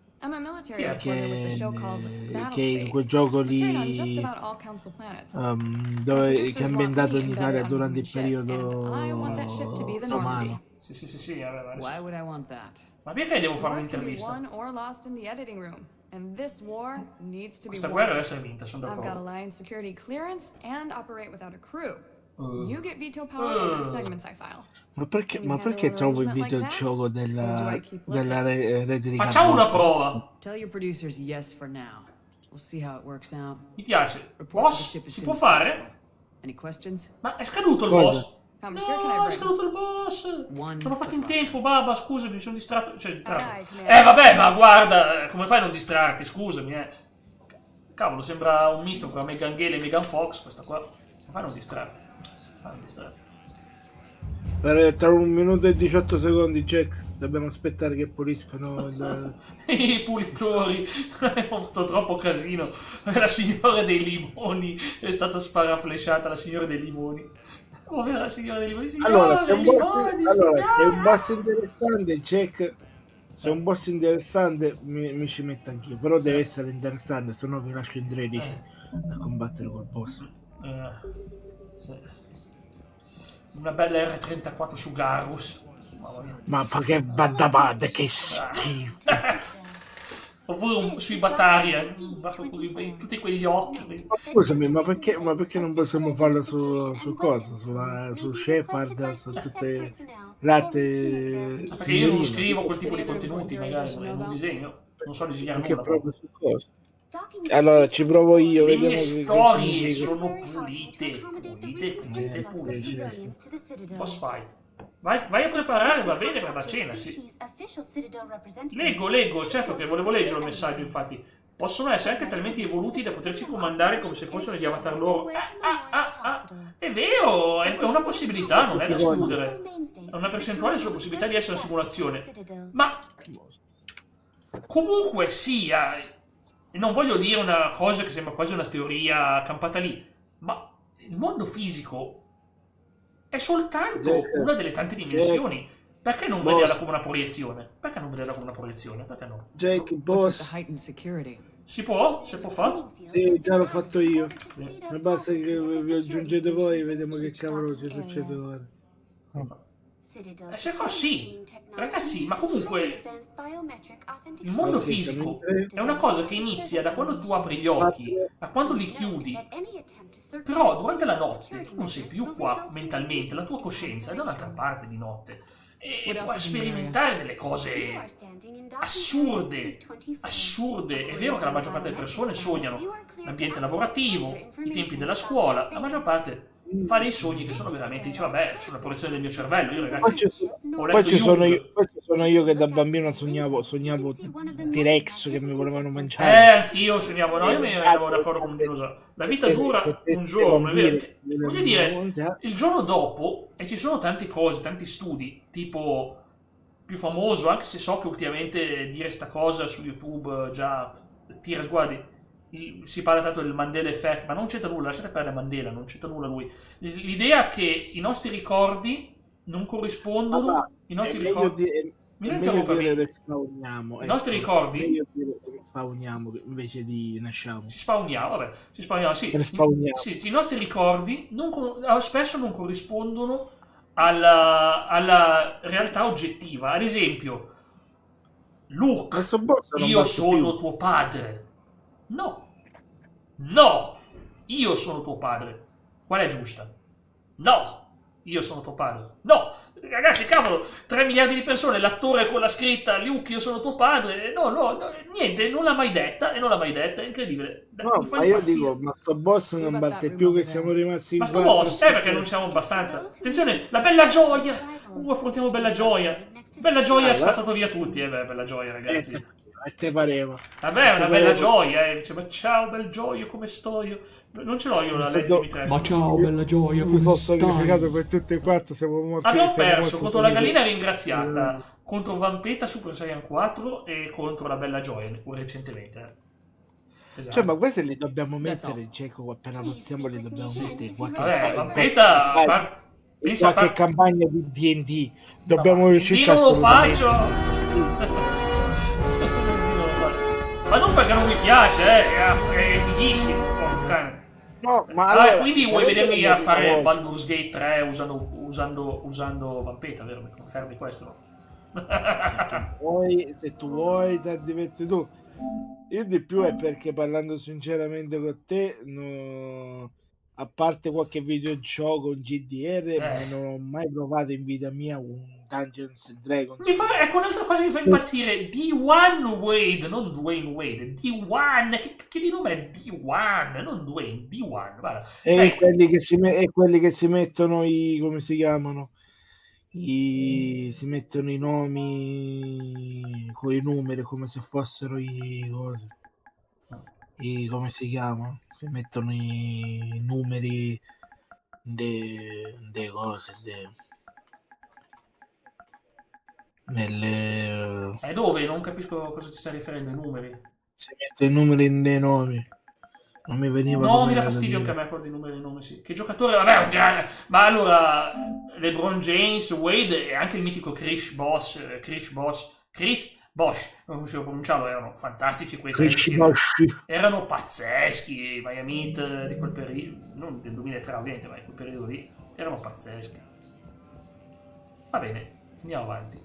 Che in quel gioco lì dove è ambientato in Italia durante il periodo romano. Sì, ma perché devo fare un'intervista? Questa guerra deve essere vinta, sono d'accordo. Ma perché trovo il videogioco della rete di Facciamo una prova. Mi piace. Boss, si può fare? Ma è scaduto il boss? No, è scaduto il boss. Non l'ho fatto in tempo, Baba, scusami, mi sono distratto. Vabbè, ma guarda, come fai a non distrarti? Scusami, Cavolo, sembra un misto fra Megan Gale e Megan Fox, questa qua. Come fai a non distrarti? Tra 1 minuto e 18 secondi, Jack. Dobbiamo aspettare che puliscano i pulitori. È fatto troppo casino. La signora dei limoni è stata sparaflesciata, la signora dei limoni. Povera la signora dei limoni. Allora, se un boss interessante, Jack. Se è un boss interessante mi ci metto anch'io. Però deve essere interessante, se no vi lascio in 13 a combattere col boss. Sì. Una bella R34 su Garrus. Ma che badabada, che schifo. Oppure sui Bataria, tutti quegli occhi. Scusami, ma perché non possiamo farlo su cosa? Su Shepard, su tutte le altre. Perché io non scrivo quel tipo di contenuti, magari non disegno, non so disegnare perché nulla. Proprio su cosa? Allora ci provo io. Le mie storie sono pulite. Boss fight. Vai a preparare, va bene per la cena, sì. Leggo, certo che volevo leggere il messaggio, infatti. Possono essere anche talmente evoluti da poterci comandare come se fossero gli avatar loro. È vero, è una possibilità, non è da escludere. È una percentuale sulla possibilità di essere una simulazione. Ma comunque sia, non voglio dire una cosa che sembra quasi una teoria campata lì, ma il mondo fisico è soltanto una delle tante dimensioni. Perché non vederla come una proiezione? Perché non vederla come una proiezione? Perché no? Jake, boss. Si può? Si può fare? Sì, già l'ho fatto io. Ma basta che vi aggiungete voi e vediamo che cavolo ci succede ora. Se no sì, ragazzi, ma comunque il mondo fisico è una cosa che inizia da quando tu apri gli occhi a quando li chiudi. Però durante la notte tu non sei più qua mentalmente, la tua coscienza è da un'altra parte di notte. E puoi sperimentare delle cose assurde. È vero che la maggior parte delle persone sognano l'ambiente lavorativo, i tempi della scuola, la maggior parte fa dei sogni che sono veramente, dice vabbè, sono la proiezione del mio cervello. Io ragazzi ho letto poi ci sono io che da bambino sognavo T-Rex che mi volevano mangiare. Anch'io sognavo, no, io mi ero d'accordo con un dinosauro. La vita dura un giorno, è vero. Voglio dire, il giorno dopo, e ci sono tante cose, tanti studi, tipo più famoso, anche se so che ultimamente dire sta cosa su YouTube già tira sguardi. Si parla tanto del Mandela Effect, ma non c'entra nulla, lasciate perdere Mandela, non c'entra nulla lui. L'idea che i nostri ricordi non corrispondono, i nostri ricordi... I nostri ricordi... Spawniamo invece di nasciamo. Si spawniamo, vabbè, sì. Sì, i nostri ricordi spesso non corrispondono alla realtà oggettiva. Ad esempio, Luke, io sono tuo padre. No, io sono tuo padre. Qual è giusta? No, io sono tuo padre. No, ragazzi, cavolo, 3 miliardi di persone, l'attore con la scritta Luke, io sono tuo padre. No, niente, non l'ha mai detta, è incredibile. No, ma io dico, ma sto boss non batte più che siamo rimasti in 4. Ma sto boss, perché non siamo abbastanza. Attenzione, la Bella Gioia. Affrontiamo Bella Gioia. Bella Gioia ha spazzato via tutti, Bella Gioia, ragazzi. A te pareva. Vabbè, è una bella gioia, dice, ma ciao bel gioio, come sto io? Non ce l'ho io la legge di Ma ciao bella gioia, come sono stai? sacrificato per tutte e 4, siamo morti. Abbiamo perso contro la gallina ringraziata, contro Vampeta Super Saiyan 4 e contro la bella gioia recentemente. Esatto. Cioè, ma questi li dobbiamo mettere, Geco, appena possiamo li dobbiamo mettere. Vabbè, Vampeta... Pensa che campagna di D&D dobbiamo riuscire a... Io non lo faccio! Ma non perché non mi piace, è fighissimo. No, ma allora, quindi vuoi vedermi a fare Baldur's Gate 3 usando Vampeta, vero? Mi confermi questo? Se tu vuoi, ti diverti tu. Io di più è perché, parlando sinceramente con te, a parte qualche videogioco, un GDR, ma non ho mai provato in vita mia un Dungeons and Dragons. Ecco un'altra cosa che mi fa impazzire, D1 Wade, non Dwayne Wade, D1, che di nome è D1, non Dwayne, D1, guarda. E quelli che si mettono come si chiamano? Si mettono i nomi con i numeri come se fossero i cose. Come si chiama? Si mettono i numeri delle cose nelle... dove? Non capisco cosa ti stai riferendo, i numeri. Si mette i numeri nei nomi. Non mi veniva... No, mi dà fastidio anche a me quello dei numeri nei nomi, sì. Che giocatore, vabbè, un gran... Ma allora, LeBron James, Wade e anche il mitico Chris Bosh, non riuscivo a pronunciarlo, erano fantastici quei tre. Erano pazzeschi, i Miami Heat di quel periodo, non del 2003 ovviamente, ma di quel periodo lì, erano pazzeschi. Va bene, andiamo avanti.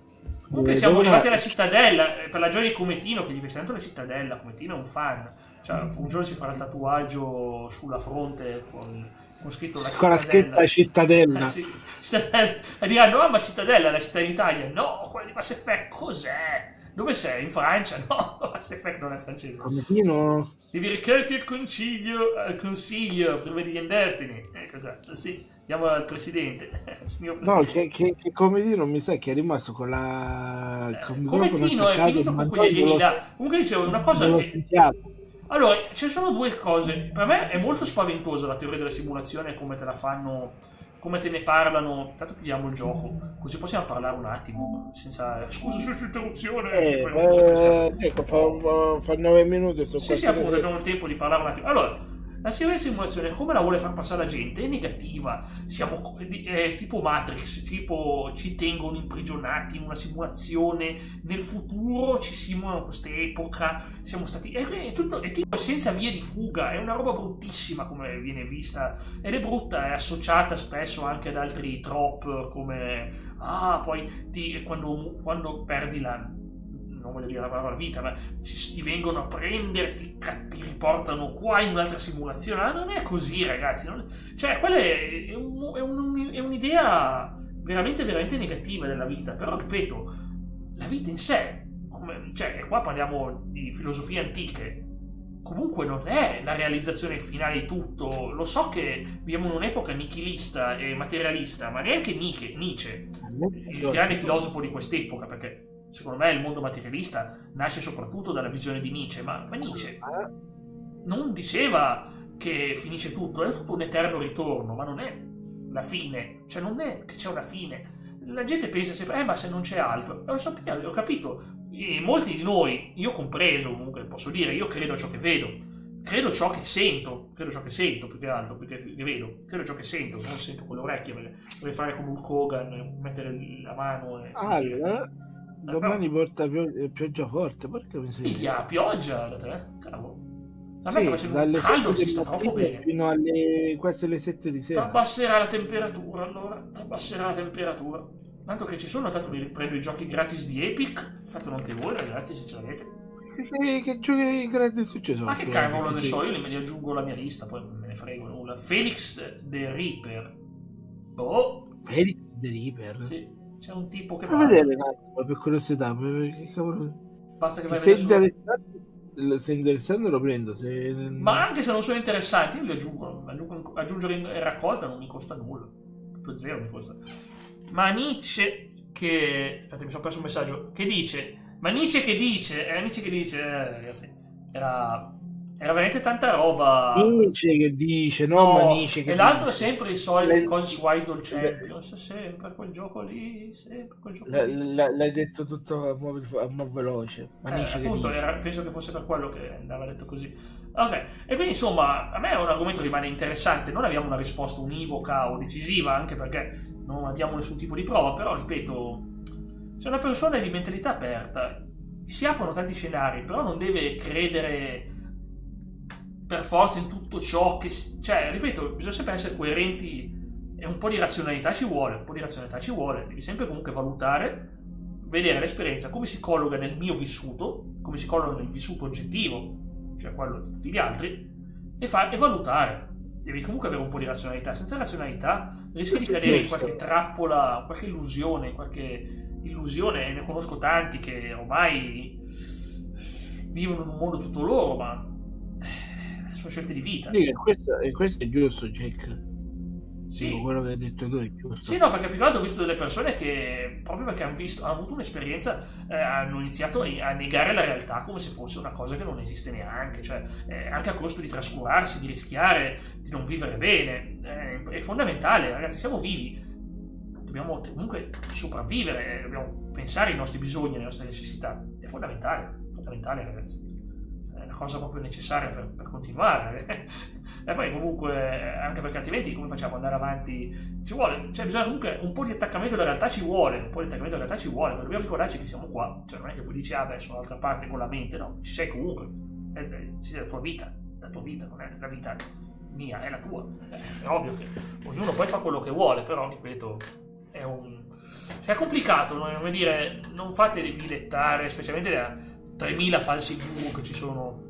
Comunque siamo arrivati alla Cittadella, per la gioia di Cometino, che gli piace tanto la Cittadella. Cometino è un fan, cioè un giorno si farà il tatuaggio sulla fronte con scritto la Cittadella. Con la scritta Cittadella. Sì, Cittadella. E diranno, ma Cittadella è la città d'Italia. No, quella di Mass Effect cos'è? Dove sei? In Francia? No, Mass Effect non è francese. Cometino? Devi recarti al consiglio prima di andartene. Ecco qua, sì. Andiamo al presidente. Signor presidente. No, che Cometino mi sa che è rimasto con la... Cometino è finito con quegli alieni là. Comunque dicevo una cosa che... Allora, ci sono due cose. Per me è molto spaventosa la teoria della simulazione come te la fanno come te ne parlano. Tanto chiudiamo il gioco, così possiamo parlare un attimo senza scusa su interruzione. Ecco, fa 9 minuti. Sì, appunto, abbiamo il tempo di parlare un attimo. Allora, la simulazione, come la vuole far passare la gente, è negativa. È tipo Matrix, tipo ci tengono imprigionati in una simulazione, nel futuro ci simulano quest'epoca, siamo stati... È tipo senza via di fuga, è una roba bruttissima come viene vista, ed è brutta, è associata spesso anche ad altri trope come... poi quando perdi la... non voglio dire la parola vita, ma ti vengono a prendere, ti riportano qua in un'altra simulazione. Non è così, ragazzi. Cioè, quella è un'idea veramente, veramente negativa della vita. Però, ripeto, la vita in sé, cioè, qua parliamo di filosofie antiche, comunque non è la realizzazione finale di tutto. Lo so che viviamo in un'epoca nichilista e materialista, ma neanche Nietzsche, il grande filosofo di quest'epoca, perché secondo me il mondo materialista nasce soprattutto dalla visione di Nietzsche, ma Nietzsche non diceva che finisce tutto, è tutto un eterno ritorno, ma non è la fine, cioè non è che c'è una fine. La gente pensa sempre, ma se non c'è altro, lo sapevo, ho capito, e molti di noi, io compreso comunque, posso dire, io credo a ciò che vedo, credo ciò che sento più che altro, perché vedo, credo ciò che sento, non sento con le orecchie, perché vorrei fare come Hulk Hogan, mettere la mano e sentire. Domani porta pioggia forte, porca miseria. Pioggia da te? Cavolo. A me sta facendo un caldo, si sta troppo bene. Fino alle quasi alle 7 di sera. Abbasserà la temperatura, allora. Tanto che ci sono, tanto vi riprendo i giochi gratis di Epic. Fatelo anche voi, ragazzi, se ce l'avete. Che giochi gratis è successo? Ma che cavolo ne so, io li aggiungo alla mia lista, poi me ne frego nulla. Felix the Reaper. Felix the Reaper? Sì. C'è un tipo che fa vedere un attimo per curiosità, perché cavolo. Basta che vai se è interessante lo prendo. Ma anche se non sono interessanti, io li aggiungere in raccolta non mi costa nulla. Proprio zero mi costa. Ma Nietzsche che... Aspetta, mi sono perso un messaggio. Che dice? Nietzsche che dice, ragazzi, era veramente tanta roba. Nietzsche che dice, ma Nietzsche che e l'altro è sempre il solito cose su Idol Champions, sempre quel gioco lì, l'hai detto tutto a mo' veloce, ma Nietzsche appunto, che dice. penso che fosse per quello che andava detto così. Ok, e quindi insomma, a me un argomento rimane interessante, non abbiamo una risposta univoca o decisiva, anche perché non abbiamo nessun tipo di prova, però ripeto, se una persona è di mentalità aperta, si aprono tanti scenari, però non deve credere per forza in tutto ciò che... Cioè, ripeto, bisogna sempre essere coerenti e un po' di razionalità ci vuole, devi sempre comunque valutare, vedere l'esperienza, come si colloca nel mio vissuto, come si colloca nel vissuto oggettivo, cioè quello di tutti gli altri, e valutare. Devi comunque avere un po' di razionalità. Senza razionalità rischi di cadere in qualche trappola, qualche illusione, ne conosco tanti che ormai vivono in un mondo tutto loro, ma sono scelte di vita. Sì, questo è giusto, Jack. Sì. Quello che hai detto tu è giusto. Sì, no, perché più che altro ho visto delle persone che, proprio perché hanno avuto un'esperienza, hanno iniziato a negare la realtà come se fosse una cosa che non esiste neanche, cioè anche a costo di trascurarsi, di rischiare, di non vivere bene. È fondamentale, ragazzi, siamo vivi, dobbiamo comunque sopravvivere, dobbiamo pensare ai nostri bisogni, alle nostre necessità. È fondamentale, ragazzi. È una cosa proprio necessaria per continuare. E poi comunque, anche perché altrimenti come facciamo ad andare avanti? Ci vuole, cioè bisogna comunque un po' di attaccamento alla realtà ci vuole, ma dobbiamo ricordarci che siamo qua, cioè non è che poi dici sono dall'altra parte con la mente, no, ci sei comunque, c'è la tua vita non è la vita mia, è la tua. È ovvio che ognuno poi fa quello che vuole, però ripeto, è complicato, come dire, non fatevi dilettare, specialmente da 3000 falsi guru che ci sono,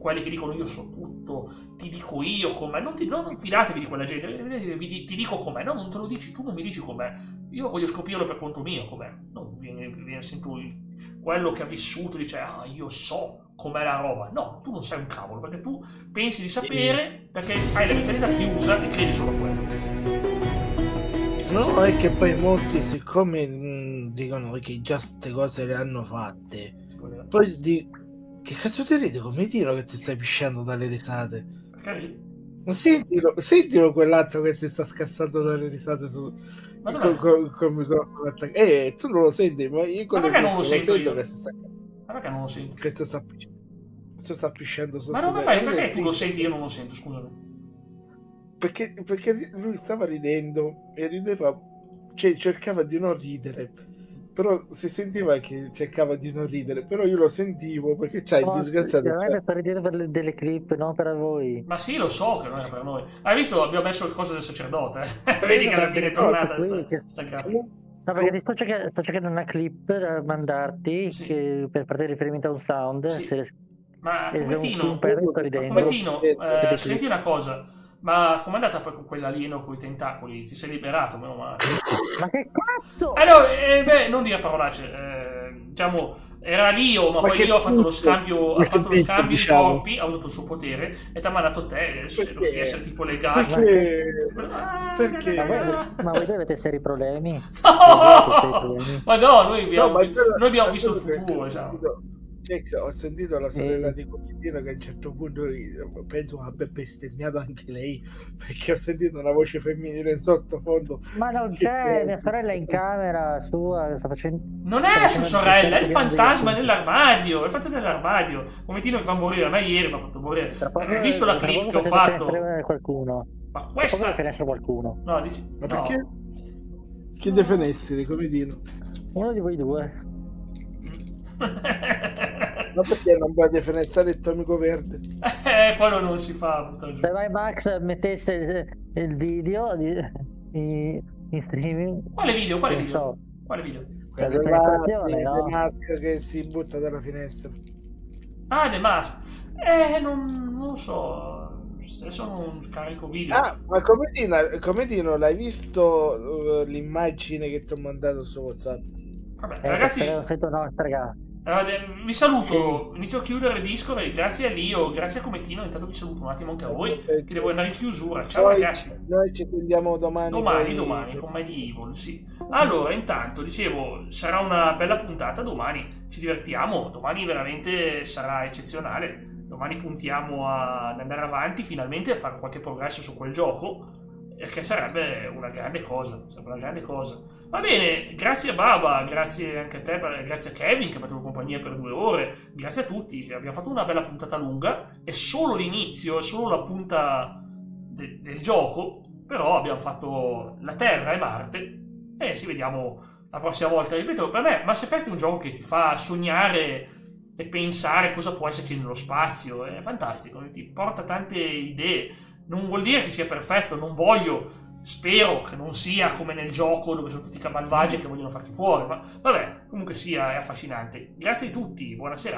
quelli che dicono io so tutto, ti dico io com'è, non fidatevi di quella gente, ti dico com'è, no, non te lo dici, tu non mi dici com'è, io voglio scoprirlo per conto mio com'è, non viene sento quello che ha vissuto dice io so com'è la roba, no, tu non sai un cavolo, perché tu pensi di sapere, perché hai la mentalità chiusa e credi solo a quello. No, è che poi molti siccome dicono che già queste cose le hanno fatte, poi che cazzo ti ridi? Come tiro che ti stai pisciando dalle risate? Perché Ma sentilo quell'altro che si sta scassando dalle risate col microfono attaccato. Tu non lo senti, ma io con perché non lo sento io? Che si sta... Ma perché non lo sento? Che si sta pisciando sotto. Ma come fai? Perché tu lo senti e io non lo sento, scusami? Perché lui stava ridendo e rideva, cioè cercava di non ridere. Però si sentiva che cercava di non ridere, però io lo sentivo perché c'hai il disgraziato. Sto ridendo per delle clip, non per voi. Ma sì, lo so che non era per noi. Hai visto? Abbiamo messo il coso del sacerdote. Vedi che alla fine è tornata sta grafica. No, perché sto cercando una clip da mandarti per fare riferimento a un sound. Sì. Ma Cometino, senti una cosa. Ma com'è andata poi con quell'alieno con i tentacoli? Ti sei liberato, meno male. Ma che cazzo? Non dire parolacce. Diciamo, era Lio, ma poi Lio ha fatto lo scambio di corpi, ha usato il suo potere e ti ha mandato te. Dovresti essere tipo legato. Perché? Ma voi avete seri problemi? Ma no, noi abbiamo visto il futuro, diciamo. Ho sentito la sorella di Comitino che a un certo punto penso abbia bestemmiato anche lei, perché ho sentito una voce femminile in sottofondo. Ma non c'è, mia sorella è in camera sua, sta facendo... Non è la sua sorella, è il fantasma nell'armadio, è il fantasma nell'armadio. Comitino mi fa morire, ma ieri mi ha fatto morire. Hai visto la clip che ho fatto? Qualcuno. Ma questa... deve essere qualcuno. No, dici... Ma perché? Chi defenesti, Comitino? Uno di voi due. Ma perché non puoi defenestrare il tuo amico verde? Quello non si fa. Se vai Max mettesse il video in streaming. Quale video? So. Quale video? La defenestrazione, no? Mask che si butta dalla finestra. Ah, The Mask. Non lo so. Adesso non carico video. Ma Cometino, l'hai visto l'immagine che ti ho mandato su WhatsApp? Vabbè, ragazzi, vi saluto, inizio a chiudere Discord, grazie a Lio, grazie a Cometino, intanto vi saluto un attimo anche a voi, che devo andare in chiusura. Ciao ragazzi. Noi ci vediamo domani con Medieval, sì. Allora, intanto, dicevo, sarà una bella puntata domani, ci divertiamo, domani veramente sarà eccezionale, domani puntiamo ad andare avanti, finalmente a fare qualche progresso su quel gioco, che sarebbe una grande cosa, Va bene, grazie a Baba, grazie anche a te, grazie a Kevin che mi ha fatto compagnia per 2 ore, grazie a tutti, abbiamo fatto una bella puntata lunga, è solo l'inizio, è solo la punta del gioco, però abbiamo fatto la Terra e Marte e ci vediamo la prossima volta. Ripeto, per me Mass Effect è un gioco che ti fa sognare e pensare cosa può esserci nello spazio, è fantastico, ti porta tante idee. Non vuol dire che sia perfetto, non voglio, spero che non sia come nel gioco dove sono tutti malvagi che vogliono farti fuori, ma vabbè, comunque sia, è affascinante. Grazie a tutti, buonasera.